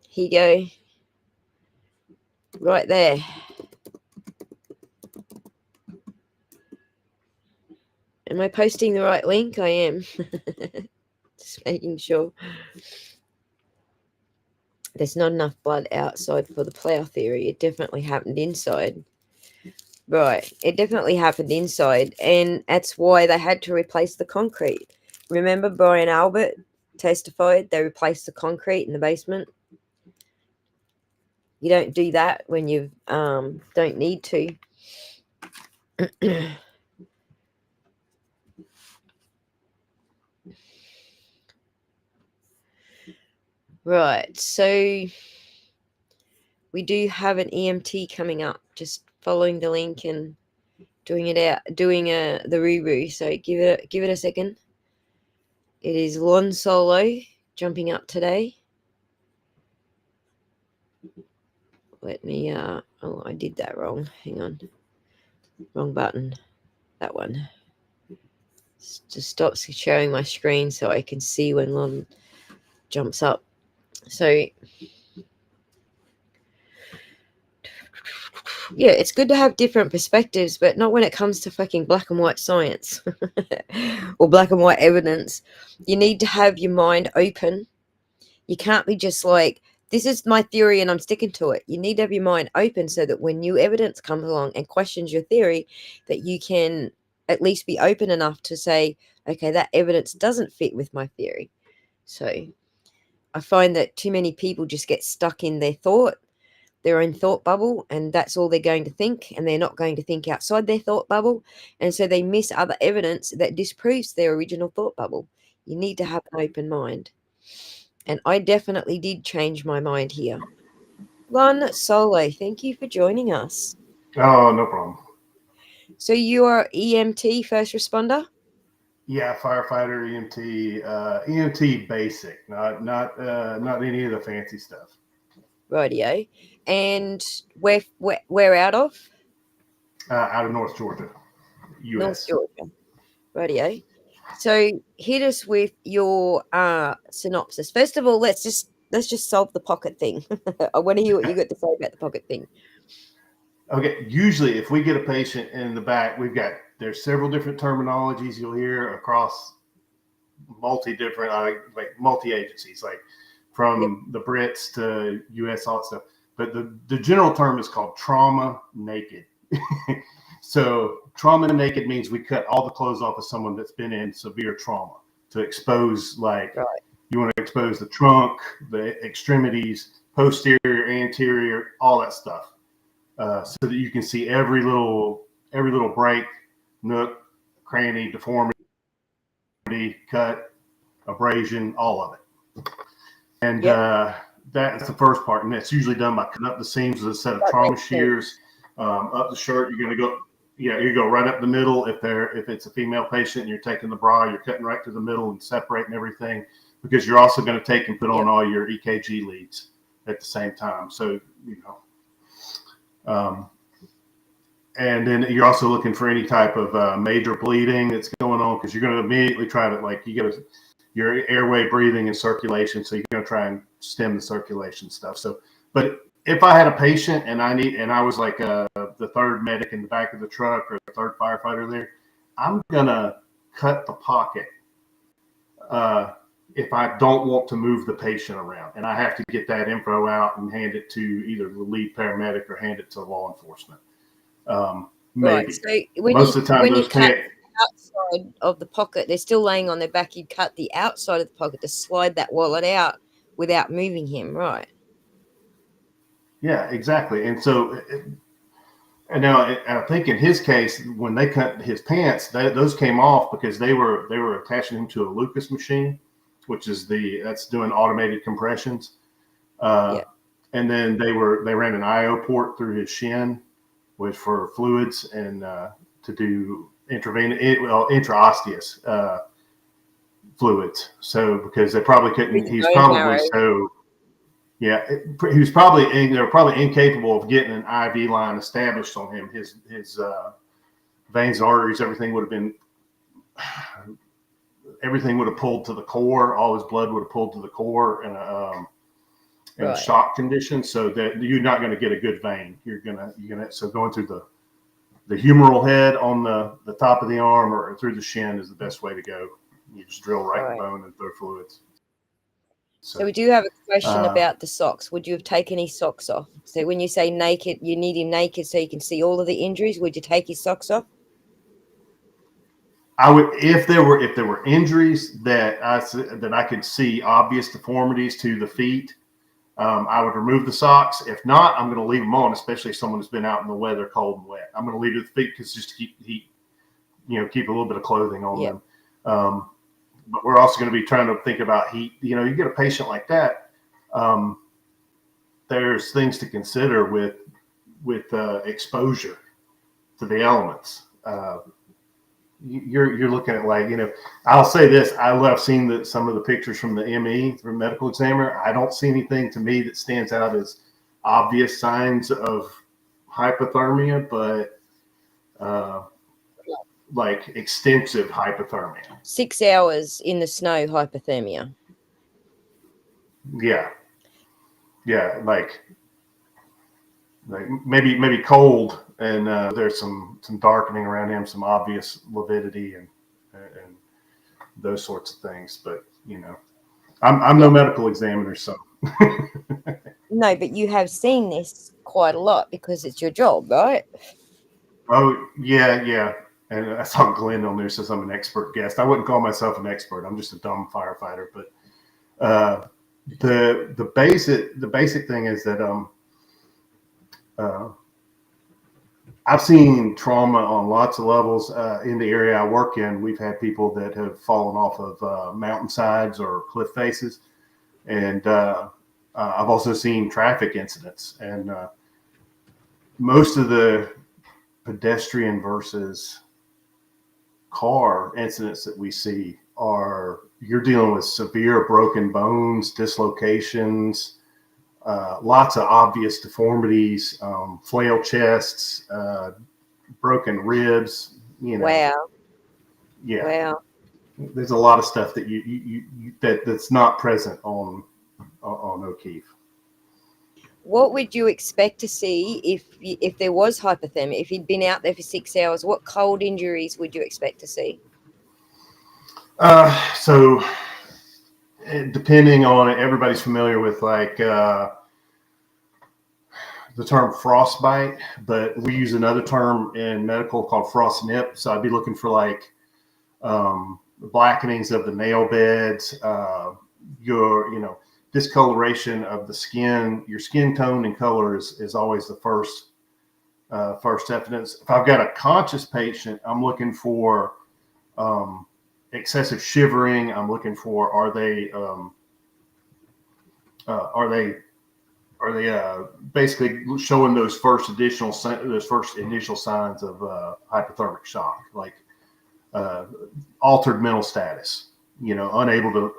you go. Right there. Am I posting the right link? I am. Just making sure. There's not enough blood outside for the plough theory. It definitely happened inside. Right. It definitely happened inside. And that's why they had to replace the concrete. Remember Brian Albert testified they replaced the concrete in the basement? You don't do that when you don't need to. Right, so we do have an EMT coming up. Just following the link and doing the roo. So give it a second. It is Lon Solo jumping up today. Let me oh, I did that wrong. Hang on. Wrong button. That one. Just stop sharing my screen so I can see when Lon jumps up. So yeah, it's good to have different perspectives, but not when it comes to fucking black and white science or black and white evidence. You need to have your mind open. You can't be just like, this is my theory and I'm sticking to it. You need to have your mind open so that when new evidence comes along and questions your theory, that you can at least be open enough to say, okay, that evidence doesn't fit with my theory. So I find that too many people just get stuck in their own thought bubble, and that's all they're going to think, and they're not going to think outside their thought bubble, and so they miss other evidence that disproves their original thought bubble. You need to have an open mind, and I definitely did change my mind here. Lon Solo, thank you for joining us. Oh, no problem. So you are EMT, first responder? Yeah, firefighter, EMT, EMT basic, not any of the fancy stuff. Rightio. And where out of? Out of North Georgia, U.S. North Georgia. Rightio. So hit us with your synopsis. First of all, let's just solve the pocket thing. I want to hear what you got to say about the pocket thing. Okay, usually if we get a patient in the back, there's several different terminologies you'll hear across multi agencies, like from the Brits to US, all that stuff. But the general term is called trauma naked. So trauma naked means we cut all the clothes off of someone that's been in severe trauma to expose, you want to expose the trunk, the extremities, posterior, anterior, all that stuff. So that you can see every little break, nook, cranny, deformity, cut, abrasion, all of it. And that's the first part, and that's usually done by cutting up the seams with a set of trauma shears up the shirt. You're going to go, you go right up the middle. If it's a female patient and you're taking the bra, you're cutting right to the middle and separating everything, because you're also going to take and put on all your EKG leads at the same time. So and then you're also looking for any type of major bleeding that's going on, because you're going to immediately try to your airway, breathing, and circulation. So you're going to try and stem the circulation stuff. So, but if I had a patient and I was like the third medic in the back of the truck or the third firefighter there, I'm going to cut the pocket if I don't want to move the patient around, and I have to get that info out and hand it to either the lead paramedic or hand it to law enforcement. Maybe. Right. So most of the time, those cut outside of the pocket, they're still laying on their back. You cut the outside of the pocket to slide that wallet out without moving him, right? Yeah, exactly. And so, and now I think in his case, when they cut his pants, those came off because they were attaching him to a Lucas machine, which is that's doing automated compressions. And then they ran an IO port through his shin, which for fluids and to do intraosseous fluids. So because they probably couldn't, they were probably incapable of getting an IV line established on him. His veins and arteries, everything would have pulled to the core. All his blood would have pulled to the core in a shock condition, so that you're not going to get a good vein. You're gonna so going through the humeral head on the top of the arm or through the shin is the best way to go. You just drill right in the bone and throw fluids. So we do have a question about the socks. Would you have taken his socks off? So when you say naked, you need him naked so you can see all of the injuries. Would you take his socks off? I would, if there were injuries that I could see obvious deformities to the feet, I would remove the socks. If not, I'm going to leave them on, especially if someone who's been out in the weather, cold and wet. I'm going to leave it at the feet because just to keep heat, keep a little bit of clothing on them. But we're also going to be trying to think about heat. You get a patient like that, there's things to consider with exposure to the elements. You're looking at, like, I'll say this: I've seen some of the pictures from the ME, from medical examiner. I don't see anything to me that stands out as obvious signs of hypothermia, but like extensive hypothermia. 6 hours in the snow hypothermia. Yeah, like maybe cold, and there's some darkening around him, some obvious lividity, and those sorts of things. But I'm no medical examiner, so. No, but you have seen this quite a lot because it's your job, right? Oh yeah. And I saw Glenn on there says I'm an expert guest. I wouldn't call myself an expert. I'm just a dumb firefighter. But the basic thing is that I've seen trauma on lots of levels. In the area I work in, we've had people that have fallen off of mountainsides or cliff faces, and I've also seen traffic incidents. And most of the pedestrian versus car incidents that we see you're dealing with severe broken bones, dislocations, lots of obvious deformities, flail chests, broken ribs. Wow. Yeah. Wow. There's a lot of stuff that that's not present on O'Keefe. What would you expect to see if there was hypothermia? If you'd been out there for 6 hours, what cold injuries would you expect to see? So depending on it, everybody's familiar with like the term frostbite, but we use another term in medical called frost nip. So I'd be looking for like blackenings of the nail beds, discoloration of the skin. Your skin tone and color is always the first evidence. If I've got a conscious patient, I'm looking for excessive shivering. I'm looking for are they basically showing those first initial signs of hypothermic shock, like altered mental status. Unable to.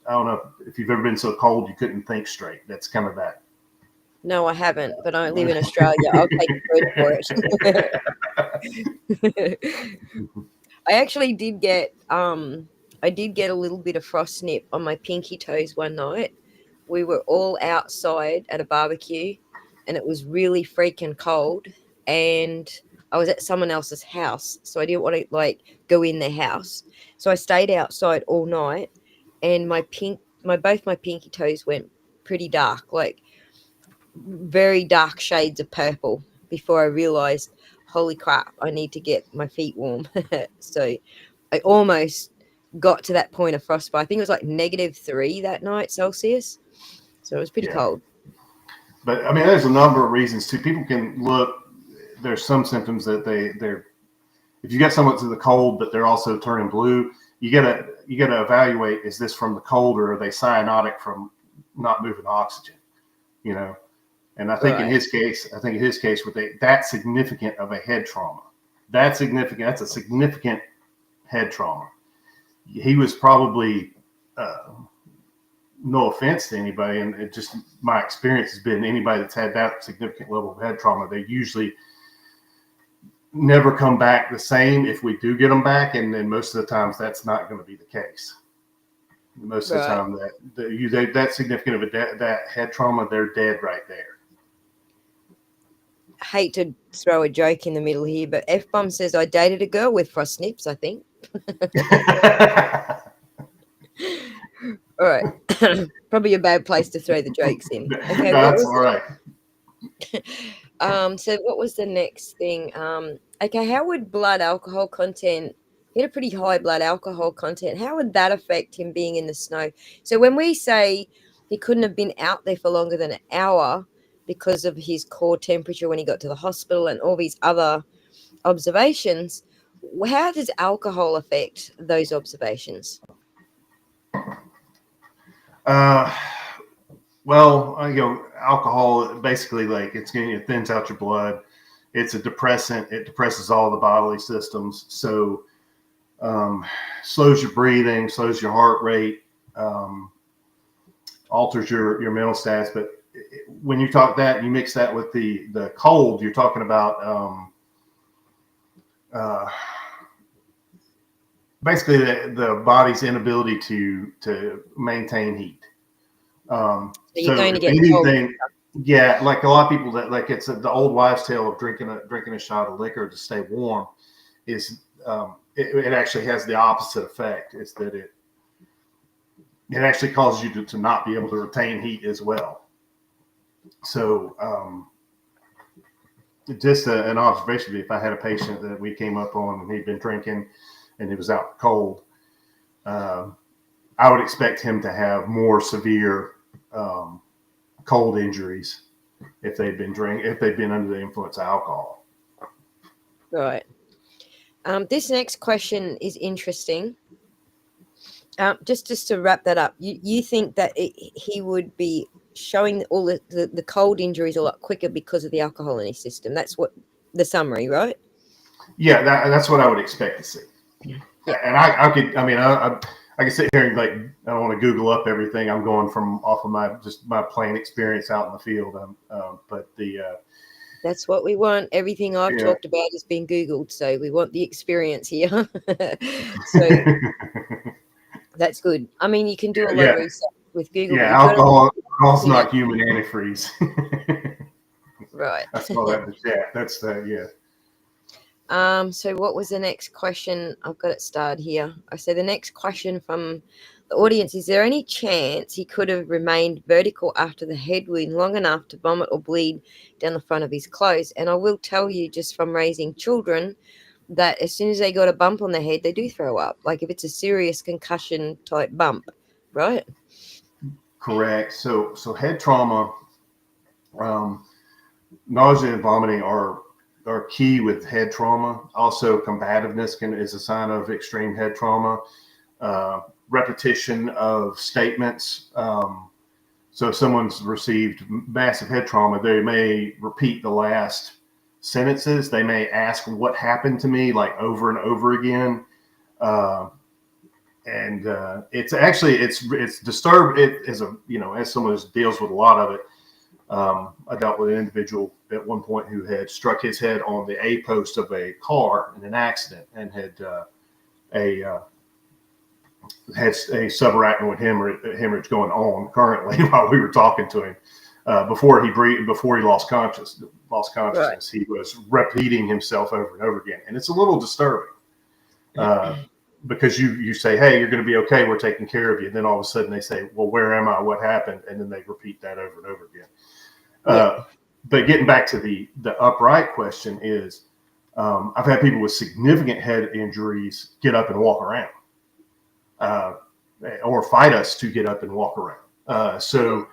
I don't know if you've ever been so cold you couldn't think straight. That's kind of that. No, I haven't, but I live in Australia. I'll take your word for it. I actually did get a little bit of frost snip on my pinky toes one night. We were all outside at a barbecue, and it was really freaking cold, and I was at someone else's house, so I didn't want to go in their house. So I stayed outside all night, and both my pinky toes went pretty dark, like very dark shades of purple, before I realized, holy crap, I need to get my feet warm. So I almost got to that point of frostbite. I think it was like -3 that night Celsius. So it was pretty cold. But I mean, there's a number of reasons too. People can look. There's some symptoms that they're. If you got someone to the cold, but they're also turning blue, you gotta evaluate: is this from the cold, or are they cyanotic from not moving oxygen? And I think in his case, with that significant of a head trauma, that's significant. That's a significant head trauma. He was probably. No offense to anybody, and it just my experience has been anybody that's had that significant level of head trauma, they usually never come back the same if we do get them back, and then most of the times that's not going to be the case. Most of the time that significant of that head trauma, they're dead right there. I hate to throw a joke in the middle here, but F-Bomb says I dated a girl with frost nips, I think. All right. Probably a bad place to throw the jokes in. Okay, that's all right. So what was the next thing? Okay, how would blood alcohol content? He had a pretty high blood alcohol content. How would that affect him being in the snow? So when we say he couldn't have been out there for longer than an hour because of his core temperature when he got to the hospital and all these other observations, how does alcohol affect those observations? Well, alcohol basically it thins out your blood. It's a depressant. It depresses all the bodily systems. So slows your breathing, slows your heart rate, alters your mental status. But when you talk that, you mix that with the cold, you're talking about basically the body's inability to maintain heat. So you're So going to if get cold. anything, yeah, like a lot of people that it's the old wives' tale of drinking a shot of liquor to stay warm is it actually has the opposite effect. It's that it actually causes you to not be able to retain heat as well. So just an observation, if I had a patient that we came up on and he'd been drinking and he was out cold, I would expect him to have more severe cold injuries if they've been under the influence of alcohol. Right. This next question is interesting. Just to wrap that up, you think that he would be showing all the cold injuries a lot quicker because of the alcohol in his system? That's what the summary, right? Yeah, that's what I would expect to see. Yeah. And I could sit here and I don't want to Google up everything. I'm going off of my plain experience out in the field. But that's what we want. Everything I've talked about has been Googled, so we want the experience here. So that's good. I mean, you can do a lot of research with Google. Yeah, alcohol's not human antifreeze. Right. That's all that. Yeah, that's the So what was the next question? I've got it starred here. I say the next question from the audience: is there any chance he could have remained vertical after the head wound long enough to vomit or bleed down the front of his clothes? And I will tell you, just from raising children, that as soon as they got a bump on their head, they do throw up. Like if it's a serious concussion type bump, right? correct. So head trauma, nausea and vomiting are key with head trauma. Also, combativeness is a sign of extreme head trauma. Repetition of statements. So if someone's received massive head trauma, they may repeat the last sentences. They may ask what happened to me like over and over again. And it's disturbed. It as someone who deals with a lot of it. I dealt with an individual at one point who had struck his head on the A post of a car in an accident and had a subarachnoid hemorrhage going on currently while we were talking to him. Before he lost consciousness, right. He was repeating himself over and over again, and it's a little disturbing because you say, "Hey, you're going to be okay. We're taking care of you." And then all of a sudden they say, "Well, where am I? What happened?" And then they repeat that over and over again. But getting back to the upright question is, I've had people with significant head injuries get up and walk around, or fight us to get up and walk around. So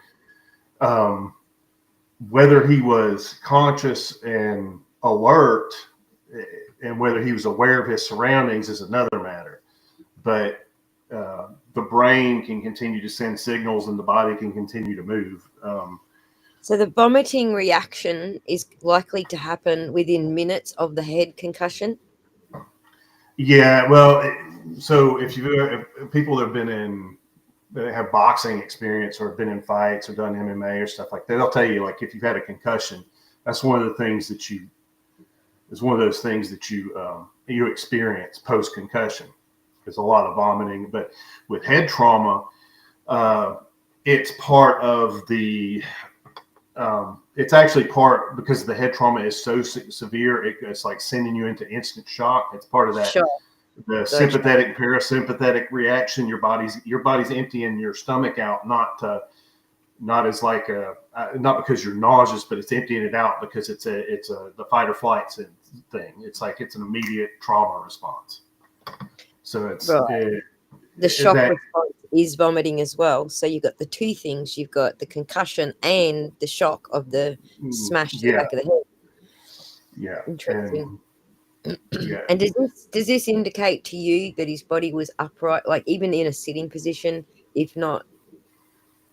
whether he was conscious and alert and whether he was aware of his surroundings is another matter. But the brain can continue to send signals and the body can continue to move. So the vomiting reaction is likely to happen within minutes of the head concussion? Yeah, well, so if people that have boxing experience or have been in fights or done MMA or stuff like that, they'll tell you, like, if you've had a concussion, that's one of the things that you experience post-concussion. There's a lot of vomiting, but with head trauma, it's part of the it's actually part, because the head trauma is so severe, it's like sending you into instant shock. It's part of that. Sure. The sympathetic and parasympathetic reaction. Your body's emptying your stomach out, not because you're nauseous, but it's emptying it out because it's the fight or flight thing. It's like it's an immediate trauma response. So it's right. The shock response is vomiting as well. So you've got the two things. You've got the concussion and the shock of the smash to the back of the head. Yeah. Interesting. And does this indicate to you that his body was upright, like even in a sitting position, if not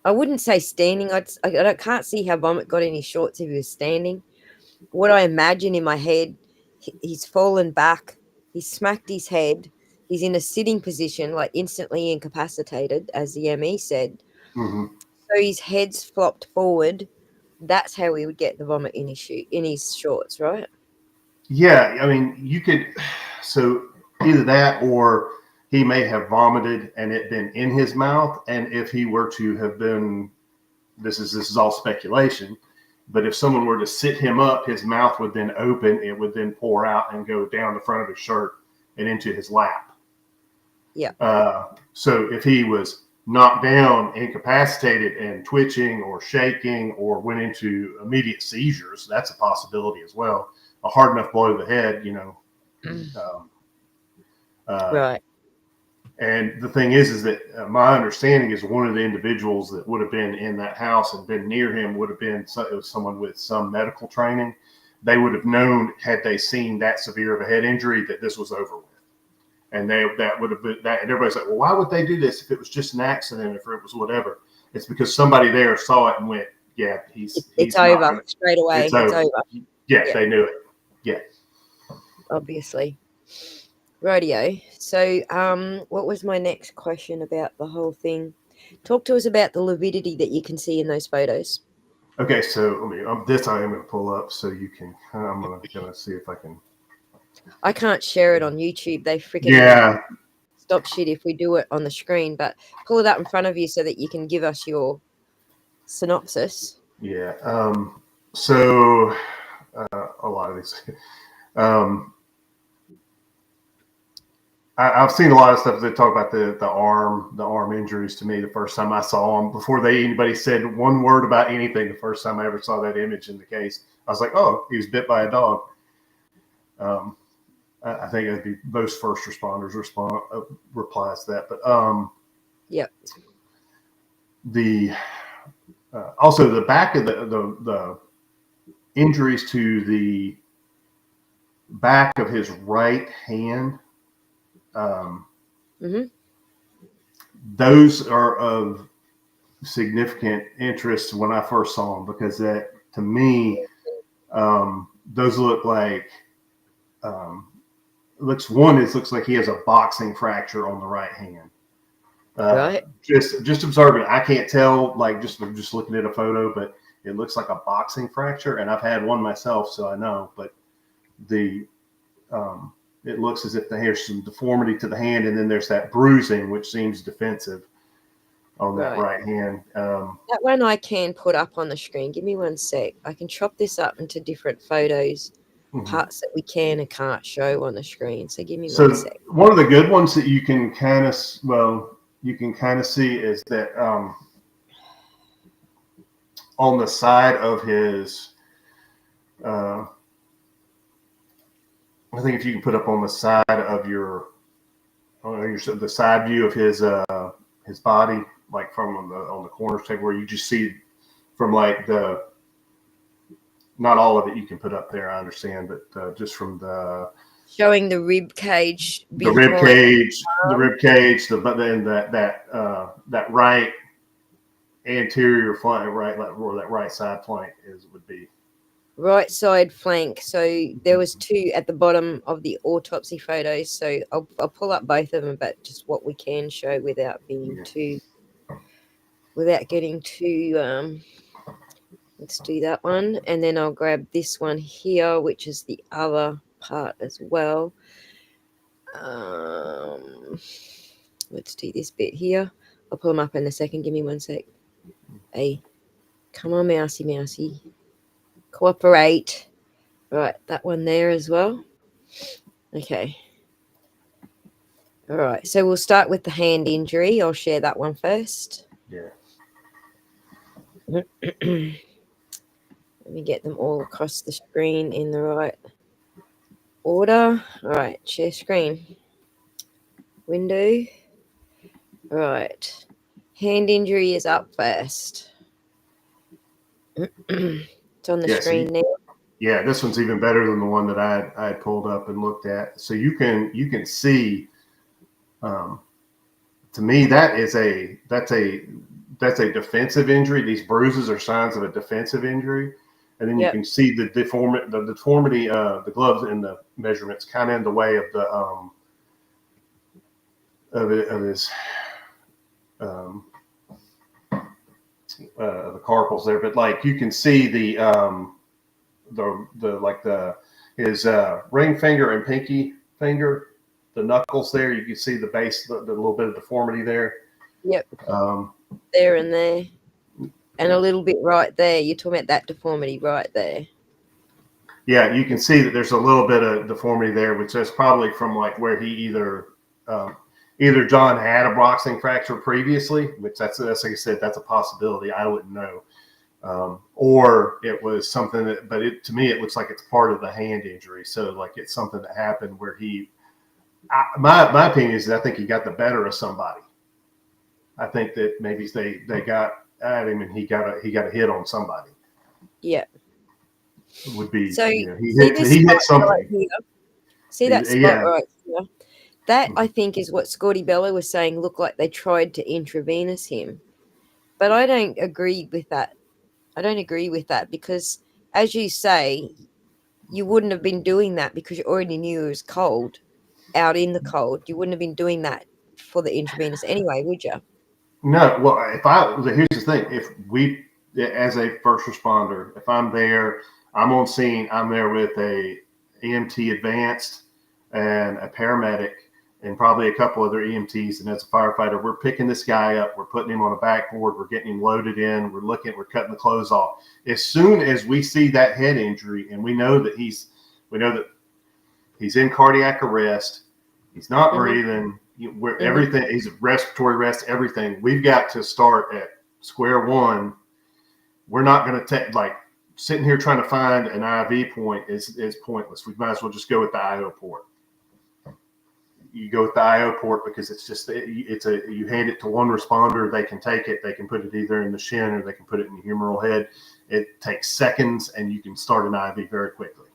I wouldn't say standing. I can't see how vomit got in his shorts if he was standing. What I imagine in my head, he's fallen back. He's smacked his head. He's in a sitting position, like instantly incapacitated, as the ME said. Mm-hmm. So his head's flopped forward. That's how he would get the vomit in his shorts, right? Yeah, I mean, you could. So either that, or he may have vomited and it been in his mouth. And if he were to have been, this is all speculation, but if someone were to sit him up, his mouth would then open. It would then pour out and go down the front of his shirt and into his lap. Yeah. So if he was knocked down, incapacitated, and twitching or shaking, or went into immediate seizures, that's a possibility as well. A hard enough blow to the head, Right. And the thing is that my understanding is one of the individuals that would have been in that house and been near him would have been it was someone with some medical training. They would have known, had they seen that severe of a head injury, that this was over with. And that would have been that. And everybody's like, well, why would they do this if it was just an accident, if it was whatever? It's because somebody there saw it and went, yeah, it's over straight away. It's over. Yeah, they knew it. Yeah. Obviously. Radio. So, what was my next question about the whole thing? Talk to us about the lividity that you can see in those photos. Okay, so this I am going to pull up so you can. I'm going to see if I can. I can't share it on YouTube. They freaking stop shit if we do it on the screen. But pull it up in front of you so that you can give us your synopsis. Yeah. So a lot of these. I've seen a lot of stuff that talk about the arm injuries. To me, the first time I saw them, before anybody said one word about anything, the first time I ever saw that image in the case, I was like, oh, he was bit by a dog. I think that'd be most first responders replies to that. But yep. Also the back of the injuries to the back of his right hand. Those are of significant interest when I first saw them, because that, to me, those look like looks like he has a boxing fracture on the right hand. Right. Just observing it, I can't tell, like just looking at a photo, but it looks like a boxing fracture, and I've had one myself, so I know. But it looks as if there's some deformity to the hand, and then there's that bruising, which seems defensive on that right hand. That one I can put up on the screen. Give me 1 sec. I can chop this up into different photos, parts that we can and can't show on the screen. So give me 1 sec. One of the good ones that you can kind of see is that on the side of his. I think if you can put up on the side of the side view of his body, like from on the corners table, where you just see from like not all of it you can put up there, I understand, but just from showing the rib cage, but then that right anterior flank, right, where that right side flank would be. Right side flank. So there was 2 at the bottom of the autopsy photos. So I'll pull up both of them, but just what we can show without getting too. Let's do that one, and then I'll grab this one here, which is the other part as well. Let's do this bit here. I'll pull them up in a second. Give me 1 sec. Hey, come on, mousy. Cooperate. Right, that one there as well. Okay. All right, so we'll start with the hand injury. I'll share that one first. Yeah. Let me get them all across the screen in the right order. All right, share screen. Window. All right. Hand injury is up first. It's on the screen now. Yeah, this one's even better than the one that I had pulled up and looked at. So you can see. To me, that's a that's a defensive injury. These bruises are signs of a defensive injury. And then you Yep. can see the deformity, the gloves and the measurements kind of in the way of the of his the carpals there. But like you can see his ring finger and pinky finger, the knuckles there. You can see the base, the little bit of deformity there. Yep. There and there. And a little bit right there. You're talking about that deformity right there. Yeah, you can see that there's a little bit of deformity there, which is probably from like where he either John had a boxing fracture previously, which that's like I said, that's a possibility. I wouldn't know. Or it was something that, but to me, it looks like it's part of the hand injury. So like it's something that happened where my opinion is that I think he got the better of somebody. I think that maybe they got at him and he got a hit on somebody. Yeah. Would be so. He See hit something. right here? See that spot Yeah. right here? That I think is what Scotty Bella was saying. Looked like they tried to intravenous him, but I don't agree with that. I don't agree with that because, as you say, you wouldn't have been doing that because you already knew it was cold, out in the cold. You wouldn't have been doing that for the intravenous anyway, would you? No, well, here's the thing: if we, as a first responder, if I'm there, I'm on scene. I'm there with a EMT advanced and a paramedic, and probably a couple other EMTs. And as a firefighter, we're picking this guy up. We're putting him on a backboard. We're getting him loaded in. We're cutting the clothes off. As soon as we see that head injury, and we know that he's in cardiac arrest, he's not breathing. Everything, he's respiratory arrest, everything. We've got to start at square one. We're not going to take sitting here trying to find an IV point is pointless. We might as well just go with the IO port. You go with the IO port because you hand it to one responder. They can take it. They can put it either in the shin or they can put it in the humeral head. It takes seconds and you can start an IV very quickly.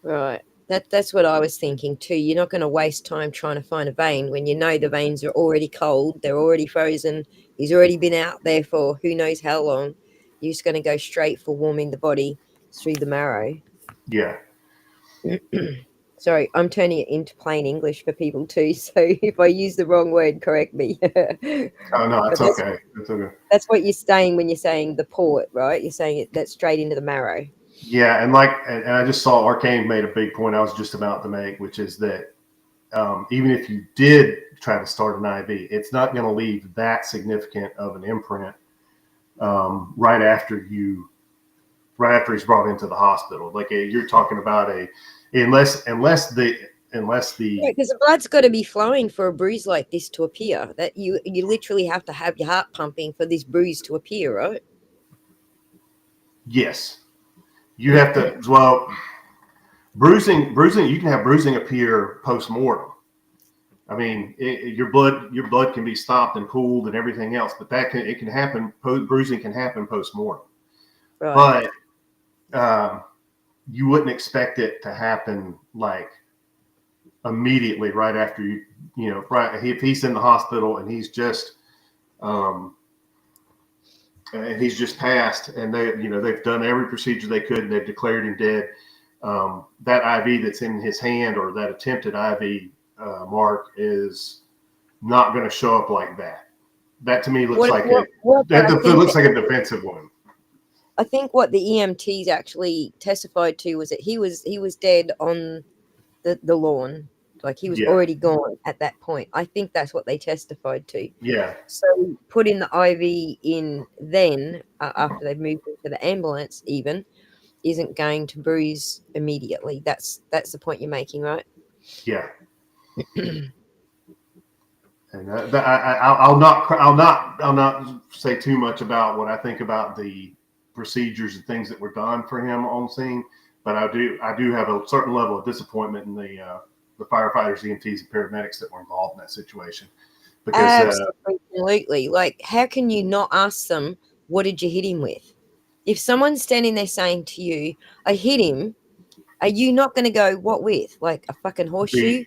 Right. That's what I was thinking too. You're not going to waste time trying to find a vein when you know the veins are already cold, they're already frozen. He's already been out there for who knows how long. You're just going to go straight for warming the body through the marrow. Yeah. Sorry, I'm turning it into plain English for people too. So if I use the wrong word, correct me. Oh no, that's okay. That's okay. That's what you're saying when you're saying the port, right? You're saying it that's straight into the marrow. Yeah, and I just saw Arcane made a big point I was just about to make, which is that even if you did try to start an IV, it's not going to leave that significant of an imprint right after he's brought into the hospital. Like you're talking about unless the because the blood's got to be flowing for a bruise like this to appear. That you literally have to have your heart pumping for this bruise to appear, right? Yes. You have to, bruising, you can have bruising appear post-mortem. I mean, your blood can be stopped and pooled and everything else, but it can happen, bruising can happen post-mortem. Right. But you wouldn't expect it to happen like immediately right after if he's in the hospital and he's just passed, and they've done every procedure they could, and they've declared him dead. That IV that's in his hand or that attempted IV mark is not going to show up like that. That to me looks like a defensive one. I think what the EMTs actually testified to was that he was dead on the lawn. Like he was already gone at that point. I think that's what they testified to. Yeah. So putting the IV in then, after they've moved into the ambulance even, isn't going to bruise immediately. That's the point you're making, right? Yeah. And I'll not say too much about what I think about the procedures and things that were done for him on scene, but I do have a certain level of disappointment in the firefighters, EMTs, and paramedics that were involved in that situation. Because absolutely, like how can you not ask them what did you hit him with? If someone's standing there saying to you, "I hit him," are you not going to go, "What with?" Like a fucking horseshoe?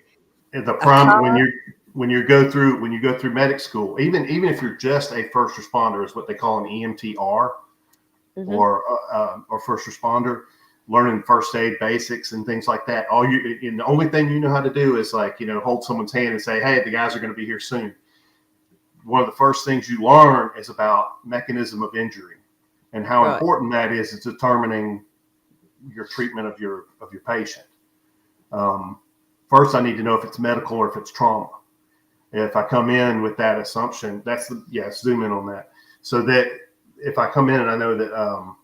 The prime when you're when you go through medic school, even if you're just a first responder, is what they call an EMTR, or first responder, learning first aid basics and things like that. The only thing you know how to do is hold someone's hand and say, "Hey, the guys are going to be here soon." One of the first things you learn is about mechanism of injury and how important that is in determining your treatment of your patient. First, I need to know if it's medical or if it's trauma. If I come in with that assumption, zoom in on that. So that if I come in and I know that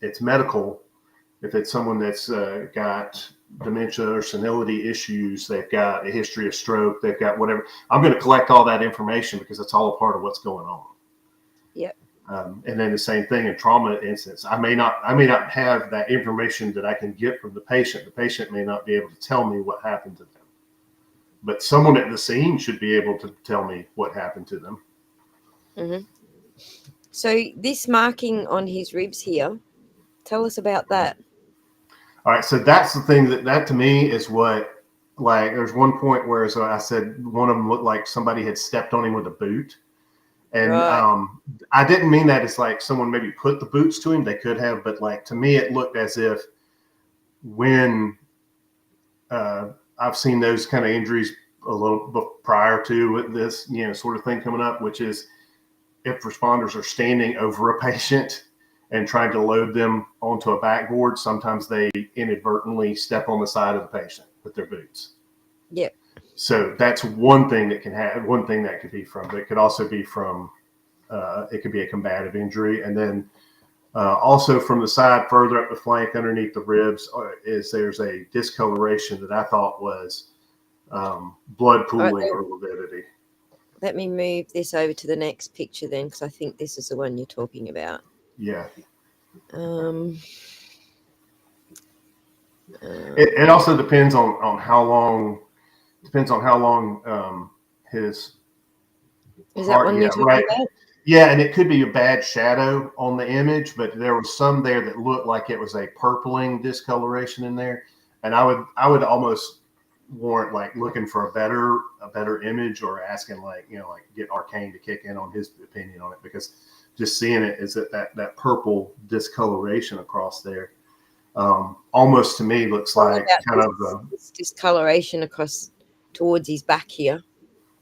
it's medical, if it's someone that's got dementia or senility issues, they've got a history of stroke, they've got whatever, I'm going to collect all that information because it's all a part of what's going on. Yep. And then the same thing in trauma instance. I may not have that information that I can get from the patient. The patient may not be able to tell me what happened to them, but someone at the scene should be able to tell me what happened to them. Mm-hmm. So this marking on his ribs here, tell us about that. All right, so that's the thing that to me is what, there's one point where, so I said one of them looked like somebody had stepped on him with a boot. And I didn't mean that as someone maybe put the boots to him. They could have, but to me, it looked as if when I've seen those kind of injuries a little prior to this, sort of thing coming up, which is if responders are standing over a patient and trying to load them onto a backboard, sometimes they inadvertently step on the side of the patient with their boots. Yep. So that's one thing that could be from, but it could also be from, it could be a combative injury. And then also from the side, further up the flank, underneath the ribs, there's a discoloration that I thought was blood pooling or lividity. Let me move this over to the next picture then, because I think this is the one you're talking about. Yeah. It also depends on how long. Depends on how long his. Is that one you're talking about? Yeah, and it could be a bad shadow on the image, but there was some there that looked like it was a purpling discoloration in there, and I would almost warrant looking for a better image, or asking get Arcane to kick in on his opinion on it, because just seeing it is that purple discoloration across there. Almost to me looks like kind of this discoloration across towards his back here.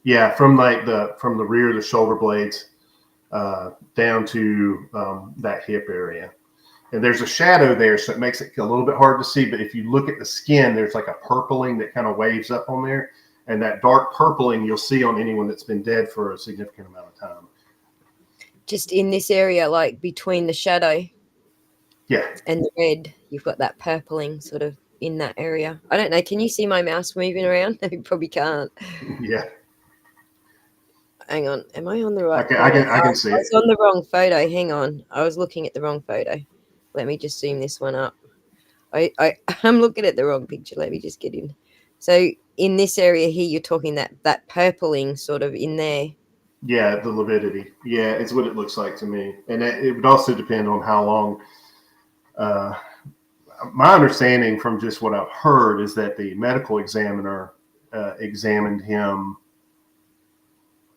Yeah, from the rear of the shoulder blades down to that hip area. And there's a shadow there, so it makes it a little bit hard to see. But if you look at the skin, there's like a purpling that kind of waves up on there. And that dark purpling you'll see on anyone that's been dead for a significant amount of time. Just in this area, like between the shadow and the red, you've got that purpling sort of in that area. I don't know. Can you see my mouse moving around? You probably can't. Yeah. Hang on. Am I on the right photo? I can see it. I was on the wrong photo. Hang on. I was looking at the wrong photo. Let me just zoom this one up. I'm looking at the wrong picture. Let me just get in. So in this area here, you're talking that purpling sort of in there. Yeah, the lividity. Yeah, it's what it looks like to me. And it would also depend on how long. My understanding from just what I've heard is that the medical examiner examined him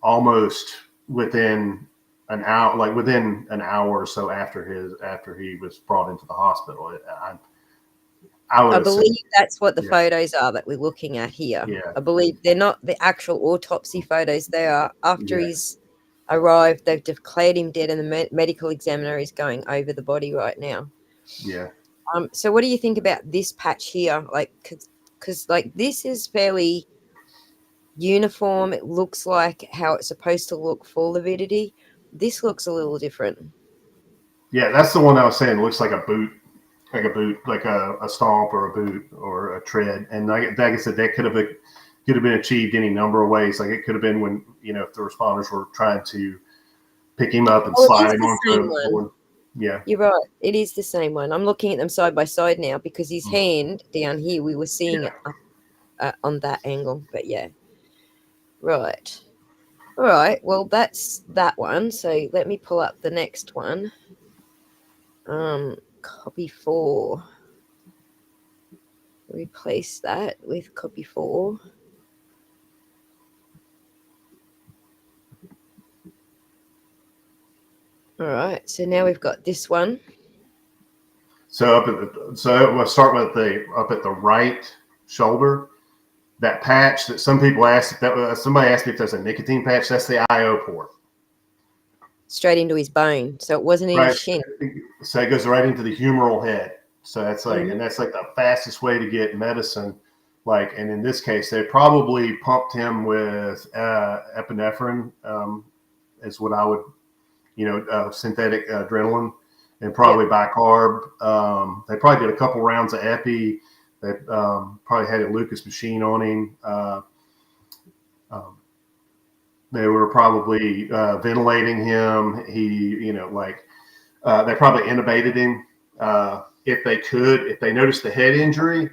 almost within an hour or so after he was brought into the hospital. I believe that's what the photos are that we're looking at here. Yeah. I believe they're not the actual autopsy photos. They are after he's arrived. They've declared him dead, and the medical examiner is going over the body right now. Yeah. So what do you think about this patch here? Because this is fairly uniform. It looks like how it's supposed to look for lividity. This looks a little different. Yeah, that's the one I was saying. It looks like a boot, like a stomp or a boot or a tread. And like I said, that could have been achieved any number of ways. Like it could have been when, if the responders were trying to pick him up and slide him onto the board. Yeah. You're right. It is the same one. I'm looking at them side by side now because his hand down here, we were seeing it up, on that angle. But yeah. Right. All right. Well, that's that one. So let me pull up the next one. Copy 4. Replace that with copy 4. All right. So now we've got this one. So we'll start with up at the right shoulder. That patch that some people asked if that somebody asked me if there's a nicotine patch. That's the IO port. Straight into his bone. So it wasn't in his shin. So it goes right into the humeral head. So that's like, Mhm. and that's like the fastest way to get medicine. Like, and in this case, they probably pumped him with epinephrine, is what I would, synthetic adrenaline, and probably bicarb. They probably did a couple rounds of epi. They probably had a Lucas machine on him. They were probably ventilating him. They probably intubated him if they could. If they noticed the head injury,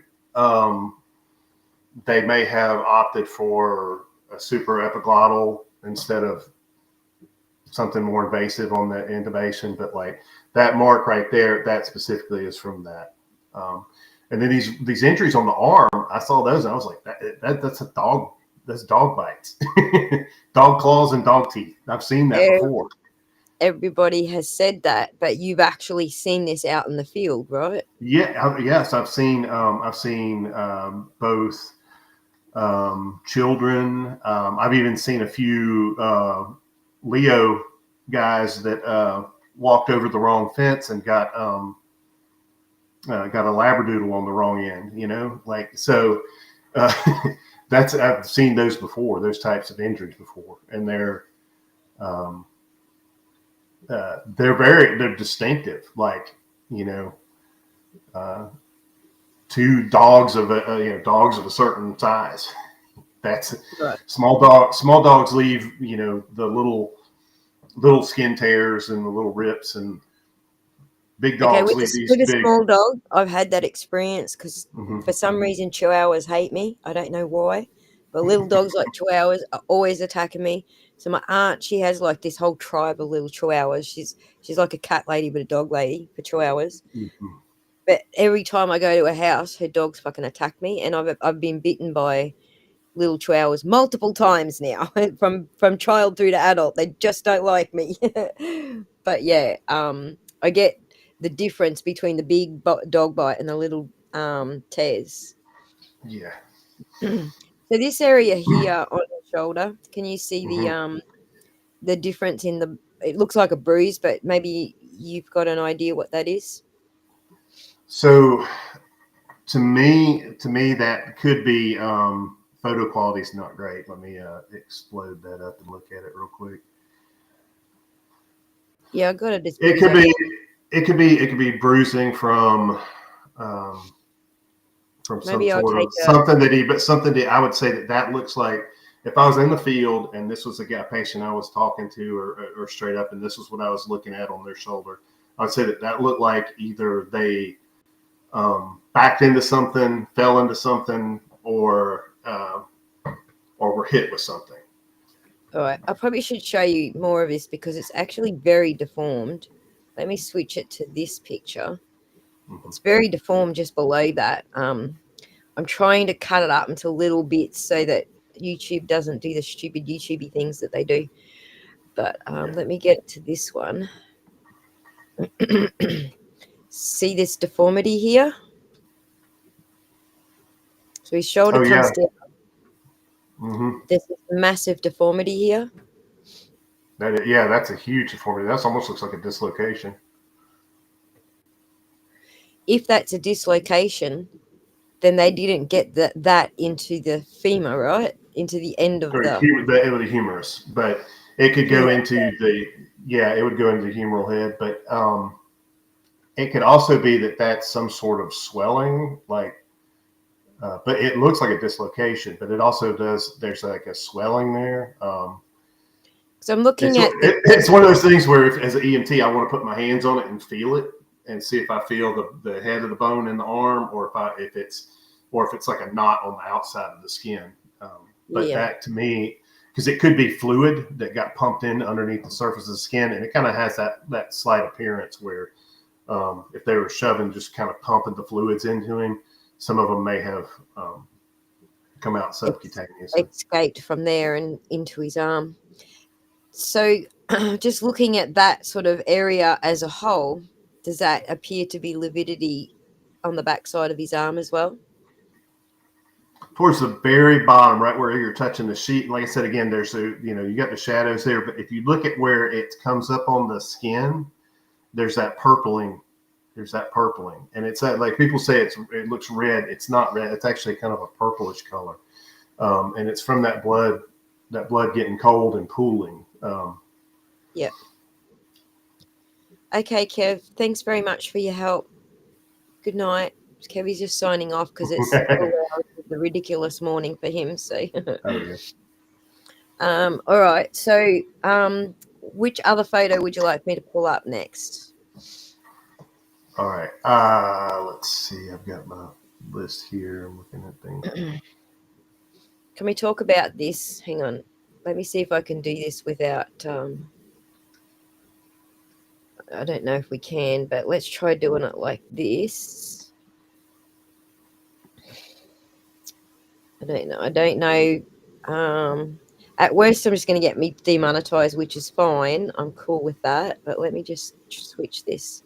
they may have opted for a super epiglottal instead of something more invasive on the intubation. But like that mark right there, that specifically is from that. And then these injuries on the arm, I saw those and I was like, that's a dog. That's dog bites, dog claws and dog teeth. I've seen that before. Everybody has said that, but you've actually seen this out in the field, right? Yeah. Yes, I've seen both children. I've even seen a few Leo guys that walked over the wrong fence and got a labradoodle on the wrong end. I've seen those before. Those types of injuries before, and they're distinctive. Like, two dogs of a certain size. That's right. Small dogs leave, the little skin tears and the little rips, and big dogs leave these with a big. small dog, I've had that experience because Mhm. for some reason Chihuahuas hate me. I don't know why, but little dogs like Chihuahuas are always attacking me. So my aunt, she has like this whole tribe of little Chihuahuas. She's like a cat lady but a dog lady for Chihuahuas. Mhm. But every time I go to a house, her dogs fucking attack me, and I've been bitten by little Chihuahuas multiple times now, from child through to adult. They just don't like me. But yeah, I get the difference between the big dog bite and the little tears. Yeah. So this area here on the shoulder, can you see Mhm. the difference in the? It looks like a bruise, but maybe you've got an idea what that is. So to me, that could be photo quality is not great. Let me explode that up and look at it real quick. Yeah, I got it as It big could as I be. can. It could be bruising from some Maybe I'll sort take of something that I would say that looks like if I was in the field and this was a patient I was talking to or straight up, and this was what I was looking at on their shoulder, I'd say that looked like either they backed into something, fell into something, or were hit with something. All right, I probably should show you more of this because it's actually very deformed. Let me switch it to this picture. It's very deformed just below that. I'm trying to cut it up into little bits so that YouTube doesn't do the stupid YouTubey things that they do. But let me get to this one. See this deformity here? So his shoulder comes down. Mm-hmm. There's this massive deformity here. That's a huge deformity. That almost looks like a dislocation. If that's a dislocation, then they didn't get that into the femur, right? Into the end of the humerus, but it could go into it would go into the humeral head, but it could also be that's some sort of swelling, like, but it looks like a dislocation, but it also there's like a swelling there. So I'm looking at it's one of those things where as an EMT, I want to put my hands on it and feel it and see if I feel the head of the bone in the arm, or if it's like a knot on the outside of the skin. But that to me, because it could be fluid that got pumped in underneath the surface of the skin, and it kind of has that slight appearance where if they were shoving, just kind of pumping the fluids into him, some of them may have come out subcutaneous. Escaped from there and into his arm. So just looking at that sort of area as a whole, does that appear to be lividity on the backside of his arm as well? Towards the very bottom, right where you're touching the sheet. Like I said, again, there's you got the shadows there, but if you look at where it comes up on the skin, there's that purpling. And it's that, like people say it looks red. It's not red. It's actually kind of a purplish color. And it's from that blood getting cold and pooling. Yep. Okay, Kev, thanks very much for your help. Good night. Kevy's just signing off because it's 4 hours of the ridiculous morning for him. So, Oh, yeah. All right. So, which other photo would you like me to pull up next? All right. Let's see. I've got my list here. I'm looking at things. Can we talk about this? Hang on. Let me see if I can do this without. I don't know if we can, but let's try doing it like this. I don't know. At worst, I'm just going to get me demonetized, which is fine. I'm cool with that. But let me just switch this.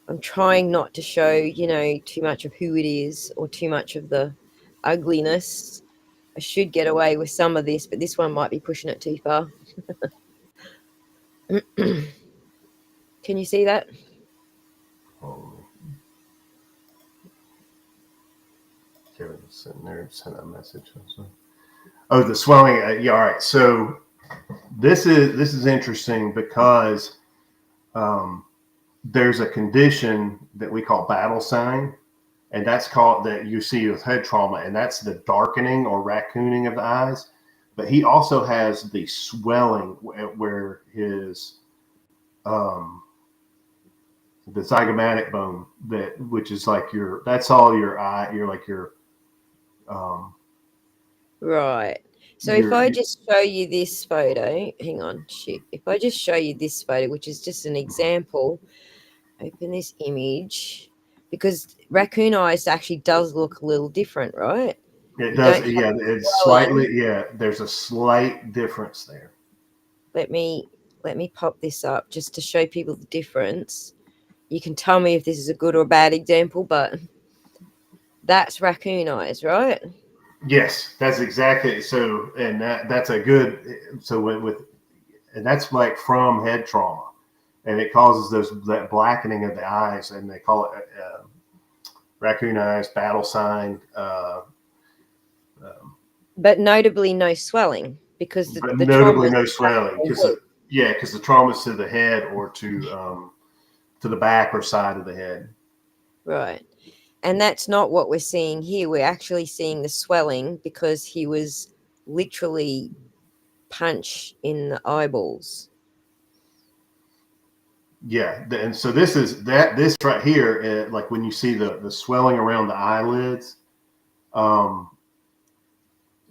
I'm trying not to show, too much of who it is or too much of the ugliness. I should get away with some of this, but this one might be pushing it too far. Can you see that? Kevin's sitting there, sent a message. Oh, the swelling. Yeah. All right. So this is interesting because there's a condition that we call battle sign, and that's called that you see with head trauma, and that's the darkening or raccooning of the eyes. But he also has the swelling where his the zygomatic bone, which is like that's all your eye. You're like your right. So if I just show you this photo, hang on, shit. If I just show you this photo, which is just an example, open this image, because raccoon eyes actually does look a little different, right? It does. Yeah, it's slightly. Yeah, there's a slight difference there. Let me pop this up just to show people the difference. You can tell me if this is a good or bad example, but that's raccoon eyes, right? Yes, that's exactly so, and that's a good. So and that's like from head trauma, and it causes that blackening of the eyes, and they call it raccoon eyes, battle sign. But notably no swelling because the notably no swelling because the trauma's to the head or to the back or side of the head. Right. And that's not what we're seeing here. We're actually seeing the swelling because he was literally punched in the eyeballs. Yeah, and so this right here, like when you see the swelling around the eyelids, and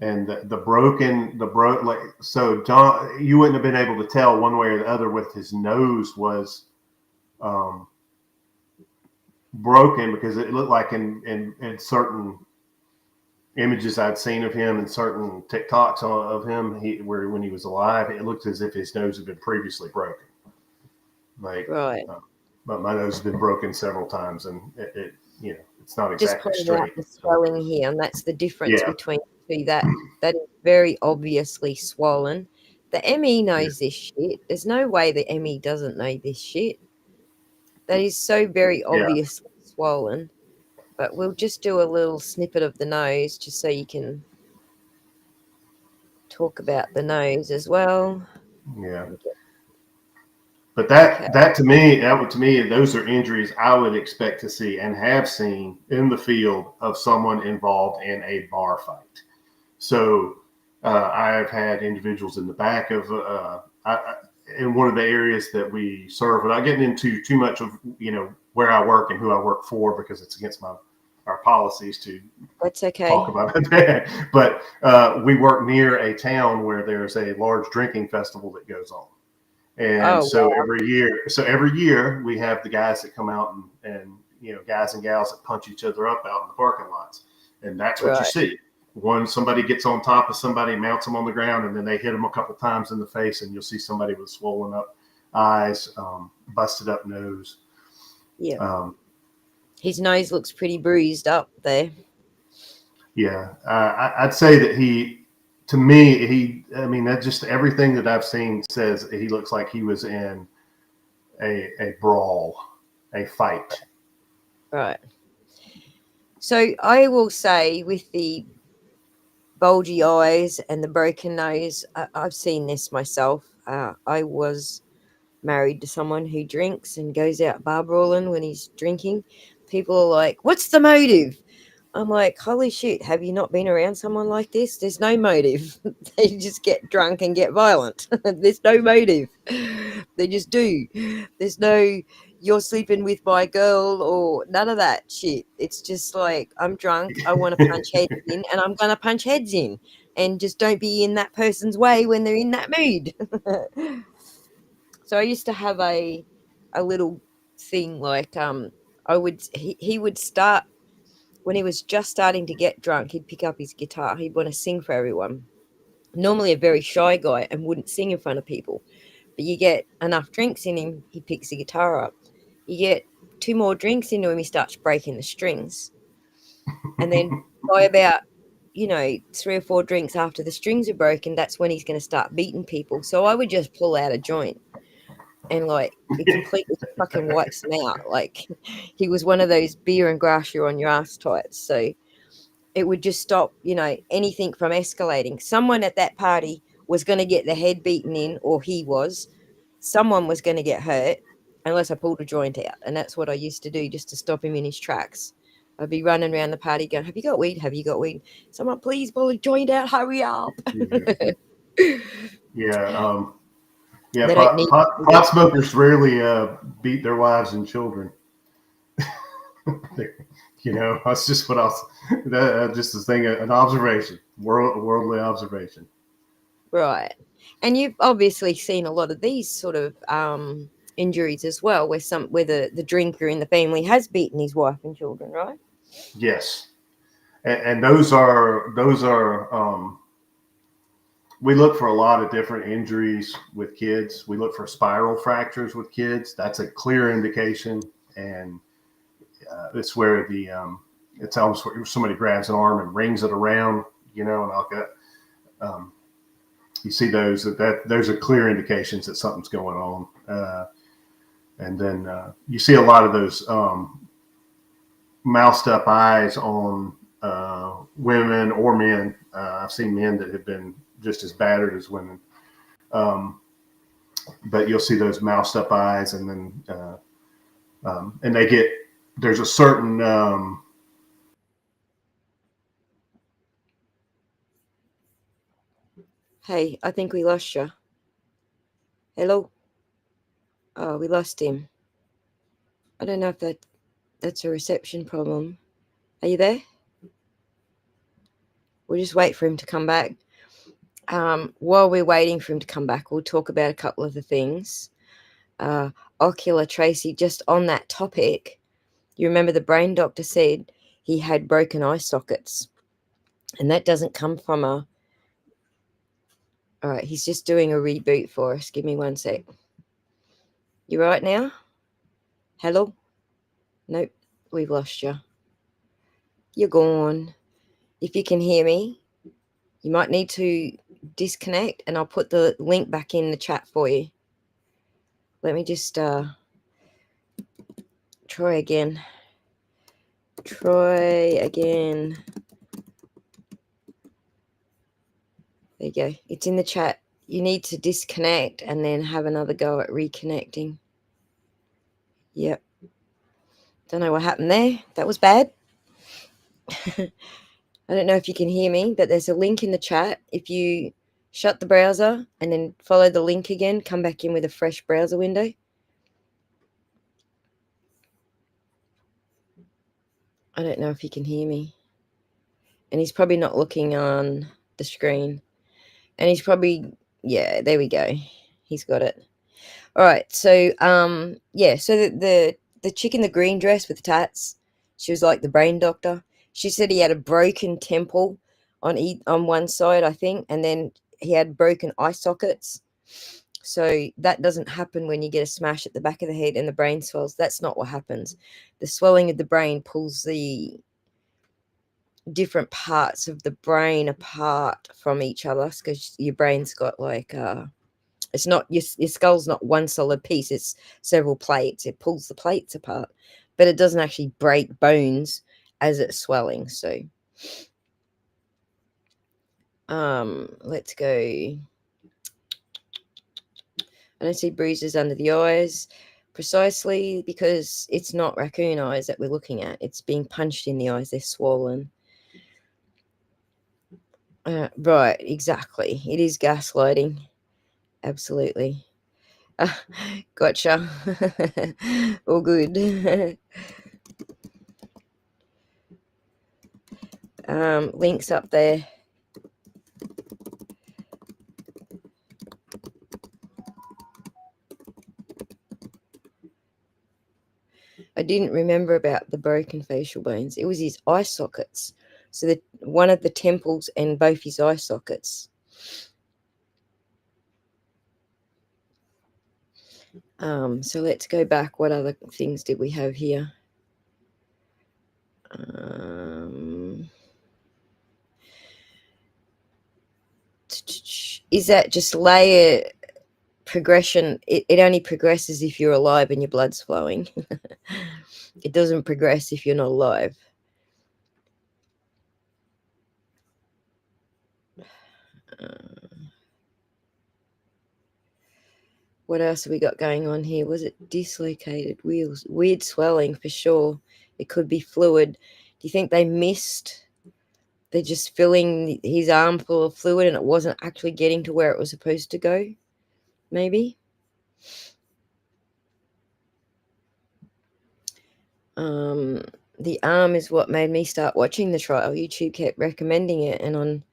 the broken, like, so John, you wouldn't have been able to tell one way or the other with his nose was broken because it looked like in certain images I'd seen of him and certain TikToks of him, when he was alive, it looked as if his nose had been previously broken. Like, right. But my nose has been broken several times, and it it's not exactly just straight. Out the swelling here, and that's the difference between the two. That is very obviously swollen. The ME knows this shit. There's no way the ME doesn't know this shit. That is so very obviously swollen. But we'll just do a little snippet of the nose just so you can talk about the nose as well. Yeah. But that to me, those are injuries I would expect to see and have seen in the field of someone involved in a bar fight. So I have had individuals in the back of in one of the areas that we serve, without getting into too much of where I work and who I work for, because it's against our policies to talk about that. But we work near a town where there's a large drinking festival that goes on. And every year we have the guys that come out and guys and gals that punch each other up out in the parking lots. And that's what you see. somebody gets on top of somebody, mounts them on the ground, and then they hit them a couple times in the face, and you'll see somebody with swollen up eyes, busted up nose. Yeah. His nose looks pretty bruised up there. Yeah, I'd say that to me, that just everything that I've seen says he looks like he was in a brawl, a fight. Right. So I will say, with the bulgy eyes and the broken nose, I've seen this myself. I was married to someone who drinks and goes out bar brawling when he's drinking. People are like, "What's the motive?" I'm like, holy shit, have you not been around someone like this? There's no motive. They just get drunk and get violent. There's no motive. They just do. There's no, you're sleeping with my girl or none of that shit. It's just like, I'm drunk. I want to punch heads in, and I'm going to punch heads in. And just don't be in that person's way when they're in that mood. So I used to have a little thing like, he would start, when he was just starting to get drunk, he'd pick up his guitar. He'd want to sing for everyone. Normally a very shy guy and wouldn't sing in front of people. But you get enough drinks in him, he picks the guitar up. You get 2 more drinks into him, he starts breaking the strings. And then by about, 3 or 4 drinks after the strings are broken, that's when he's going to start beating people. So I would just pull out a joint and it completely fucking wipes him out. Like, he was one of those beer and grass you on your ass types. So it would just stop, anything from escalating. Someone at that party was going to get their head beaten in, or someone was going to get hurt unless I pulled a joint out. And that's what I used to do just to stop him in his tracks. I'd be running around the party going, have you got weed? Have you got weed? Someone, please pull a joint out. Hurry up. Pot smokers rarely beat their wives and children. That's just what just this thing, an observation, worldly observation. Right. And you've obviously seen a lot of these sort of injuries as well, where the drinker in the family has beaten his wife and children, right? Yes. And those are we look for a lot of different injuries with kids. We look for spiral fractures with kids. That's a clear indication. And it's where it's almost where somebody grabs an arm and rings it around, and I'll get, you see those, those are clear indications that something's going on. And then you see a lot of those moused up eyes on women or men. I've seen men that have been just as battered as women. But you'll see those moused up eyes, and then and there's a certain Hey, I think we lost you. Hello? Oh, we lost him. I don't know if that's a reception problem. Are you there? We'll just wait for him to come back. While we're waiting for him to come back, we'll talk about a couple of the things. Ocular Tracy, just on that topic, you remember the brain doctor said he had broken eye sockets, and that doesn't come from all right, he's just doing a reboot for us. Give me 1 sec. You right now? Hello? Nope, we've lost you. You're gone. If you can hear me, you might need to disconnect, and I'll put the link back in the chat for you. Let me just try again. There you go. It's in the chat. You need to disconnect and then have another go at reconnecting. Yep. Don't know what happened there. That was bad. I don't know if you can hear me, but there's a link in the chat. If you shut the browser and then follow the link again, come back in with a fresh browser window. I don't know if you can hear me. And he's probably not looking on the screen. And he's probably, yeah, there we go. He's got it. All right. So, so the chick in the green dress with the tats, she was like the brain doctor. She said he had a broken temple on one side, I think, and then he had broken eye sockets. So that doesn't happen when you get a smash at the back of the head and the brain swells. That's not what happens. The swelling of the brain pulls the different parts of the brain apart from each other, because your brain's got like it's not your skull's not one solid piece, it's several plates. It pulls the plates apart, but it doesn't actually break bones as it's swelling. So let's go. I don't see bruises under the eyes, precisely because it's not raccoon eyes that we're looking at. It's being punched in the eyes. They're swollen. Right, exactly. It is gaslighting. Absolutely. Gotcha. All good. Links up there. I didn't remember about the broken facial bones. It was his eye sockets. So that one of the temples and both his eye sockets. So let's go back. What other things did we have here? Is that just layer progression? It only progresses if you're alive and your blood's flowing. It doesn't progress if you're not alive. What else have we got going on here? Was it dislocated wheels? Weird swelling for sure. It could be fluid. Do you think they missed? They're just filling his arm full of fluid and it wasn't actually getting to where it was supposed to go? Maybe. The arm is what made me start watching the trial. YouTube kept recommending it, and on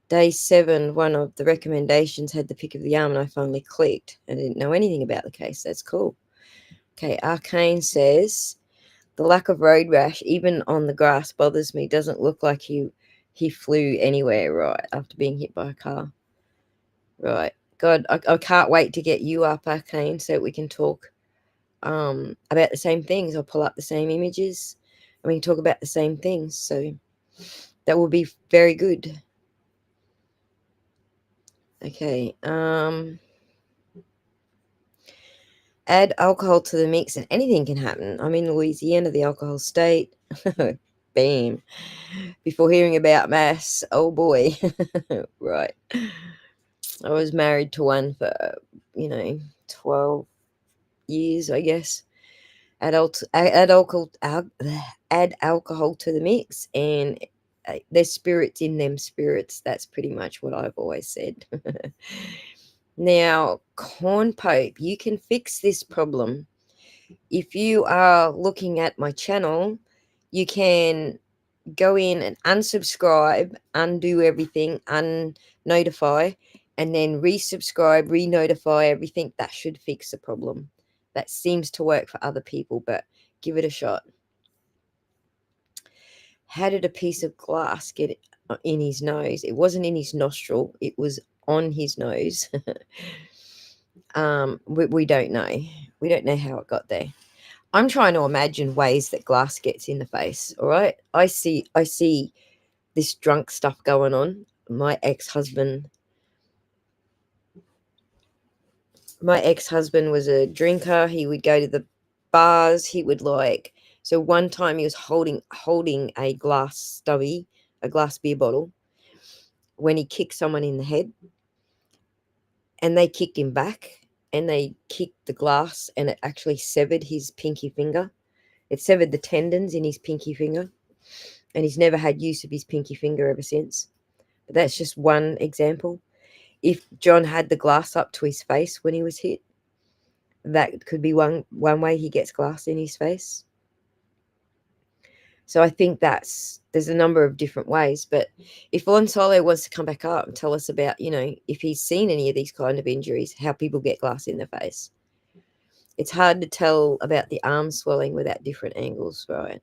day 7, one of the recommendations had the pic of the arm, and I finally clicked. I didn't know anything about the case. That's cool. Okay, Arcane says, the lack of road rash, even on the grass, bothers me. Doesn't look like he flew anywhere, right, after being hit by a car. Right. God, I can't wait to get you up, Arcane, so we can talk about the same things. I'll pull up the same images and we can talk about the same things. So that will be very good. Okay. Add alcohol to the mix and anything can happen. I'm in Louisiana, the alcohol state. Bam. Before hearing about mass, oh boy. Right. I was married to one for, 12 years, I guess. Add alcohol to the mix, and there's spirits in them spirits. That's pretty much what I've always said. Now, Corn Pope, you can fix this problem. If you are looking at my channel, you can go in and unsubscribe, undo everything, unnotify, and then resubscribe, re-notify everything. That should fix the problem. That seems to work for other people, but give it a shot. How did a piece of glass get in his nose? It wasn't in his nostril. It was on his nose. We don't know. We don't know how it got there. I'm trying to imagine ways that glass gets in the face. All right. I see this drunk stuff going on. My ex-husband was a drinker. He would go to the bars. He would so one time he was holding a glass stubby, a glass beer bottle, when he kicked someone in the head, and they kicked him back, and they kicked the glass, and it actually severed his pinky finger. It severed the tendons in his pinky finger, and he's never had use of his pinky finger ever since. But that's just one example. If John had the glass up to his face when he was hit, that could be one way he gets glass in his face. So I think there's a number of different ways. But if Lonsolo wants to come back up and tell us about, if he's seen any of these kind of injuries, how people get glass in their face. It's hard to tell about the arm swelling without different angles, right?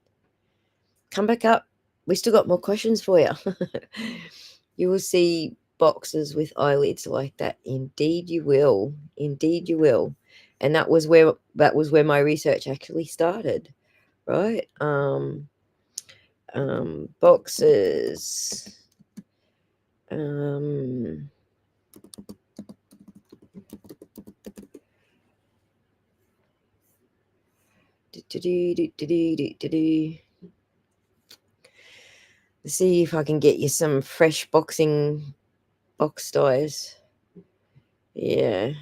Come back up. We still got more questions for you. You will see boxes with eyelids like that. Indeed you will. Indeed you will. And that was where my research actually started, right? Boxes. Let's see if I can get you some fresh box dyes. Yeah.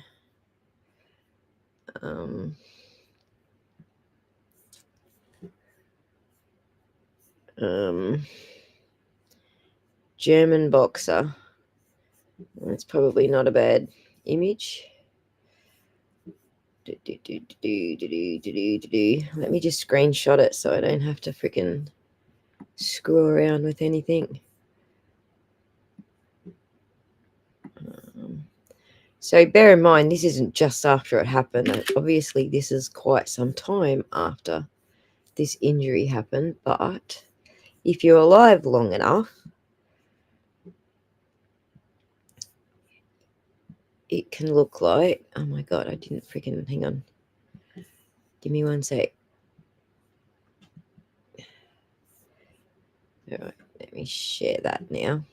German boxer. That's probably not a bad image. Let me just screenshot it so I don't have to freaking screw around with anything. So bear in mind, this isn't just after it happened. Obviously, this is quite some time after this injury happened. But if you're alive long enough, it can look like... Oh my God, I didn't freaking... Hang on. Give me one sec. All right, let me share that now.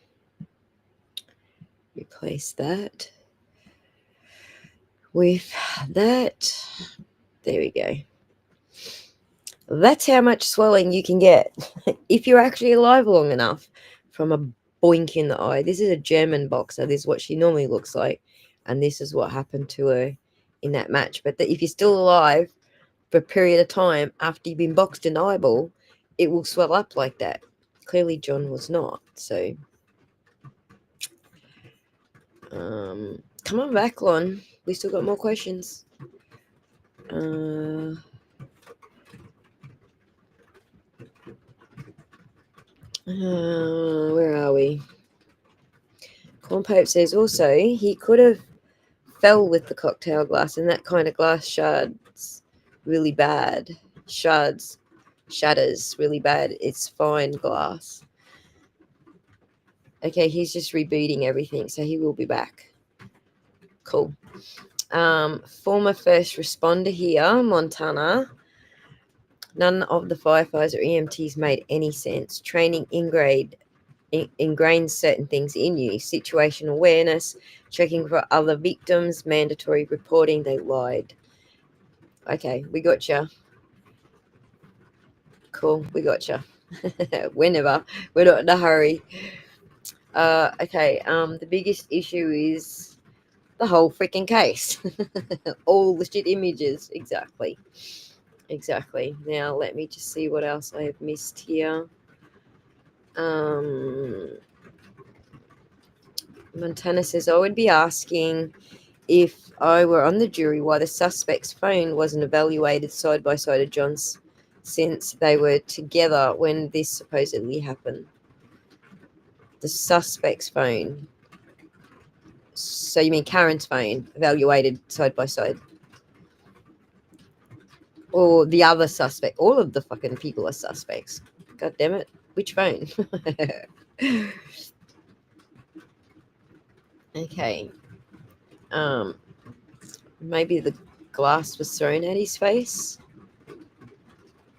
Replace that with that. There we go. That's how much swelling you can get if you're actually alive long enough from a boink in the eye. This is a German boxer. This is what she normally looks like. And this is what happened to her in that match. But if you're still alive for a period of time after you've been boxed in the eyeball, it will swell up like that. Clearly John was not. So come on back, Lon. We still got more questions. Where are we? Corn Pope says also he could have fell with the cocktail glass, and that kind of glass shards really bad. Shatters really bad. It's fine glass. Okay, he's just rebooting everything, so he will be back. Cool. Former first responder here, Montana. None of the firefighters or EMTs made any sense. Training ingrains certain things in you. Situational awareness, checking for other victims, mandatory reporting. They lied. Okay, we got you. Cool, we got you. Whenever. We're not in a hurry. Okay, the biggest issue is the whole freaking case. All the shit images. Exactly. Now, let me just see what else I have missed here. Montana says, I would be asking if I were on the jury why the suspect's phone wasn't evaluated side by side of John's, since they were together when this supposedly happened. The suspect's phone. So you mean Karen's phone evaluated side by side? Or the other suspect? All of the fucking people are suspects. God damn it. Which phone? Okay. Maybe the glass was thrown at his face.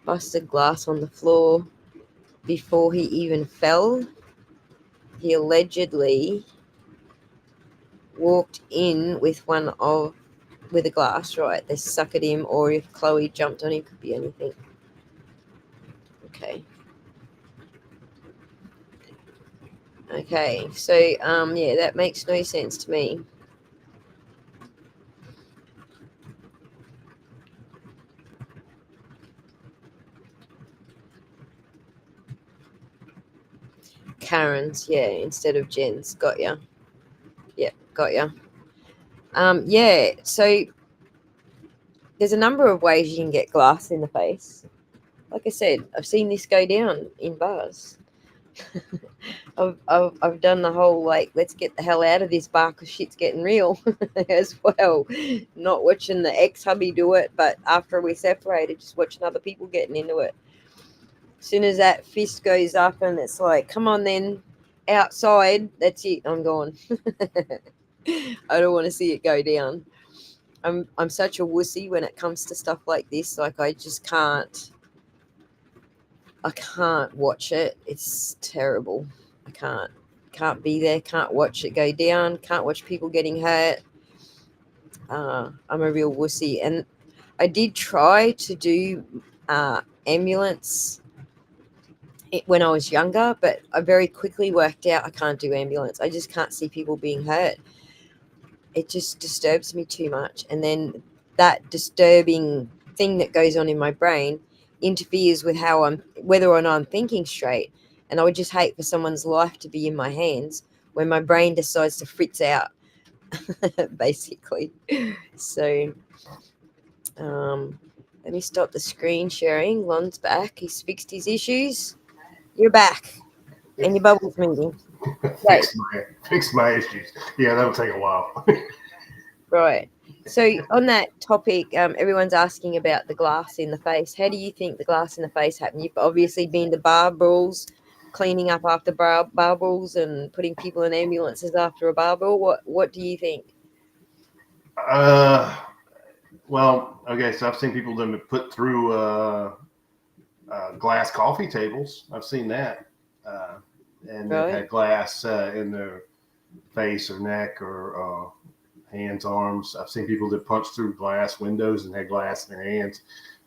Busted glass on the floor before he even fell. He allegedly walked in with a glass, right? They suckered him, or if Chloe jumped on him, could be anything. Okay, so yeah, that makes no sense to me. Karen's, yeah, instead of Jen's. Got ya. Yeah, got ya. Yeah, so there's a number of ways you can get glass in the face. Like I said, I've seen this go down in bars. I've done the whole, like, let's get the hell out of this bar because shit's getting real as well. Not watching the ex-hubby do it, but after we separated, just watching other people getting into it. As soon as that fist goes up and it's like, come on then, outside, that's it. I'm gone. I don't want to see it go down. I'm such a wussy when it comes to stuff like this. Like I just can't. I can't watch it. It's terrible. I can't be there. Can't watch it go down. Can't watch people getting hurt. I'm a real wussy, and I did try to do ambulance when I was younger, but I very quickly worked out I can't do ambulance. I just can't see people being hurt. It just disturbs me too much, and then that disturbing thing that goes on in my brain interferes with whether or not I'm thinking straight. And I would just hate for someone's life to be in my hands when my brain decides to fritz out, basically. So let me stop the screen sharing. Lon's back. He's fixed his issues. You're back, and your bubble's moving. Right. Fix my issues. Yeah, that'll take a while. Right. So on that topic, everyone's asking about the glass in the face. How do you think the glass in the face happened? You've obviously been to bar brawls, cleaning up after bar brawls and putting people in ambulances after a bar brawl. What do you think? Well, okay, so I've seen people that have put through glass coffee tables. I've seen that. And they've had glass in their face or neck or hands, arms. I've seen people that punch through glass windows and had glass in their hands.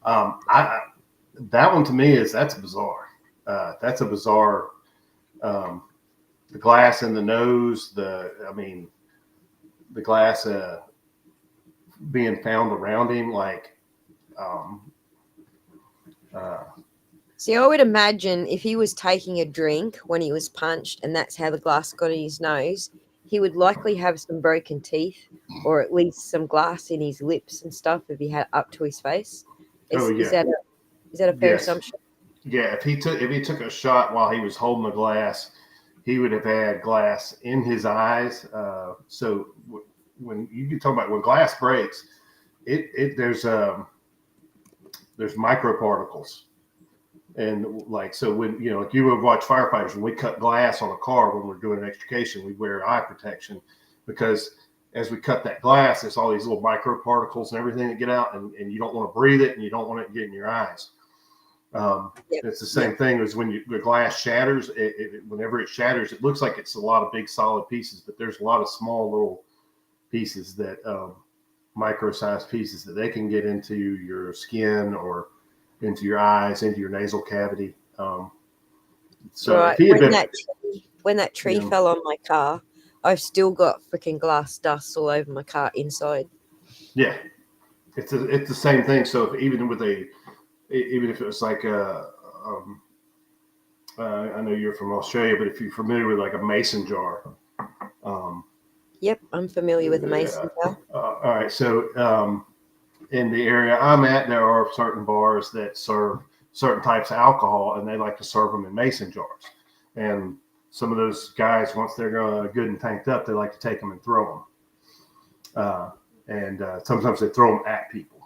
That one to me that's bizarre. That's a bizarre. The glass in the nose. The glass being found around him, like. See, I would imagine if he was taking a drink when he was punched and that's how the glass got in his nose, he would likely have some broken teeth or at least some glass in his lips and stuff if he had up to his face. Is that a fair assumption? Yeah, if he took a shot while he was holding the glass, he would have had glass in his eyes. So when you talk about when glass breaks, there's microparticles. And like, so when, like you would watch firefighters, when we cut glass on a car, when we're doing an extrication, we wear eye protection because as we cut that glass, there's all these little microparticles and everything that get out and you don't want to breathe it and you don't want it to get in your eyes. It's the same thing as when the glass shatters. Whenever it shatters, it looks like it's a lot of big solid pieces, but there's a lot of small little pieces that micro-sized pieces that they can get into your skin or into your eyes, into your nasal cavity. So right. if he had when that tree fell on my car, I've still got freaking glass dust all over my car inside. Yeah, it's the same thing. So even if it was like I know you're from Australia, but if you're familiar with like a mason jar. Yep, I'm familiar with a mason jar. All right, so in the area I'm at, there are certain bars that serve certain types of alcohol, and they like to serve them in mason jars. And some of those guys, once they're good and tanked up, they like to take them and throw them. And sometimes they throw them at people.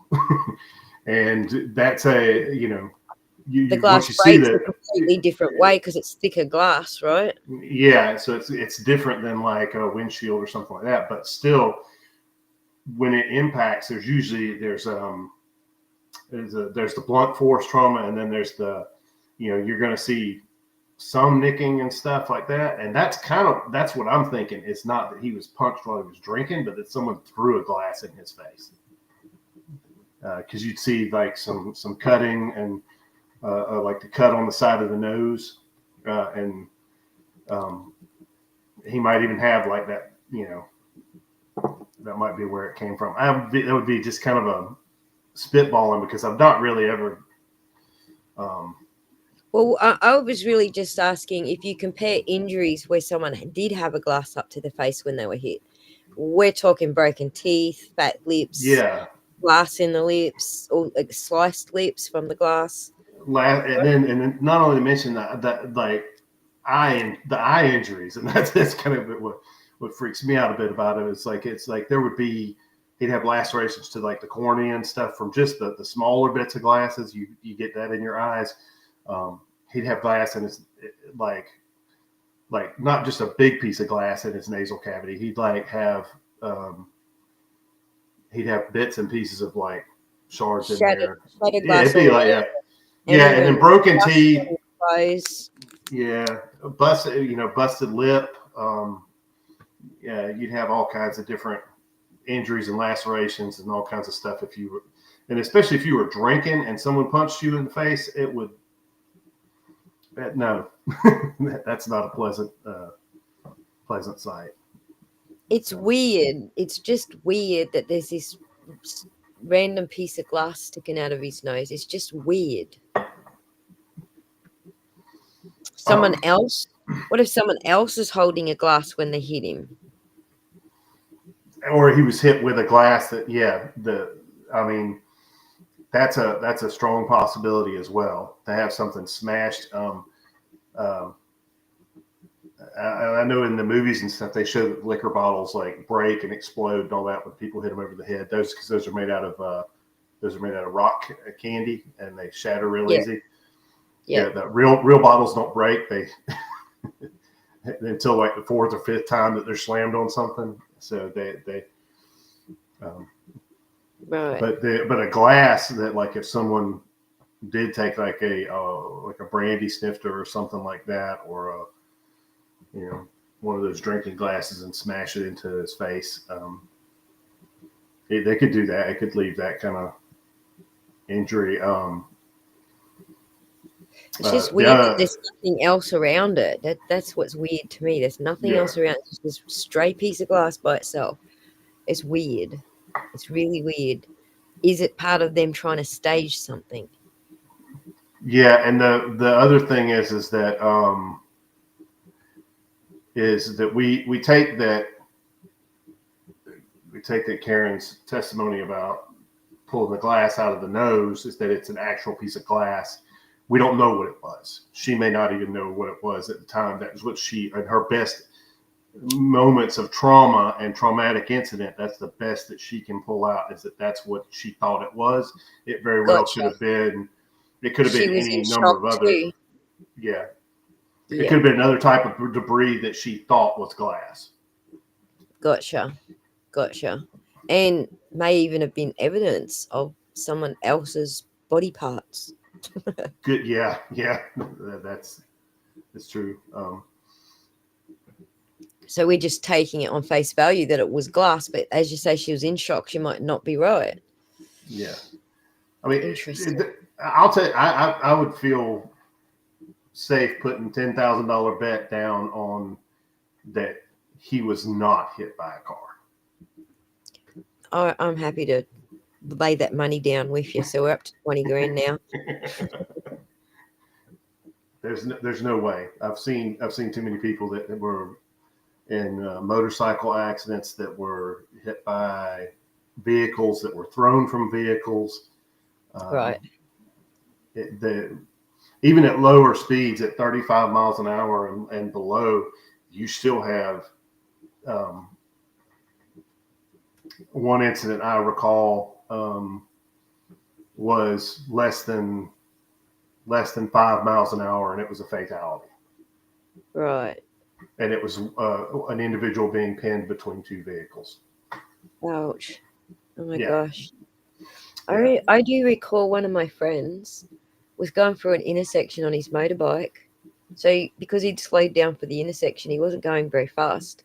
And that's the glass breaks a completely different way because it's thicker glass, right? Yeah, so it's different than like a windshield or something like that, but still. When it impacts, there's the blunt force trauma, and then there's you're going to see some nicking and stuff like that, and that's what I'm thinking. It's not that he was punched while he was drinking, but that someone threw a glass in his face, because you'd see like some cutting and like the cut on the side of the nose, and he might even have like that, that might be where it came from. It would be just kind of a spitballing because I've not really ever. Well, I was really just asking if you compare injuries where someone did have a glass up to the face when they were hit. We're talking broken teeth, fat lips, glass in the lips, or like sliced lips from the glass. And then not only to mention that like the eye injuries, and that's kind of what freaks me out a bit about it. It's like he'd have lacerations to like the cornea and stuff from just the smaller bits of glasses. You get that in your eyes. He'd have glass, and it's like like not just a big piece of glass in his nasal cavity. He'd like have he'd have bits and pieces of like shards in there. Shattered Yeah, glass it'd be all like around. yeah, and then broken dust teeth. on his clothes. Yeah, busted lip. Yeah, you'd have all kinds of different injuries and lacerations and all kinds of stuff if you were, and especially if you were drinking and someone punched you in the face, it would. No, that's not a pleasant sight. It's weird. It's just weird that there's this random piece of glass sticking out of his nose. It's just weird. Someone else? What if someone else is holding a glass when they hit him? Or he was hit with a glass that, I mean, that's a strong possibility as well, to have something smashed. I know in the movies and stuff they show that liquor bottles like break and explode and all that when people hit them over the head. Because those are made out of rock candy and they shatter real easy. Yeah, the real bottles don't break. They until like the fourth or fifth time that they're slammed on something. So they right. But a glass that, like, if someone did take like a brandy snifter or something like that, or one of those drinking glasses and smash it into his face, they could do that. It could leave that kind of injury. It's just weird that there's nothing else around it. That's what's weird to me. There's nothing else around. It's just this stray piece of glass by itself. It's weird. It's really weird. Is it part of them trying to stage something? Yeah, and the other thing is that we take that Karen's testimony about pulling the glass out of the nose is that it's an actual piece of glass. We don't know what it was. She may not even know what it was at the time. That was what she, in her best moments of trauma and traumatic incident, that's the best that she can pull out, is that that's what she thought it was. It very well could have been. It could have been any number of other. Too. Yeah. It could have been another type of debris that she thought was glass. Gotcha. And may even have been evidence of someone else's body parts. Good. Yeah. That's true. So we're just taking it on face value that it was glass, but as you say, she was in shock. She might not be right. Yeah. I mean, interesting. I'll tell you, I would feel safe putting $10,000 bet down on that he was not hit by a car. I'm happy to lay that money down with you. So we're up to 20 grand now. There's no way. I've seen too many people that were in motorcycle accidents that were hit by vehicles that were thrown from vehicles. Right. Even at lower speeds, at 35 miles an hour and below, you still have one incident I recall was less than 5 miles an hour, and it was a fatality. Right. And it was an individual being pinned between two vehicles. Ouch. Oh my gosh. I do recall one of my friends was going through an intersection on his motorbike. So because he'd slowed down for the intersection, he wasn't going very fast.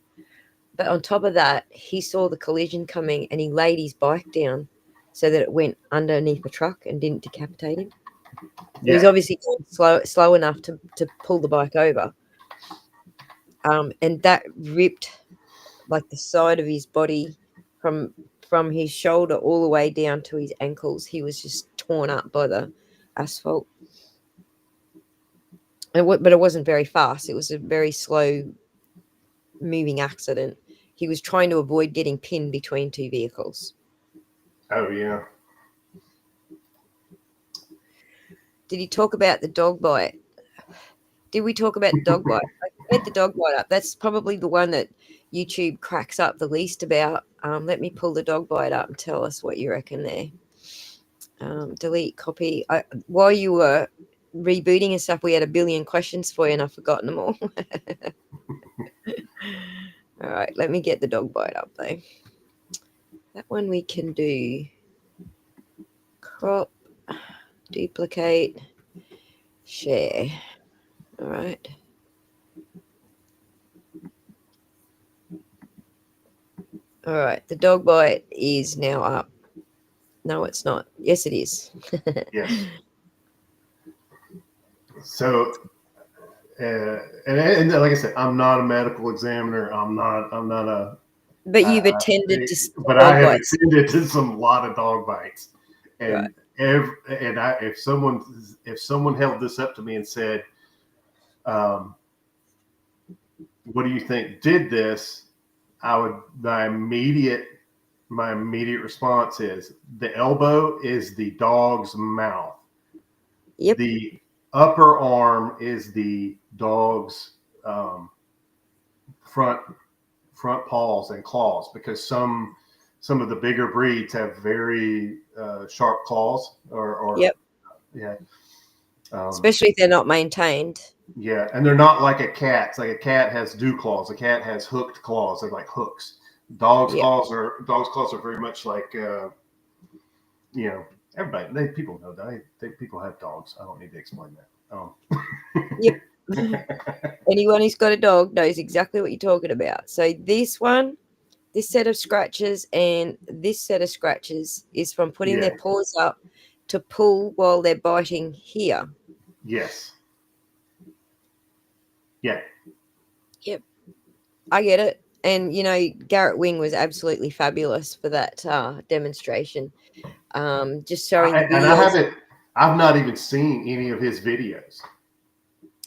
But on top of that, he saw the collision coming and he laid his bike down so that it went underneath the truck and didn't decapitate him. He was obviously going slow enough to pull the bike over. And that ripped like the side of his body from his shoulder all the way down to his ankles. He was just torn up by the asphalt. But it wasn't very fast. It was a very slow moving accident. He was trying to avoid getting pinned between two vehicles. Oh, yeah. Did he talk about the dog bite? Did we talk about the dog bite? I had the dog bite up. That's probably the one that YouTube cracks up the least about. Let me pull the dog bite up and tell us what you reckon there. Delete copy. While you were rebooting and stuff, we had a billion questions for you, and I've forgotten them all. All right, let me get the dog bite up though. That one we can do. Crop, duplicate, share. All right. All right, the dog bite is now up. No, it's not. Yes, it is. Yes. So, and like I said, I'm not a medical examiner. I'm not a. But you've attended to some But dog I have bites. attended to some lot of dog bites, and Right. if someone held this up to me and said, "What do you think did this?" my immediate response is the elbow is the dog's mouth. Yep. The upper arm is the dog's front paws and claws, because some of the bigger breeds have very sharp claws or Yep. yeah. Especially if they're not maintained. Yeah, and they're not like a cat. It's like a cat has dew claws. A cat has hooked claws. They're like hooks. Dogs' claws are very much like everybody. People know that. People have dogs. I don't need to explain that. Yep. Anyone who's got a dog knows exactly what you're talking about. So this set of scratches and this set of scratches is from putting their paws up to pull while they're biting here. Yes. Yeah. Yep. I get it. And, Garrett Wing was absolutely fabulous for that demonstration. Just showing the videos. I've not even seen any of his videos.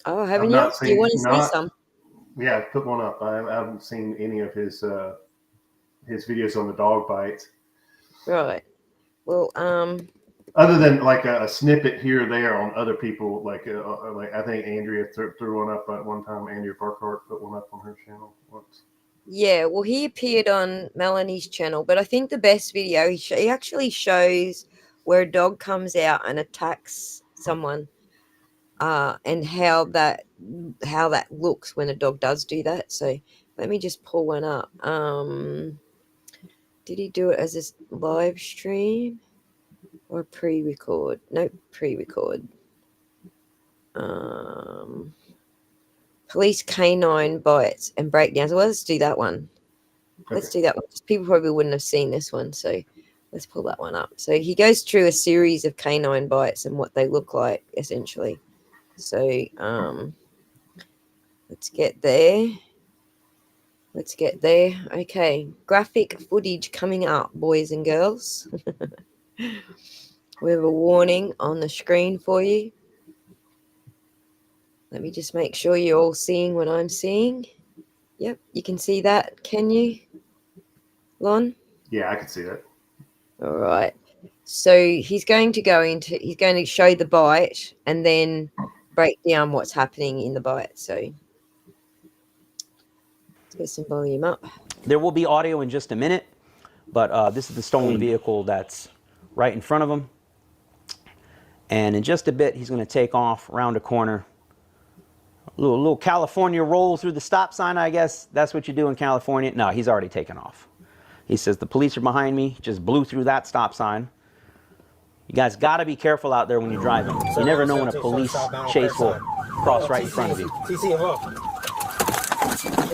Oh, haven't you? Do you want to see some? Yeah, put one up. I haven't seen any of his videos on the dog bites. Right. Well, other than like a snippet here or there on other people, like I think Andrea threw one up at one time. Andrea Parkhart put one up on her channel once. Yeah, well, he appeared on Melanie's channel, but I think the best video, he actually shows where a dog comes out and attacks someone, and how that looks when a dog does do that. So let me just pull one up. Did he do it as a live stream or pre-record? Nope, pre-record. Police canine bites and breakdowns. Well, let's do that one. Okay. Let's do that one. People probably wouldn't have seen this one, so let's pull that one up. So he goes through a series of canine bites and what they look like, essentially. So let's get there. Okay, graphic footage coming up, boys and girls. We have a warning on the screen for you. Let me just make sure you're all seeing what I'm seeing. Yep, you can see that. Can you, Lon? Yeah, I can see that. All right. So he's going to show the bite and then break down what's happening in the bite. So let's get some volume up. There will be audio in just a minute, but this is the stolen vehicle that's right in front of him. And in just a bit, he's going to take off around a corner. A little California roll through the stop sign, I guess. That's what you do in California. No, he's already taken off. He says, the police are behind me. Just blew through that stop sign. You guys got to be careful out there when you're driving. You never know when a police chase will cross right in front of you. There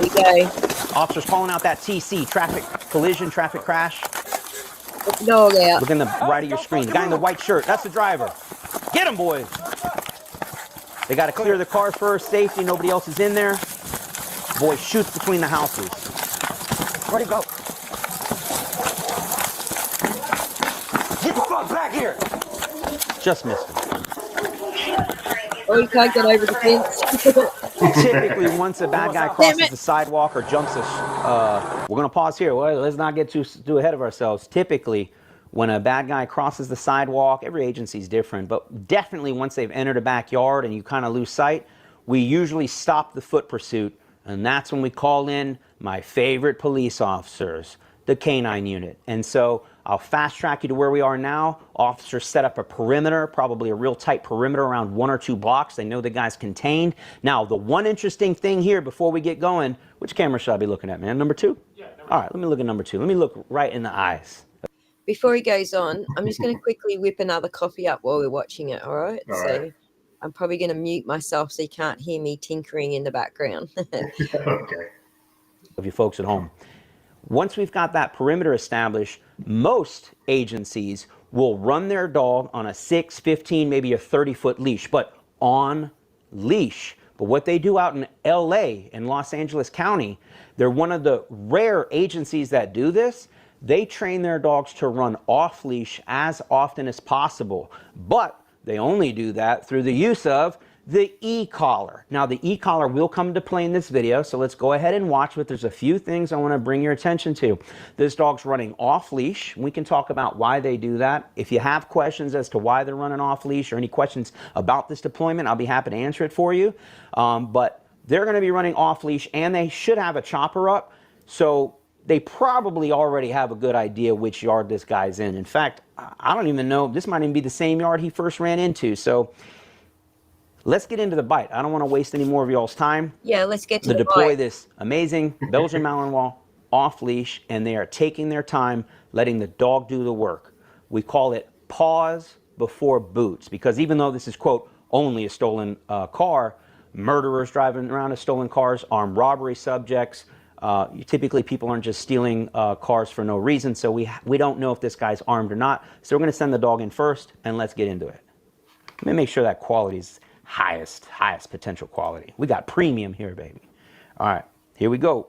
you go. Officers calling out that TC, traffic collision, traffic crash. Get the dog out. Look in the right of your screen. The guy in the white shirt, that's the driver. Get him, boys. They got to clear the car first, safety, nobody else is in there. Boy shoots between the houses. Where'd he go? Get the fuck back here! Just missed him. Oh, you can't get over the fence. Typically, once a bad guy crosses the sidewalk or jumps we're going to pause here. Well, let's not get too ahead of ourselves. Typically, when a bad guy crosses the sidewalk, every agency is different, but definitely once they've entered a backyard and you kind of lose sight, we usually stop the foot pursuit, and that's when we call in my favorite police officers, the canine unit. And so I'll fast track you to where we are now. Officers set up a perimeter, probably a real tight perimeter around 1 or 2 blocks. They know the guy's contained. Now, the one interesting thing here before we get going, which camera should I be looking at, man? Number 2? Yeah. All right, let me look at number 2. Let me look right in the eyes. Before he goes on, I'm just going to quickly whip another coffee up while we're watching it, all right? All So right. I'm probably going to mute myself so you can't hear me tinkering in the background. Okay. Of you folks at home. Once we've got that perimeter established, most agencies will run their dog on a 6, 15, maybe a 30-foot leash, but on leash. But what they do out in LA, in Los Angeles County, they're one of the rare agencies that do this. They train their dogs to run off leash as often as possible, but they only do that through the use of the e-collar. Now, the e-collar will come into play in this video, so let's go ahead and watch, but there's a few things I want to bring your attention to. This dog's running off leash. We can talk about why they do that. If you have questions as to why they're running off leash or any questions about this deployment, I'll be happy to answer it for you. But they're going to be running off leash, and they should have a chopper up, so they probably already have a good idea which yard this guy's in. In fact, I don't even know, this might even be the same yard he first ran into. So let's get into the bite. I don't want to waste any more of y'all's time. Yeah, let's get to the deploy bite. this amazing Belgian Malinois off leash, and they are taking their time, letting the dog do the work. We call it pause before boots, because even though this is, quote, only a stolen car, murderers driving around in stolen cars, armed robbery subjects, typically people aren't just stealing cars for no reason, so we don't know if this guy's armed or not. So we're going to send the dog in first, and let's get into it. Let me make sure that quality is highest potential quality. We got premium here, baby. All right, here we go.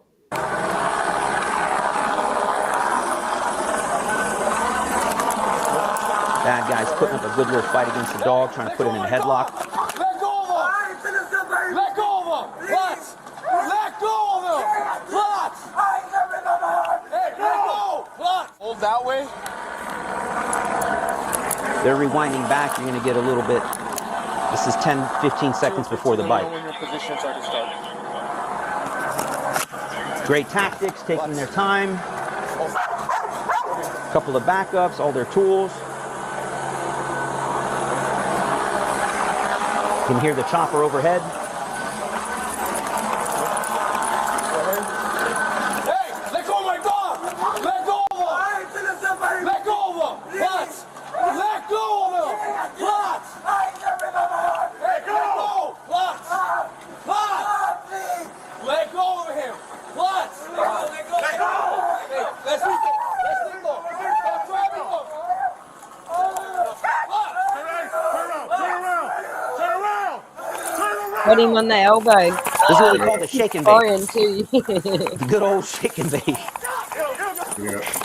Bad guy's putting up a good little fight against the dog, trying to put him in a headlock. Let go of him! Let go of him! Let's! Let go of him! Let's! Hey, let go! Let's! Hold that way. They're rewinding back. You're going to get a little bit. This is 10, 15 seconds before the bite. Great tactics, taking their time. A couple of backups, all their tools. You can hear the chopper overhead. Hey, let go of my dog! Let go of him! Let go of him! Let's! Let go of him! Let's! Hey, let go! Let's! Let go of him! Let's! Let go! Hey, let's leave him! Let's leave him! Stop grabbing him! Got him on the elbow. This is what we call the shake and bake. Too. The good old shake and bake.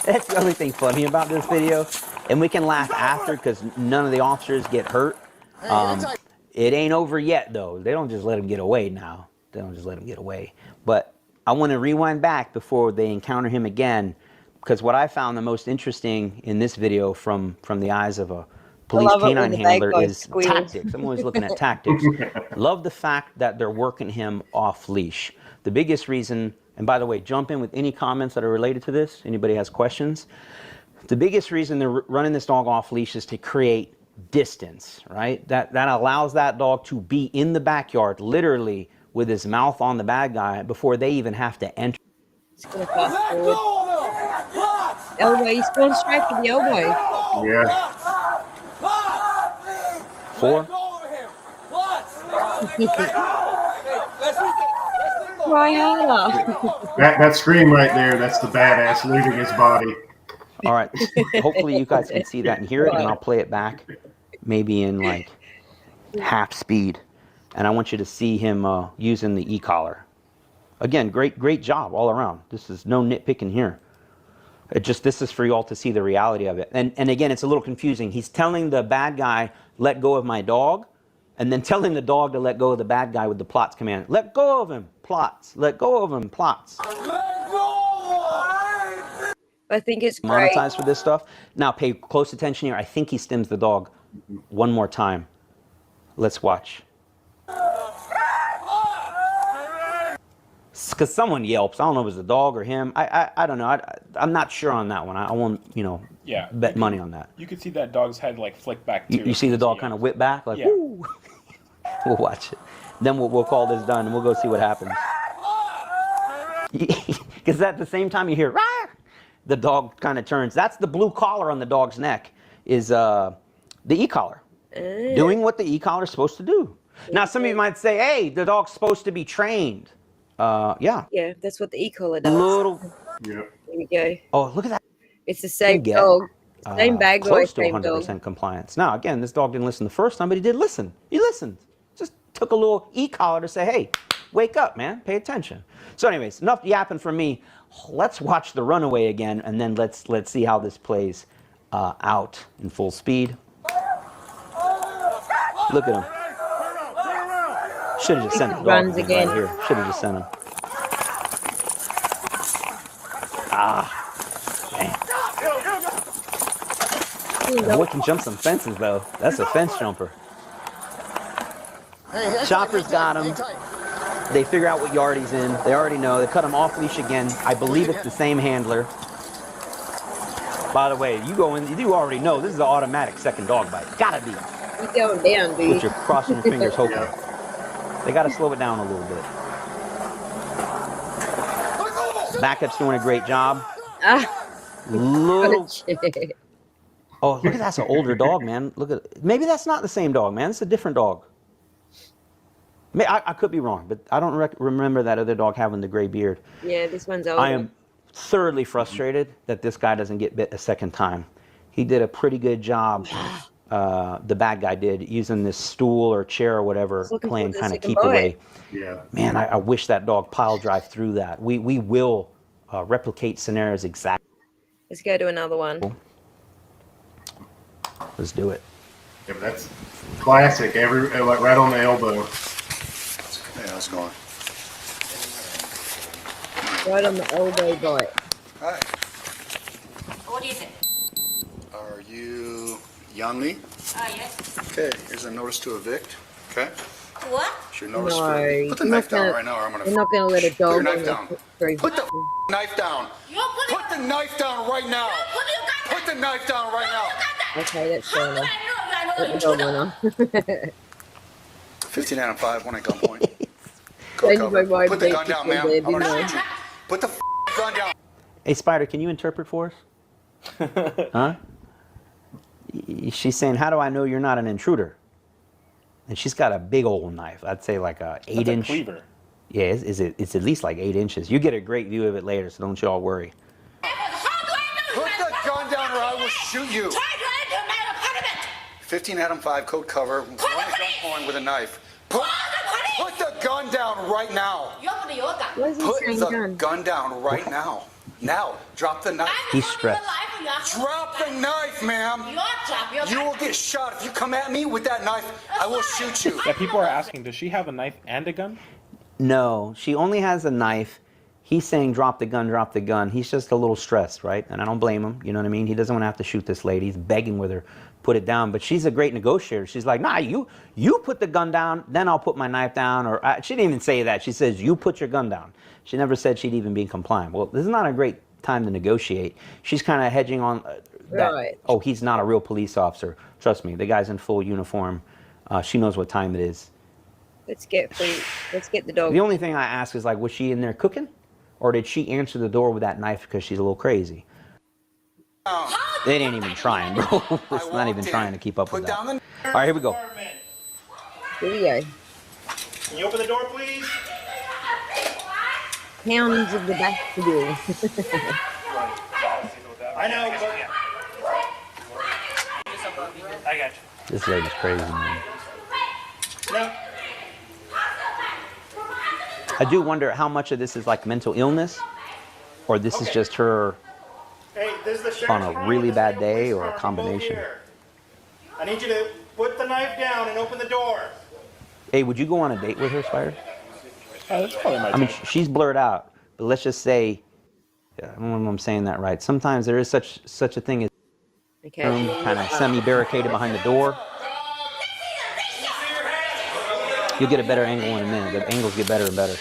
That's the only thing funny about this video. And we can laugh after because none of the officers get hurt. It ain't over yet, though. They don't just let him get away now. They don't just let him get away. But I want to rewind back before they encounter him again, because what I found the most interesting in this video from the eyes of a police canine handler is tactics. I'm always looking at tactics. Love the fact that they're working him off leash. The biggest reason, and by the way, jump in with any comments that are related to this. Anybody has questions? The biggest reason they're running this dog off leash is to create distance, right? That allows that dog to be in the backyard, literally with his mouth on the bad guy before they even have to enter. It's gonna fast forward. Elbow, he's going straight for the elbow. Yeah. 4. Try harder. That scream right there, that's the badass leaving his body. All right. Hopefully you guys can see that and hear it, and I'll play it back maybe in like half speed. And I want you to see him using the e-collar. Again, great job all around. This is no nitpicking here. This is for y'all to see the reality of it. And again, it's a little confusing. He's telling the bad guy, let go of my dog, and then telling the dog to let go of the bad guy with the plots command. Let go of him, plots. Let go of him, plots. I think it's great. Monetized for this stuff. Now pay close attention here. I think he stims the dog one more time. Let's watch. Because someone yelps. I don't know if it was the dog or him. I don't know. I'm not sure on that one. I won't, Yeah. bet money on that. You could see that dog's head like flick back too. You see the dog kind of whip back, like, Yeah. woo. We'll watch it. Then we'll call this done and we'll go see what happens. Because at the same time you hear, "Rah!" The dog kind of turns. That's the blue collar on the dog's neck, is the e-collar. Doing what the e-collar is supposed to do. Now, some of you might say, hey, the dog's supposed to be trained. Yeah. Yeah, that's what the e-collar does. Yeah. There we go. Oh, look at that. It's the same get, dog. Same bag boy, Close to same 100% dog. compliance. Now, again, this dog didn't listen the first time, but he did listen. He listened. Just took a little e-collar to say, hey, wake up, man. Pay attention. So anyways, enough yapping from me. Let's watch the runaway again, and then let's see how this plays out in full speed. Look at him. Should have just sent the dog Runs right again. here. Should have just sent him. Ah. The boy can jump some fences, though. That's a fence jumper. Chopper's got him. They figure out what yard he's in. They already know. They cut him off leash again. I believe it's the same handler. By the way, you go in, you already know this is an automatic second dog bite. Gotta be. He's going down, dude. But you're crossing your fingers hoping. They gotta slow it down a little bit. Backup's doing a great job. Little. Oh, look at that's an older dog, man. Look at. Maybe that's not the same dog, man. It's a different dog. I could be wrong, but I don't remember that other dog having the gray beard. Yeah, this one's older. I am thoroughly frustrated that this guy doesn't get bit a second time. He did a pretty good job. The bad guy did, using this stool or chair or whatever, playing kind of keep away. Yeah. Man, I wish that dog pile drive through that. We will replicate scenarios exactly. Let's go to another one. Let's do it. Yeah, but that's classic. Like right on the elbow. Yeah, it's going. Right on the elbow bite. Hi. What is it? Are you Yanli? Yes. Okay, here's a notice to evict. Okay? What? It's your notice No, for... Put the you're knife not down gonna- right now or I'm going to... We're not going to let a Put dog your on knife the down. Put the knife down. Put the knife down right now. Put the knife down right now. Okay, that's fair enough. Let the dog on. 15 out of 5, one at gunpoint. Then you go by Put the gun basic down, ma'am. there, I'm going to didn't shoot you. Put the gun down. Hey, Spider, can you interpret for us? Huh? She's saying, how do I know you're not an intruder? And she's got a big old knife. I'd say like a 8-inch. Cleaver. Yeah, it's at least like 8 inches. You get a great view of it later, so don't you all worry. Put the gun down or I will shoot you. 15 Adam 5 code cover. One at gunpoint with a knife. Put the gun down right now. What is he Put saying, the gun down right now. Now, drop the knife. He's stressed. Drop the knife, ma'am. You will get shot. If you come at me with that knife, I will shoot you. Yeah, people are asking, does she have a knife and a gun? No, she only has a knife. He's saying drop the gun, drop the gun. He's just a little stressed, right? And I don't blame him, you know what I mean? He doesn't want to have to shoot this lady. He's begging with her, put it down. But she's a great negotiator. She's like, nah, you put the gun down, then I'll put my knife down. Or she didn't even say that. She says, you put your gun down. She never said she'd even be compliant. Well, this is not a great time to negotiate. She's kind of hedging on that. Right. Oh, he's not a real police officer. Trust me, the guy's in full uniform. She knows what time it is. Let's get the dog. The only thing I ask is, like, was she in there cooking? Or did she answer the door with that knife because she's a little crazy? They ain't even trying, bro. It's not even trying to keep up with that. All right, here we go. Here we go. Can you open the door, please? Pounds of the back door. I know, but... I got you. This lady's crazy, man. No. I do wonder how much of this is like mental illness, or this is just her Hey, this is the sheriff's on a department. really This is bad the day, police or a department. combination. Both here. I need you to put the knife down and open the door. Hey, would you go on a date with her, Spider? That's probably my I mean, she's blurred out, but let's just say, I don't know if I'm saying that right. Sometimes there is such a thing as kind of semi-barricaded behind the door. You'll get a better angle in a minute. The angles get better and better.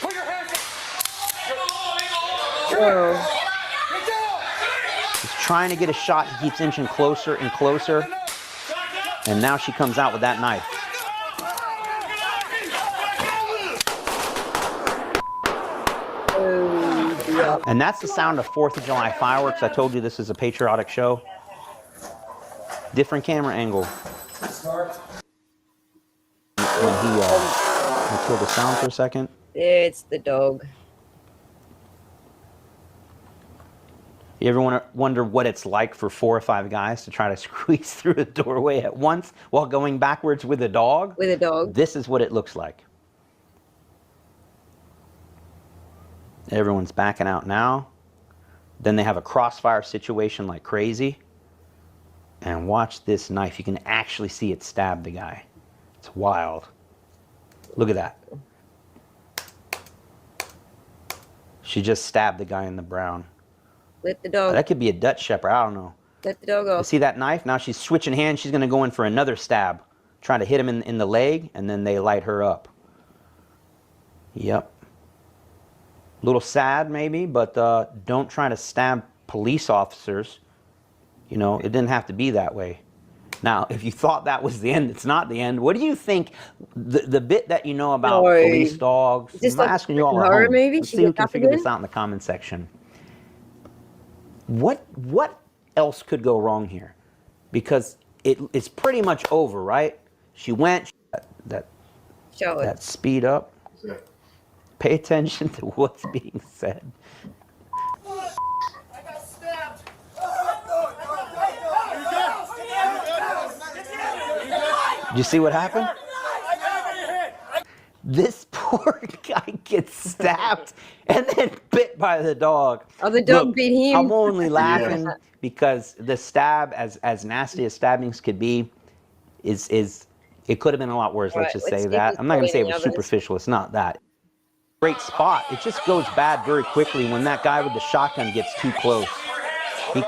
Whoa. He's trying to get a shot. He keeps inching closer and closer. And now she comes out with that knife. And that's the sound of 4th of July fireworks. I told you this is a patriotic show. Different camera angle. Let's kill the sound for a second. It's the dog. You ever wonder what it's like for 4 or 5 guys to try to squeeze through a doorway at once while going backwards with a dog? With a dog. This is what it looks like. Everyone's backing out now. Then they have a crossfire situation like crazy. And watch this knife. You can actually see it stab the guy. It's wild. Look at that. She just stabbed the guy in the brown. Let the dog. That could be a Dutch Shepherd. I don't know. Let the dog You off. see that knife? Now she's switching hands. She's going to go in for another stab. Trying to hit him in the leg, and then they light her up. Yep. A little sad, maybe, but don't try to stab police officers. You know, it didn't have to be that way. Now, if you thought that was the end, it's not the end. What do you think, the bit that you know about police dogs? Is this I'm like asking you all at horror home. movie? Let's She see who gets can up figure again? this out in the comment section. What else could go wrong here? Because it's pretty much over, right? She went, that speed up. Pay attention to what's being said. Do you see what happened? This poor guy gets stabbed and then bit by the dog. Oh, the dog bit him. I'm only laughing because the stab, as nasty as stabbings could be, is it could have been a lot worse. Let's just say that. I'm not going to say it was superficial. It's not that. Great spot. It just goes bad very quickly when that guy with the shotgun gets too close.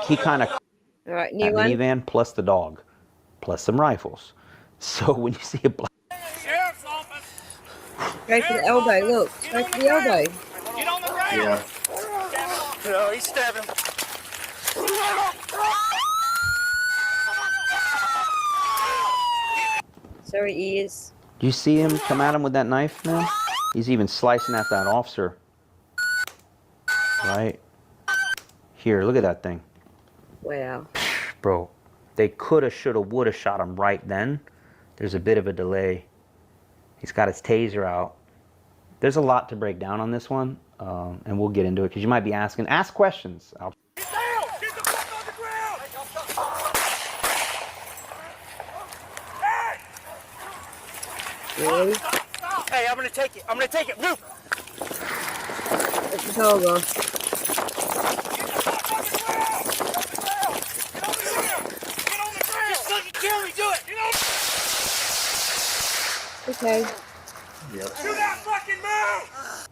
He kind of All right, that new one. minivan plus the dog, plus some rifles. So when you see a black, Go for the elbow. Look. Go for the elbow. Get on the ground. Yeah. No, he's stabbing. Sorry, ears. do you see him come at him with that knife now? He's even slicing at that officer. Right here, look at that thing. Wow. Bro, they coulda, shoulda, woulda shot him right then. There's a bit of a delay. He's got his taser out. There's a lot to break down on this one, and we'll get into it because you might be asking. Ask questions. Really? Hey, I'm gonna take it. I'm gonna take it. Move. Let the dog off. Kill me. Do it. Okay. Do that fucking move.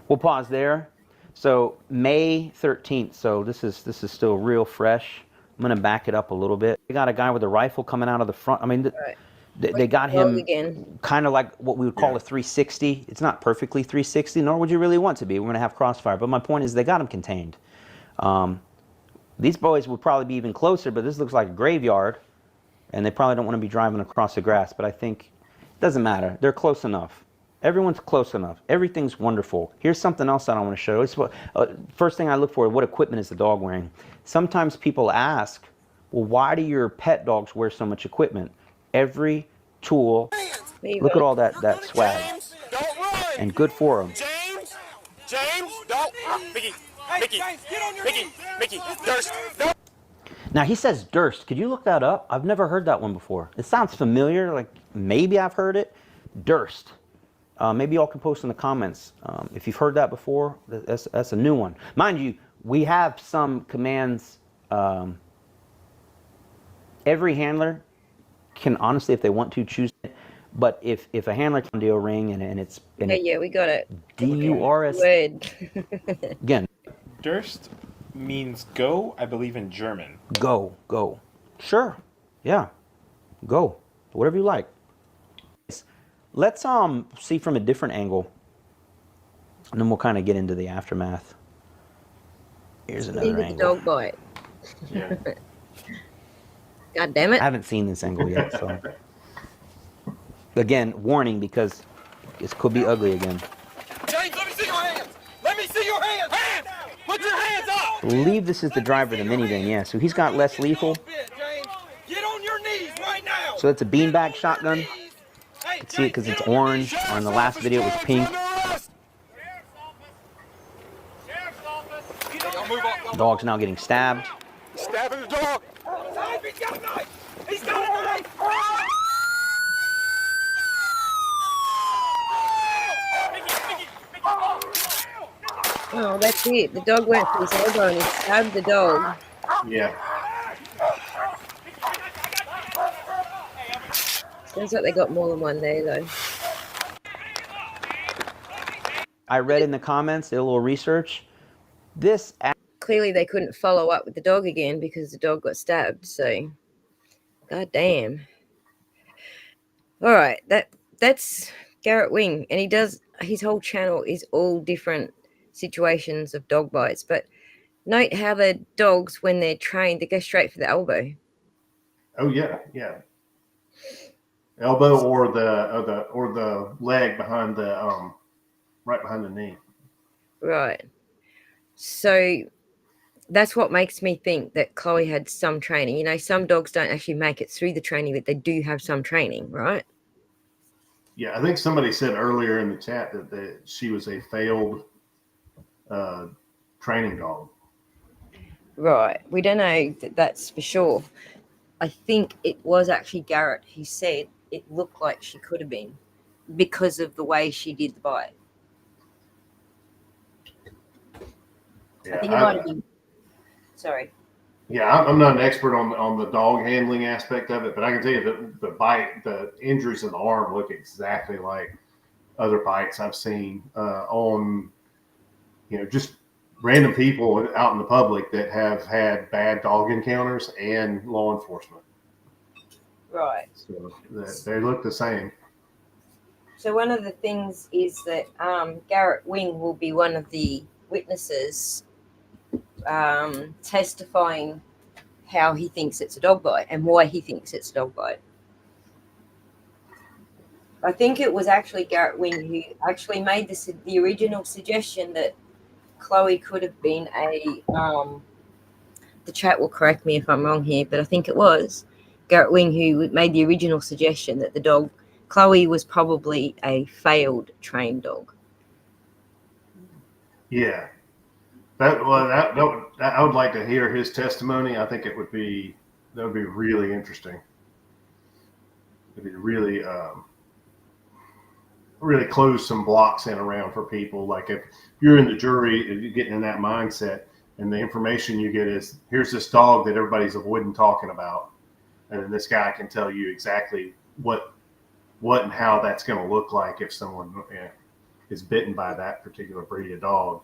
We'll pause there. So May 13th. So this is still real fresh. I'm gonna back it up a little bit. We got a guy with a rifle coming out of the front. I mean, they got him kind of like what we would call a 360. It's not perfectly 360, nor would you really want to be. We're gonna have crossfire. But my point is, they got him contained. These boys would probably be even closer, but this looks like a graveyard, and they probably don't want to be driving across the grass. But I think it doesn't matter. They're close enough. Everyone's close enough. Everything's wonderful. Here's something else that I want to show. It's first thing I look for, what equipment is the dog wearing? Sometimes people ask, well, why do your pet dogs wear so much equipment? Every tool, look at all that swag. James, don't run. And good for them. James, don't. Mickey, Mickey, Durst, don't. Now he says Durst. Could you look that up? I've never heard that one before. It sounds familiar, like maybe I've heard it. Durst. Maybe y'all can post in the comments if you've heard that before. That's a new one. Mind you, we have some commands. Every handler can honestly, if they want to, choose it. But if a handler can do a ring and it's Yeah, we got it. DURS. Word. Again. Durst means go, I believe, in German. Go. Sure. Yeah. Go. Whatever you like. Let's see from a different angle, and then we'll kind of get into the aftermath. Here's another angle. Dog bite. Yeah. God damn it. I haven't seen this angle yet, so. Again, warning, because this could be ugly again. James, let me see your hands. Let me see your hands. Hands. Put your hands up. I believe this is the driver of the minivan, yeah. So he's got less lethal. Get on your knees right now. So that's a beanbag shotgun. You can see it because it's orange, or in the last video it was pink. Dog's now getting stabbed. Stabbing the dog. He's got a knife. He's got a knife. Oh, that's it. The dog went for his elbow and he stabbed the dog. Yeah. Sounds like they got more than one there, though. I read in the comments, did a little research. This Clearly they couldn't follow up with the dog again because the dog got stabbed, so god damn. Alright, that's Garrett Wing, and he does his whole channel is all different situations of dog bites, but note how the dogs, when they're trained, they go straight for the elbow. Oh yeah, yeah. Elbow or the leg behind the right behind the knee. Right. So that's what makes me think that Chloe had some training. You know, some dogs don't actually make it through the training, but they do have some training, right? Yeah, I think somebody said earlier in the chat that she was a failed training dog. Right. We don't know that that's for sure. I think it was actually Garrett who said it looked like she could have been because of the way she did the bite. Yeah, I think it might have been. Sorry. Yeah, I'm not an expert on the dog handling aspect of it, but I can tell you that the injuries in the arm look exactly like other bites I've seen on, just random people out in the public that have had bad dog encounters and law enforcement. Right. So they look the same. So one of the things is that Garrett Wing will be one of the witnesses testifying how he thinks it's a dog bite and why he thinks it's a dog bite. I think it was actually Garrett Wing who actually made the original suggestion that Chloe could have been the chat will correct me if I'm wrong here, but I think it was Garrett Wing who made the original suggestion that the dog, Chloe, was probably a failed trained dog. Yeah. I would like to hear his testimony. I think that would be really interesting. It'd be really close some blocks in around for people. Like if you're in the jury, if you're getting in that mindset, and the information you get is here's this dog that everybody's avoiding talking about, and then this guy can tell you exactly what and how that's going to look like if someone is bitten by that particular breed of dog.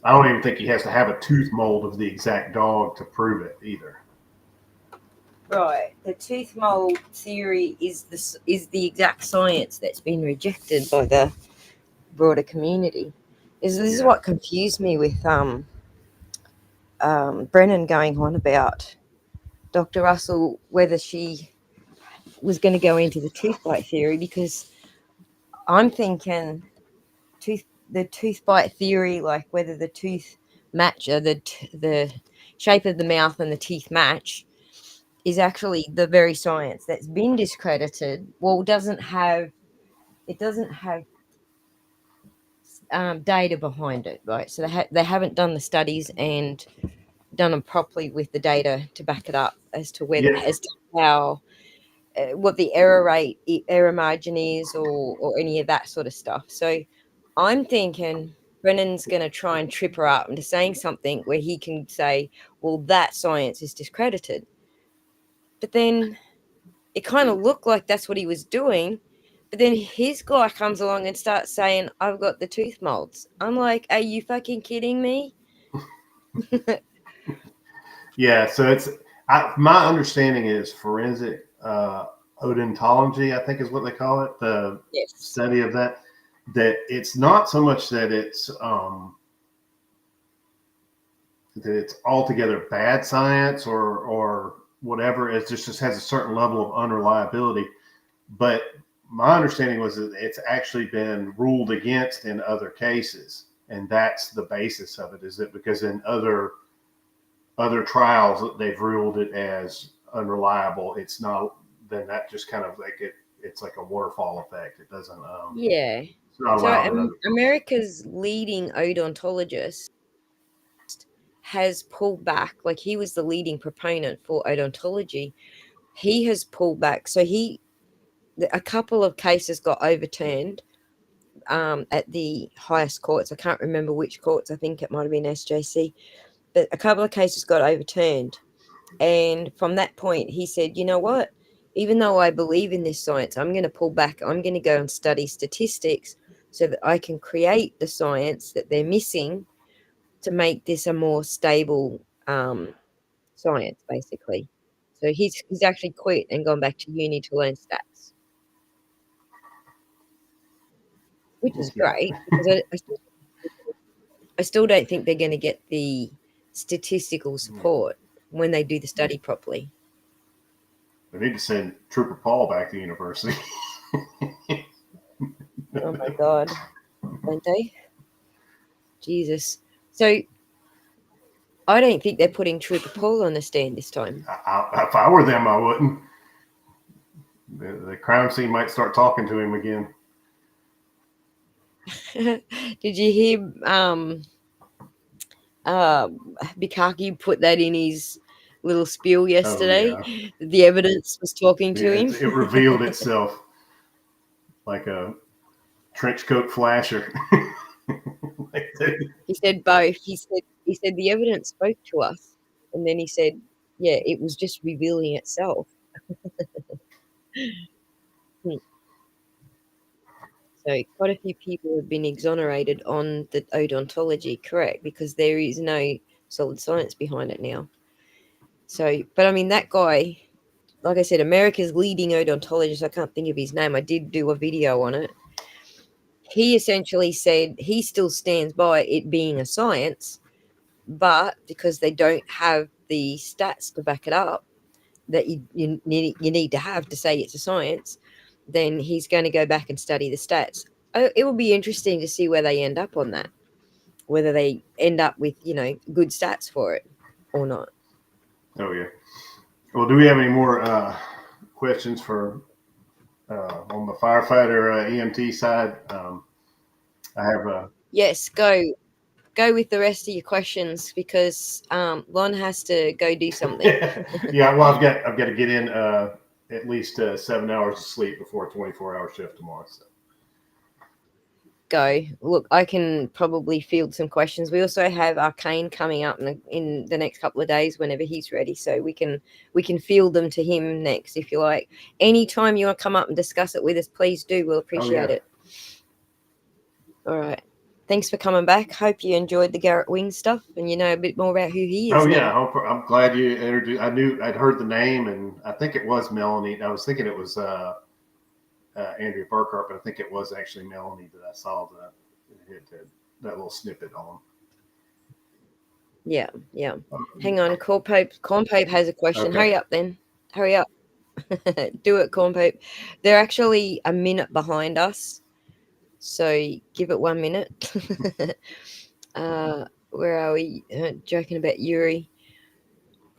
I don't even think he has to have a tooth mold of the exact dog to prove it either. Right. The tooth mold theory is the exact science that's been rejected by the broader community. This is what confused me with Brennan going on about Dr. Russell, whether she was going to go into the tooth bite theory, because I'm thinking the tooth bite theory, like whether the tooth match or the shape of the mouth and the teeth match, is actually the very science that's been discredited. Well, it doesn't have data behind it, right? So they haven't done the studies and done them properly with the data to back it up as to whether as to how what the error margin is, or any of that sort of stuff. So I'm thinking Brennan's going to try and trip her up into saying something where he can say, well, that science is discredited. But then it kind of looked like that's what he was doing. But then his guy comes along and starts saying, I've got the tooth molds. I'm like, are you fucking kidding me? Yeah, so my understanding is forensic odontology, I think is what they call it, the study of that it's not so much that it's it's altogether bad science or whatever. It just has a certain level of unreliability. But my understanding was that it's actually been ruled against in other cases, and that's the basis of it. Is that because in other trials they've ruled it as unreliable? It's not. Then that just kind of like it's like a waterfall effect. It doesn't. Yeah. It's not So allowed in other. America's leading odontologist has pulled back. Like, he was the leading proponent for odontology. He has pulled back. So a couple of cases got overturned at the highest courts. I can't remember which courts. I think it might have been SJC, but a couple of cases got overturned. And from that point, he said, you know what? Even though I believe in this science, I'm going to pull back. I'm going to go and study statistics so that I can create the science that they're missing to make this a more stable science, basically. So he's actually quit and gone back to uni to learn stats, which is great because I still don't think they're going to get the statistical support when they do the study properly. They need to send Trooper Paul back to university. Oh my God, don't they? Jesus. So I don't think they're putting Trooper Paul on the stand this time. If I were them, I wouldn't. The crime scene might start talking to him again. Did you hear bukkake put that in his little spiel yesterday? Oh, yeah. The evidence was talking to him. It revealed itself like a trench coat flasher. He said both. He said the evidence spoke to us, and then he said, yeah, it was just revealing itself. So quite a few people have been exonerated on the odontology, correct? Because there is no solid science behind it now. So, but I mean, that guy, like I said, America's leading odontologist, I can't think of his name. I did do a video on it. He essentially said he still stands by it being a science, but because they don't have the stats to back it up that you need to have to say it's a science, then he's going to go back and study the stats. It will be interesting to see where they end up on that, whether they end up with, good stats for it or not. Oh, yeah. Well, do we have any more questions for on the firefighter EMT side? I have Yes, go with the rest of your questions because Lon has to go do something. Yeah, well, I've got to get in at least 7 hours of sleep before a 24-hour shift tomorrow. So. Go. Look, I can probably field some questions. We also have Arcane coming up in the next couple of days whenever he's ready, so we can field them to him next if you like. Anytime you want to come up and discuss it with us, please do. We'll appreciate it. All right. Thanks for coming back. Hope you enjoyed the Garrett Wing stuff and you know a bit more about who he is. Oh, yeah. I'm glad you introduced. I'd heard the name, and I think it was Melanie. I was thinking it was Andrea Burkhart, but I think it was actually Melanie that I saw that little snippet on. Yeah. Hang on. Corn Pope has a question. Okay. Hurry up then. Hurry up. Do it, Corn Pope. They're actually a minute behind us. So give it 1 minute. Where are we? Joking about Yuri.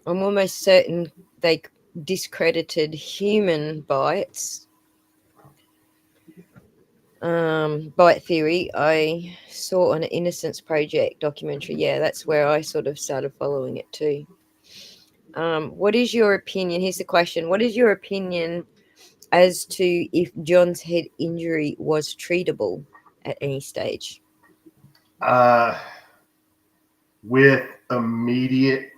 I'm almost certain they discredited human bites. Bite theory. I saw on an Innocence Project documentary. Yeah, that's where I sort of started following it too. What is your opinion? Here's the question. What is your opinion as to if John's head injury was treatable at any stage? With immediate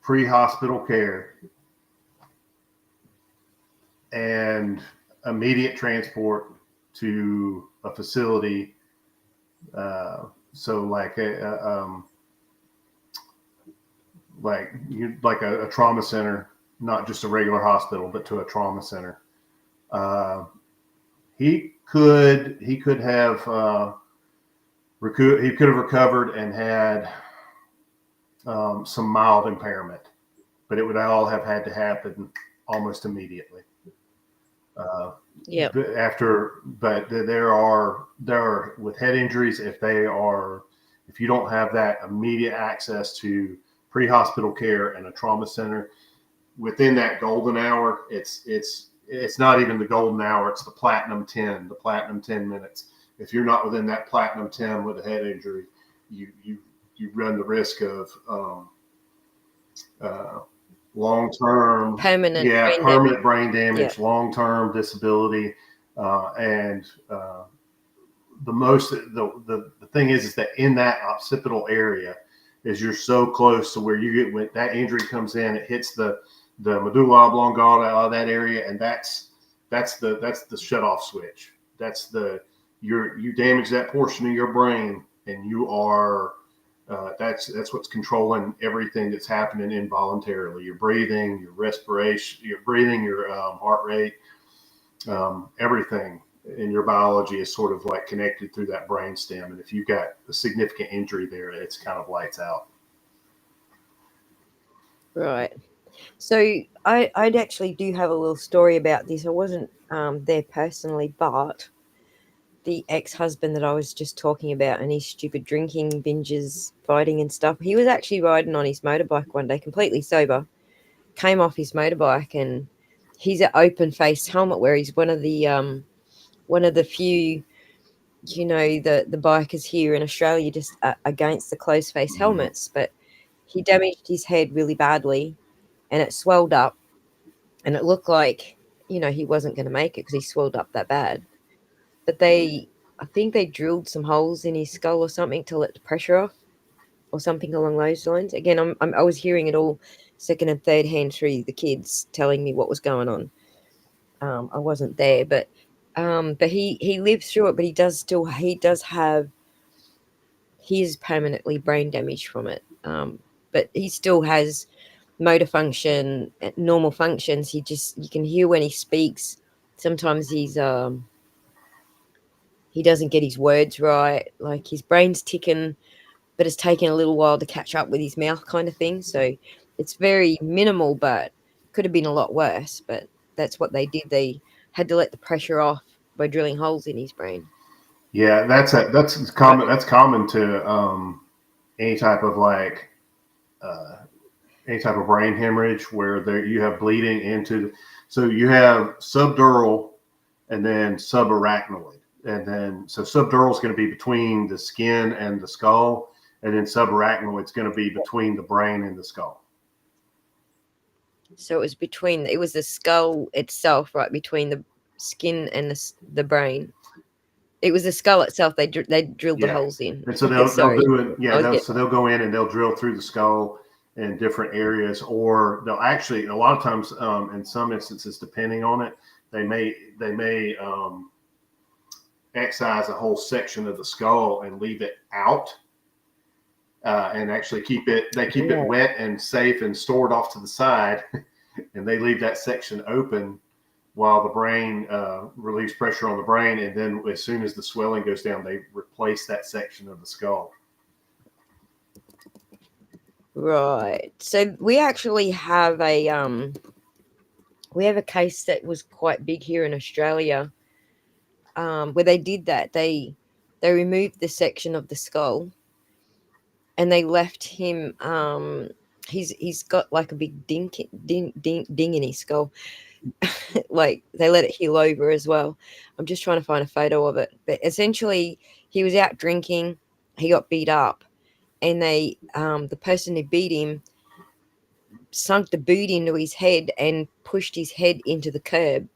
pre-hospital care and immediate transport to a facility, so like a trauma center, not just a regular hospital, but to a trauma center. He could have he could have recovered and had some mild impairment, but it would all have had to happen almost immediately. Yeah. But there are with head injuries, if you don't have that immediate access to pre-hospital care and a trauma center within that golden hour, it's not even the golden hour, it's the platinum 10 minutes. If you're not within that platinum 10 with a head injury, you run the risk of long-term permanent brain damage, long-term disability, and the thing is that in that occipital area is you're so close to where you get when that injury comes in, it hits the medulla oblongata, that area, and that's the shut-off switch. You damage that portion of your brain, and you are that's what's controlling everything that's happening involuntarily. Your breathing, your respiration, your heart rate, everything in your biology is sort of like connected through that brain stem. And if you've got a significant injury there, it's kind of lights out. Right. So I actually do have a little story about this. I wasn't there personally, but the ex-husband that I was just talking about and his stupid drinking binges, fighting and stuff, he was actually riding on his motorbike one day, completely sober, came off his motorbike, and he's an open-faced helmet where he's one of the few, the bikers here in Australia just against the closed-face helmets. But he damaged his head really badly, and it swelled up, and it looked like, he wasn't going to make it because he swelled up that bad. But I think they drilled some holes in his skull or something to let the pressure off, or something along those lines. Again, I was hearing it all second and third hand through the kids telling me what was going on. I wasn't there, but he lived through it. But he is permanently brain damaged from it. But he still has motor function, normal functions. You can hear when he speaks. Sometimes he doesn't get his words right. Like his brain's ticking, but it's taken a little while to catch up with his mouth, kind of thing. So it's very minimal, but could have been a lot worse. But that's what they did. They had to let the pressure off by drilling holes in his brain. Yeah, that's common. That's common to any type of brain hemorrhage where you have bleeding into. So you have subdural and then subarachnoid. And then, so subdural is going to be between the skin and the skull, and then subarachnoid is going to be between the brain and the skull. So it was the skull itself, right between the skin and the brain. It was the skull itself. They drilled the holes in. And so they'll do it. So they'll go in and they'll drill through the skull in different areas, or they'll actually, a lot of times, in some instances, depending on it, they may excise a whole section of the skull and leave it out, and actually keep it wet and safe and stored off to the side, and they leave that section open while the brain relieves pressure on the brain, and then as soon as the swelling goes down, they replace that section of the skull. Right. So we actually have a case that was quite big here in Australia, where they did that. They removed the section of the skull, and they left him. He's got like a big ding in his skull. Like they let it heal over as well. I'm just trying to find a photo of it. But essentially, he was out drinking. He got beat up, and the person who beat him sunk the boot into his head and pushed his head into the curb.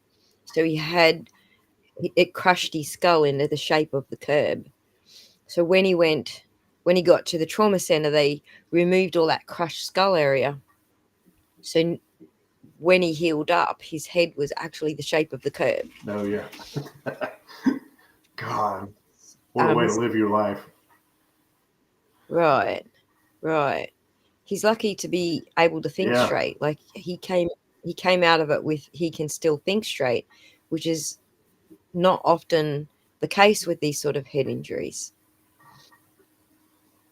So it crushed his skull into the shape of the curb. So when he got to the trauma center, they removed all that crushed skull area. So when he healed up, his head was actually the shape of the curb. Oh yeah. God, what a way to live your life. Right. He's lucky to be able to think straight. Like he came out of it with, he can still think straight, which is not often the case with these sort of head injuries.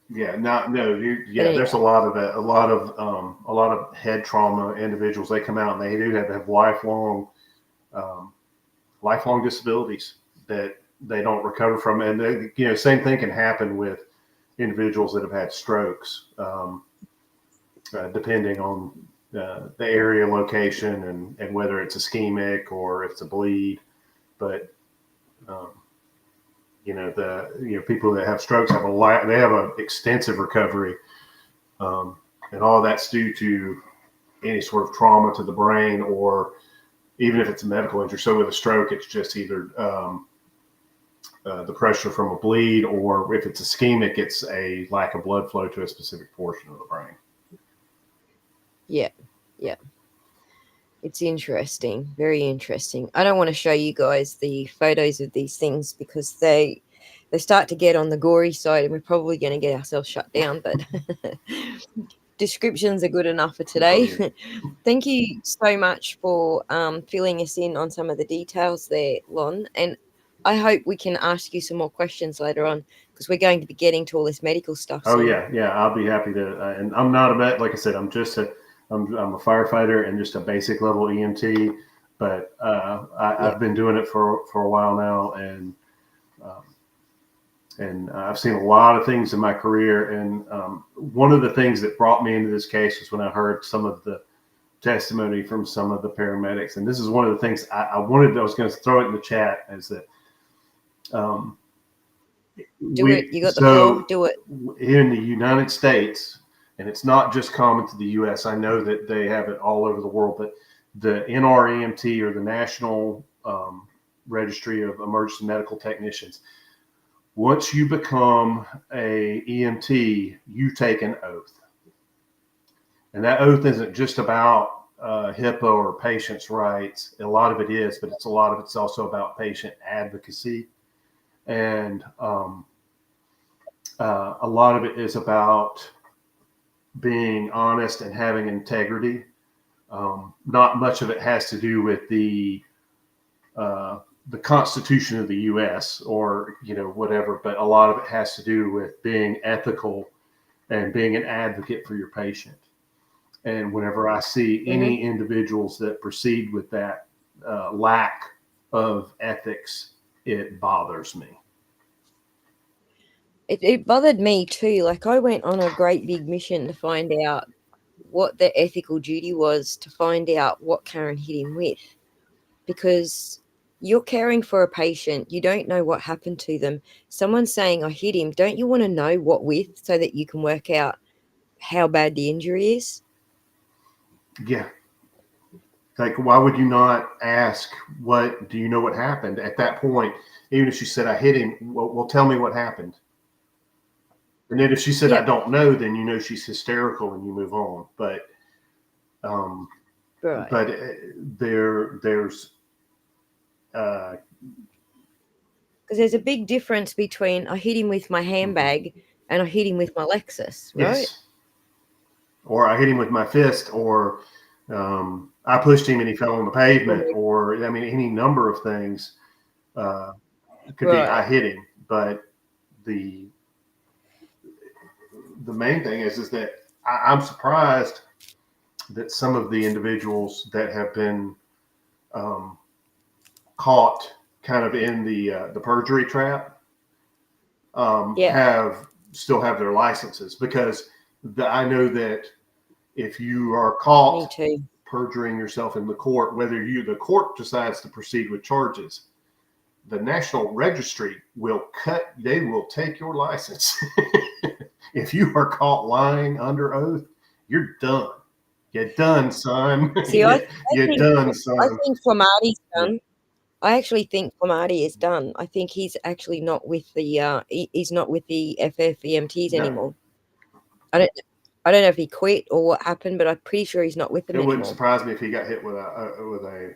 There's a lot of that, a lot of head trauma individuals. They come out and they do have lifelong disabilities that they don't recover from. And same thing can happen with individuals that have had strokes, depending on the area, location, and whether it's ischemic or if it's a bleed. But people that have strokes have an extensive recovery, and all that's due to any sort of trauma to the brain, or even if it's a medical injury. So with a stroke, it's just either the pressure from a bleed, or if it's ischemic, it's a lack of blood flow to a specific portion of the brain. Yeah. It's interesting, very interesting. I don't want to show you guys the photos of these things because they start to get on the gory side, and we're probably going to get ourselves shut down. But descriptions are good enough for today. Thank you so much for filling us in on some of the details there, Lon. And I hope we can ask you some more questions later on, because we're going to be getting to all this medical stuff soon. Yeah, I'll be happy to. And I'm not a vet, like I said. I'm a firefighter and just a basic level EMT, but I've been doing it for a while now, and I've seen a lot of things in my career. And one of the things that brought me into this case was when I heard some of the testimony from some of the paramedics. And this is one of the things I was going to throw it in the chat, is that do it. You got the floor. Do it. In the United States, and it's not just common to the U.S. I know that they have it all over the world, but the NREMT, or the National Registry of Emergency Medical Technicians, once you become a EMT, you take an oath. And that oath isn't just about HIPAA or patients' rights. A lot of it is, but a lot of it's also about patient advocacy. And a lot of it is about being honest and having integrity. Not much of it has to do with the Constitution of the U.S. or whatever, but a lot of it has to do with being ethical and being an advocate for your patient. And whenever I see any individuals that proceed with that lack of ethics, it bothers me. It bothered me too. Like, I went on a great big mission to find out what the ethical duty was, to find out what Karen hit him with, because you're caring for a patient. You don't know what happened to them. Someone's saying, I hit him. Don't you want to know what with, so that you can work out how bad the injury is? Yeah. Like, why would you not ask, do you know what happened at that point? Even if she said, I hit him, well, tell me what happened. And then if she said, I don't know, then she's hysterical and you move on. But right. But there's because there's a big difference between I hit him with my handbag and I hit him with my Lexus, right? Yes. Or I hit him with my fist, or I pushed him and he fell on the pavement, or any number of things could be I hit him. But the main thing is that I'm surprised that some of the individuals that have been caught kind of in the perjury trap still have their licenses, because I know that if you are caught perjuring yourself in the court, whether the court decides to proceed with charges, the National Registry will take your license. If you are caught lying under oath, you're done. You're done, son. See, you're done, son. I think Flamati's done. I actually think Flamati is done. I think he's actually not with the he's not with the FFEMTs anymore. I don't know if he quit or what happened, but I'm pretty sure he's not with them anymore. It wouldn't surprise me if he got hit with a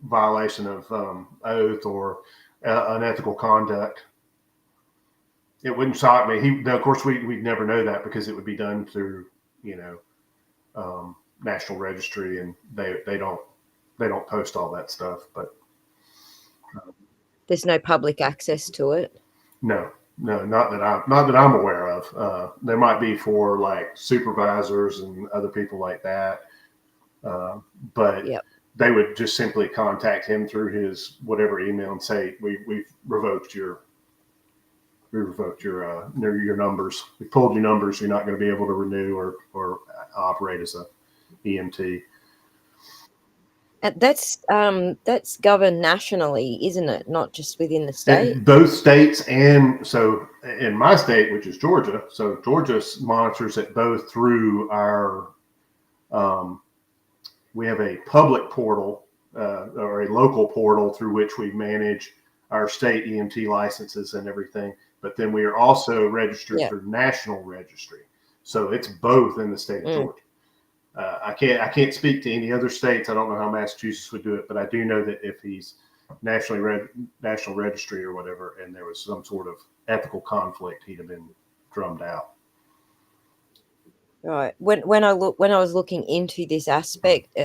violation of oath or unethical conduct. It wouldn't shock me. Of course, we'd never know that, because it would be done through National Registry, and they don't post all that stuff. But there's no public access to it. No, No, not that I'm aware of. There might be for like supervisors and other people like that, but they would just simply contact him through his whatever email and say we've revoked your numbers. We pulled your numbers. You're not going to be able to renew or operate as a EMT. That's governed nationally, isn't it? Not just within the state. In both states, and so in my state, which is Georgia, so Georgia monitors it both through our. We have a public portal or a local portal through which we manage our state EMT licenses and everything. But then we are also registered through national registry, so it's both in the state of Georgia. I can't speak to any other states. I don't know how Massachusetts would do it, but I do know that if he's national registry or whatever, and there was some sort of ethical conflict, he'd have been drummed out. Right. When I was looking into this aspect,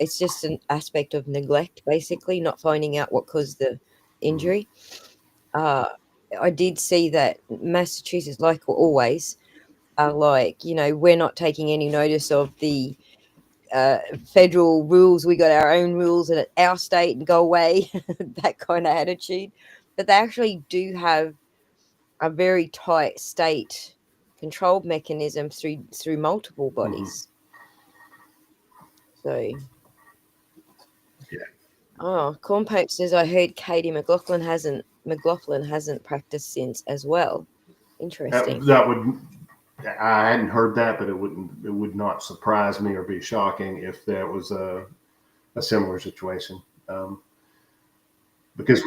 it's just an aspect of neglect, basically, not finding out what caused the injury. I did see that Massachusetts, like always, are like, we're not taking any notice of the federal rules. We got our own rules and our state and go away, that kind of attitude. But they actually do have a very tight state control mechanism through multiple bodies. So, yeah. Oh, Cornpoke says I heard Katie McLaughlin hasn't practiced since as well. Interesting. That would. I hadn't heard that, but it would not surprise me or be shocking if that was a similar situation. Because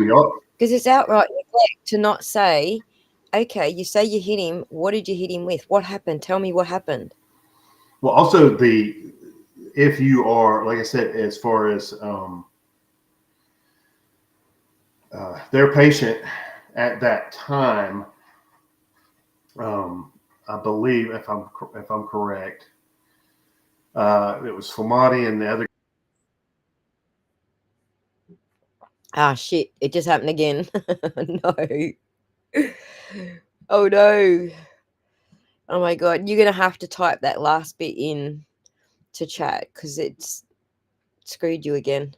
it's outright neglect to not say, okay, you say you hit him. What did you hit him with? What happened? Tell me what happened. Well, also if you are, like I said, as far as their patient at that time, I believe, if I'm correct, it was Flamati and the other. Ah, shit! It just happened again. No. Oh no. Oh my god! You're gonna have to type that last bit in to chat because it's screwed you again.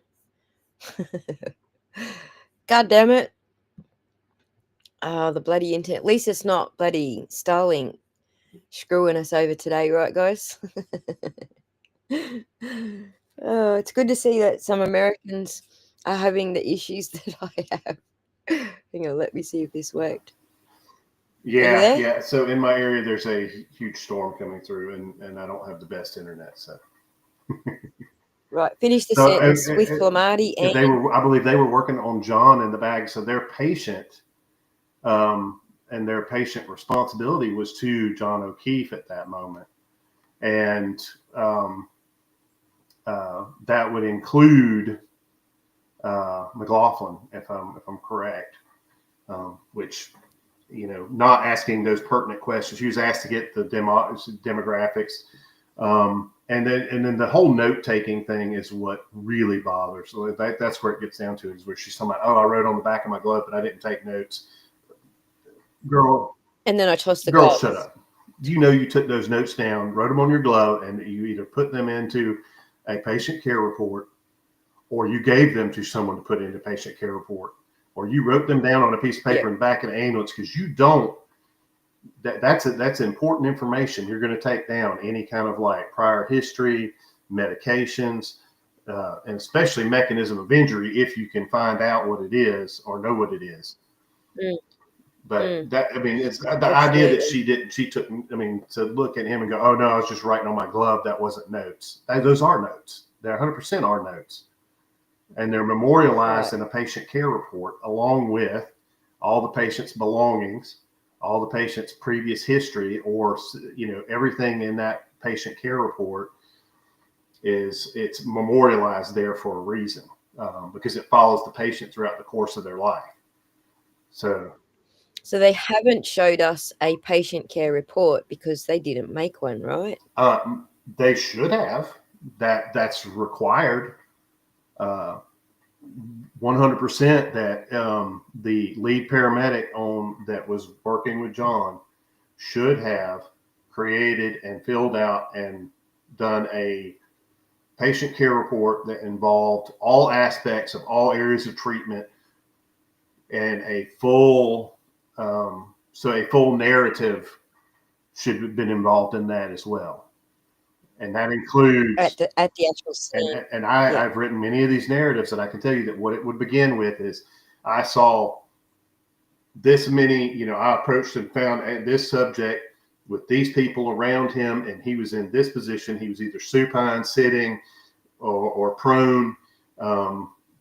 God damn it! The bloody internet. At least it's not bloody Starlink screwing us over today, right, guys? Oh, it's good to see that some Americans are having the issues that I have. Hang on, let me see if this worked. Yeah. So in my area, there's a huge storm coming through, and I don't have the best internet. So right, finish the sentence with Flamati and I believe they were working on John in the bag. So their patient, and their patient responsibility was to John O'Keefe at that moment, and that would include McLaughlin, if I'm correct, which. Not asking those pertinent questions. She was asked to get the demographics, and then the whole note taking thing is what really bothers. So that's where it gets down to, is where she's talking about, oh, I wrote on the back of my glove, but I didn't take notes. Girl, and then I tossed the girl, gloves. shut up. You took those notes down, wrote them on your glove, and you either put them into a patient care report, or you gave them to someone to put into patient care report. Or you wrote them down on a piece of paper in the back of the ambulance, because you don't. That's important information. You're going to take down any kind of like prior history, medications, and especially mechanism of injury if you can find out what it is or know what it is. But it's the idea that she didn't. She took. To look at him and go, "Oh no, I was just writing on my glove. That wasn't notes." Those are notes. They're 100% are notes. And they're memorialized in a patient care report, along with all the patient's belongings, all the patient's previous history, or everything in that patient care report it's memorialized there for a reason, because it follows the patient throughout the course of their life. So they haven't showed us a patient care report because they didn't make one, right? They should have. That's required. 100% that the lead paramedic that was working with John should have created and filled out and done a patient care report that involved all aspects of all areas of treatment and a full narrative should have been involved in that as well. And that includes at the actual scene. and I've written many of these narratives, and I can tell you that what it would begin with is I saw this many, I approached and found this subject with these people around him, and he was in this position. He was either supine, sitting, or prone.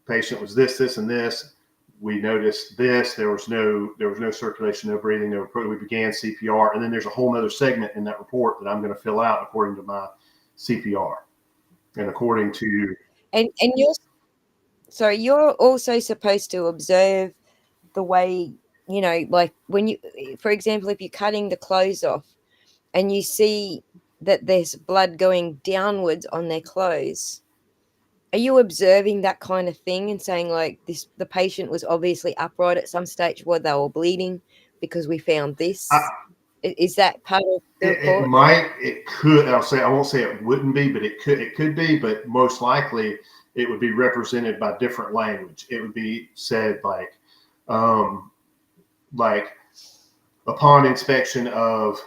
Patient was this, and this. We noticed this. There was no circulation, no breathing, we began CPR, and then there's a whole other segment in that report that I'm going to fill out according to my CPR and according to. And you're also supposed to observe the way, like when you, for example, if you're cutting the clothes off and you see that there's blood going downwards on their clothes, are you observing that kind of thing and saying like the patient was obviously upright at some stage where they were bleeding because we found this? Is that part of the report? It could. I won't say it wouldn't be, but it could be, but most likely it would be represented by different language. It would be said like upon inspection of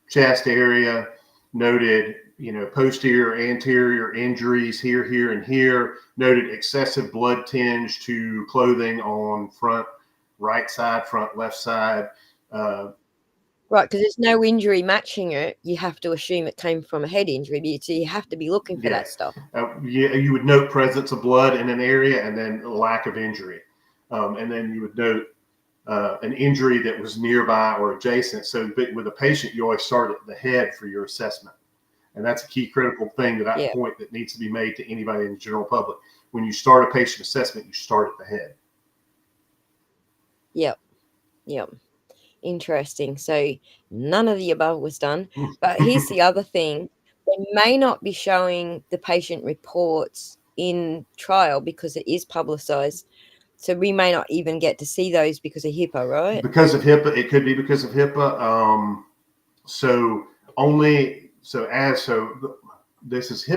chest area, noted, posterior, anterior injuries here, and here, noted excessive blood tinge to clothing on front right side, front left side. Right, because there's no injury matching it. You have to assume it came from a head injury, so you have to be looking for that stuff. You would note presence of blood in an area and then lack of injury. And then you would note an injury that was nearby or adjacent. So with a patient, you always start at the head for your assessment. And that's a key critical thing point that needs to be made to anybody in the general public. When you start a patient assessment, you start at the head. Yep. Interesting. So none of the above was done. But here's the other thing. They may not be showing the patient reports in trial because it is publicized. So we may not even get to see those because of HIPAA, right? Because of HIPAA, it could be because of HIPAA. HIPAA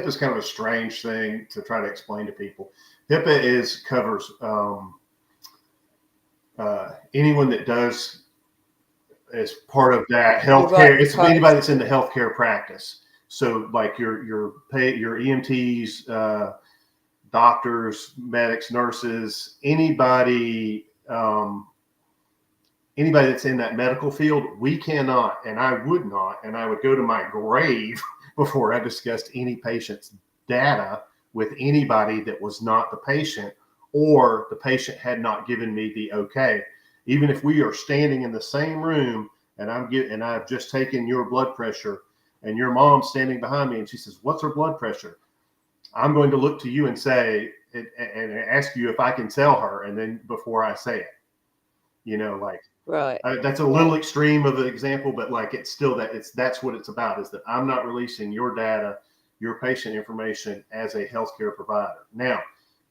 is kind of a strange thing to try to explain to people. HIPAA covers anyone that does as part of that healthcare. Right, it's anybody that's in the healthcare practice. So like your EMTs, doctors, medics, nurses, anybody that's in that medical field, we cannot, and I would not, and I would go to my grave before I discussed any patient's data with anybody that was not the patient, or the patient had not given me the okay. Even if we are standing in the same room and I've just taken your blood pressure and your mom's standing behind me and she says, "What's her blood pressure?" I'm going to look to you and say, and ask you if I can tell her, and then before I say it, right. That's a little extreme of an example, but it's still that's what it's about, is that I'm not releasing your data, your patient information as a healthcare provider. Now,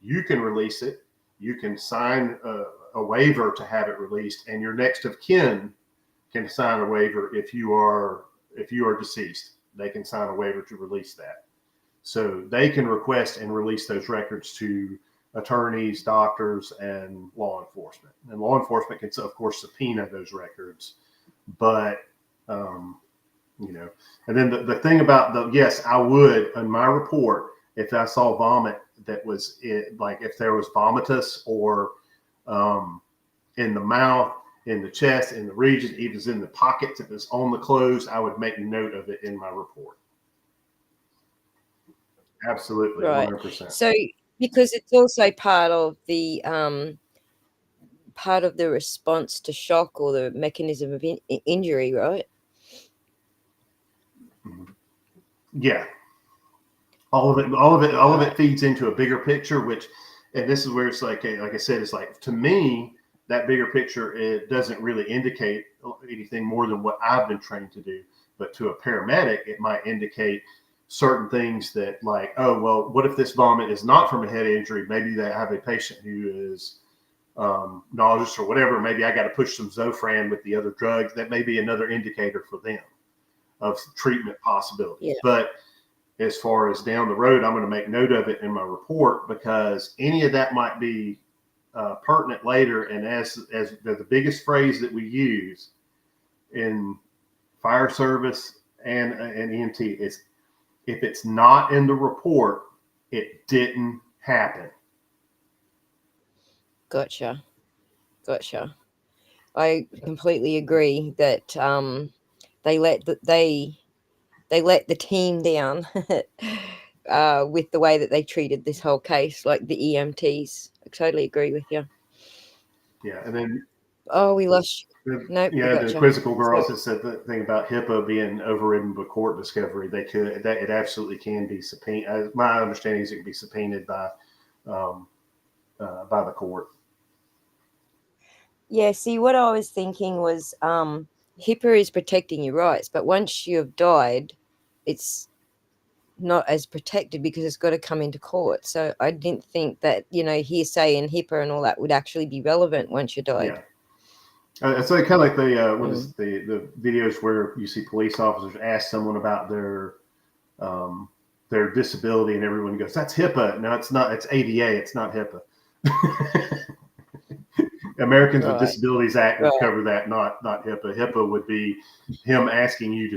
you can release it. You can sign a waiver to have it released, and your next of kin can sign a waiver if you are deceased. They can sign a waiver to release that. So they can request and release those records to attorneys, doctors, and law enforcement. And law enforcement can, of course, subpoena those records. But, and then the thing about yes, I would, in my report, if I saw vomit that was if there was vomitus or in the mouth, in the chest, in the region, if it was in the pockets, if it was on the clothes, I would make note of it in my report. Absolutely, right. 100%. So because it's also part of the response to shock or the mechanism of injury, right? Yeah. All of it feeds into a bigger picture, and this is where it's like I said, it's like, to me, that bigger picture, it doesn't really indicate anything more than what I've been trained to do. But to a paramedic, it might indicate, certain things that, like, oh, well, what if this vomit is not from a head injury? Maybe they have a patient who is nauseous or whatever. Maybe I got to push some Zofran with the other drugs. That may be another indicator for them of treatment possibilities. Yeah. But as far as down the road, I'm going to make note of it in my report, because any of that might be pertinent later. And as the biggest phrase that we use in fire service and EMT is, if it's not in the report, it didn't happen. Gotcha. I completely agree that they let the team down with the way that they treated this whole case, like the EMTs. I totally agree with you. Yeah, and then we lost. Nope. the quizzical girls that said the thing about HIPAA being overridden by court discovery. They could, that it absolutely can be subpoenaed. My understanding is it can be subpoenaed by the court. Yeah. See, what I was thinking was HIPAA is protecting your rights, but once you have died, it's not as protected because it's got to come into court. So I didn't think that, hearsay and HIPAA and all that would actually be relevant once you died. Yeah. So kind of like the what is the videos where you see police officers ask someone about their disability, and everyone goes, "That's HIPAA." No, it's not. It's ADA. It's not HIPAA. Americans with Disabilities Act would cover that, not HIPAA. HIPAA would be him asking you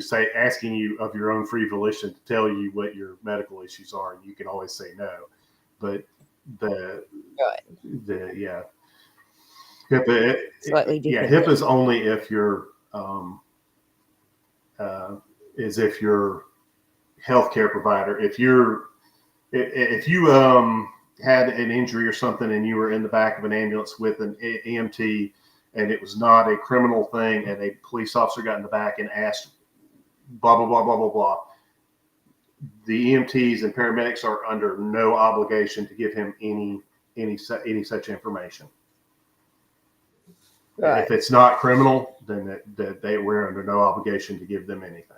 of your own free volition to tell you what your medical issues are, and you can always say no. But HIPAA, slightly different. HIPAA is only if you're healthcare provider. If you had an injury or something and you were in the back of an ambulance with an EMT, and it was not a criminal thing, and a police officer got in the back and asked blah blah blah blah blah blah, the EMTs and paramedics are under no obligation to give him any such information. Right. If it's not criminal, then we're under no obligation to give them anything.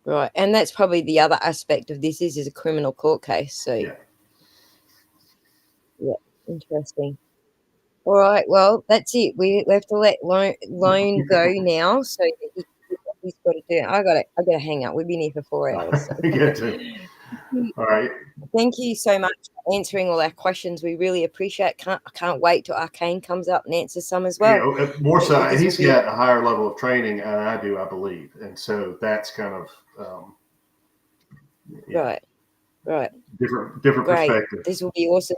Right, and that's probably the other aspect of this is a criminal court case. So, yeah, interesting. All right, well, that's it. We have to let Lone go now. So he's got to do. I got to hang up. We've been here for 4 hours. So. All right. Thank you so much for answering all our questions. We really appreciate it. I can't wait till Arcane comes up and answers some as well. Yeah, more so, he's got a higher level of training than I do, I believe. And so that's kind of right. Different Great. perspective. This will be awesome.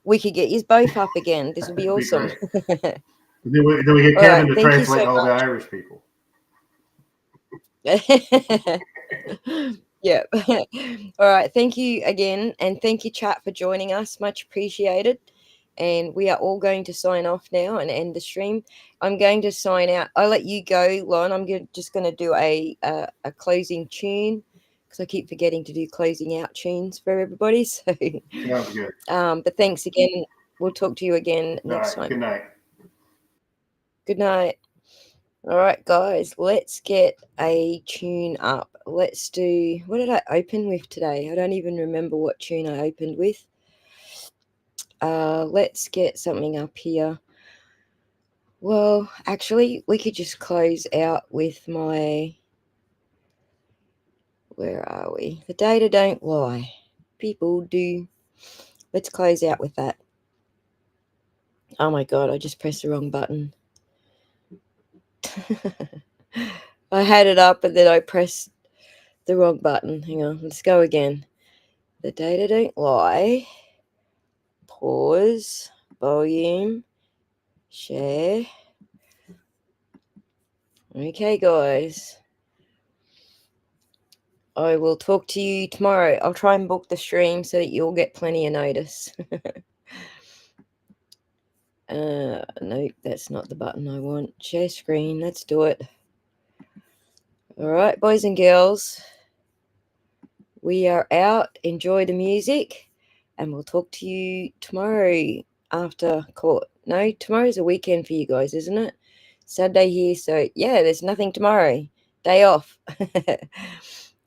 We could get you both up again. This will be awesome. Then we get Kevin to translate all the Irish people. Yeah. All right. Thank you again. And thank you, chat, for joining us. Much appreciated. And we are all going to sign off now and end the stream. I'm going to sign out. I'll let you go, Lon. I'm just going to do a closing tune because I keep forgetting to do closing out tunes for everybody. So, sounds good. But thanks again. We'll talk to you again next time. Good night. Good night. All right, guys, let's get a tune up. Let's do, what did I open with today? I don't even remember what tune I opened with. Let's get something up here. Well, actually, we could just close out with my, where are we? The data don't lie. People do. Let's close out with that. Oh my God, I just pressed the wrong button. I had it up and then I pressed the wrong button. Hang on, let's go again. The data don't lie. Pause, volume, share. Okay, guys. I will talk to you tomorrow. I'll try and book the stream so that you'll get plenty of notice. No, that's not the button I want. Share screen, let's do it. All right, boys and girls, we are out. Enjoy the music, and we'll talk to you tomorrow after court. No, tomorrow's a weekend for you guys, isn't it? Saturday here, so yeah, there's nothing tomorrow. Day off.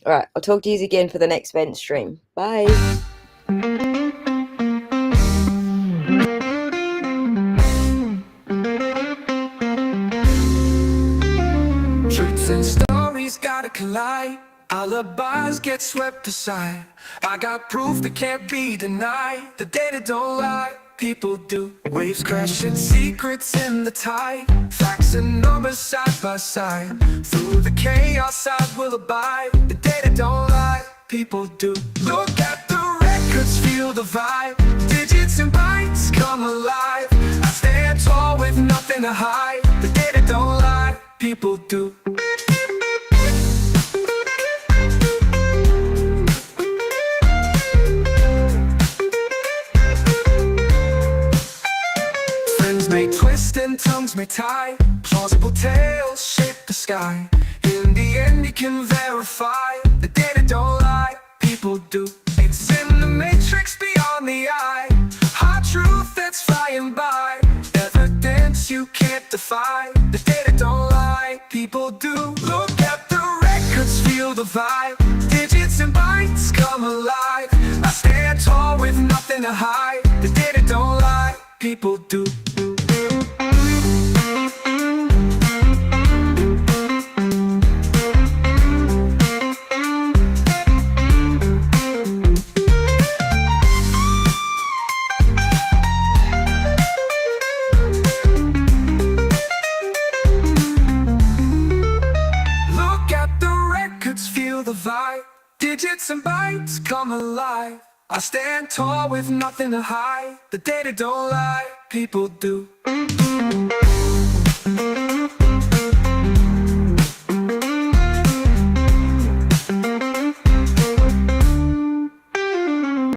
All right, I'll talk to you again for the next vent stream. Bye. Truths and stories gotta collide. Alibis get swept aside. I got proof that can't be denied. The data don't lie, people do. Waves crashing, secrets in the tide. Facts and numbers side by side. Through the chaos I will abide. The data don't lie, people do. Look at the records, feel the vibe. Digits and bytes come alive. I stand tall with nothing to hide. The data don't lie, people do. Friends may twist and tongues may tie. Plausible tales shape the sky. In the end you can verify. The data don't lie, people do. It's in the matrix beyond the eye. Hard truth that's flying by. Evidence you can't defy. The data don't lie, people do. Look at the records, feel the vibe. Digits and bytes come alive. I stand tall with nothing to hide. The data don't lie, people do. Feel the vibe, digits and bytes come alive. I stand tall with nothing to hide. The data don't lie, people do.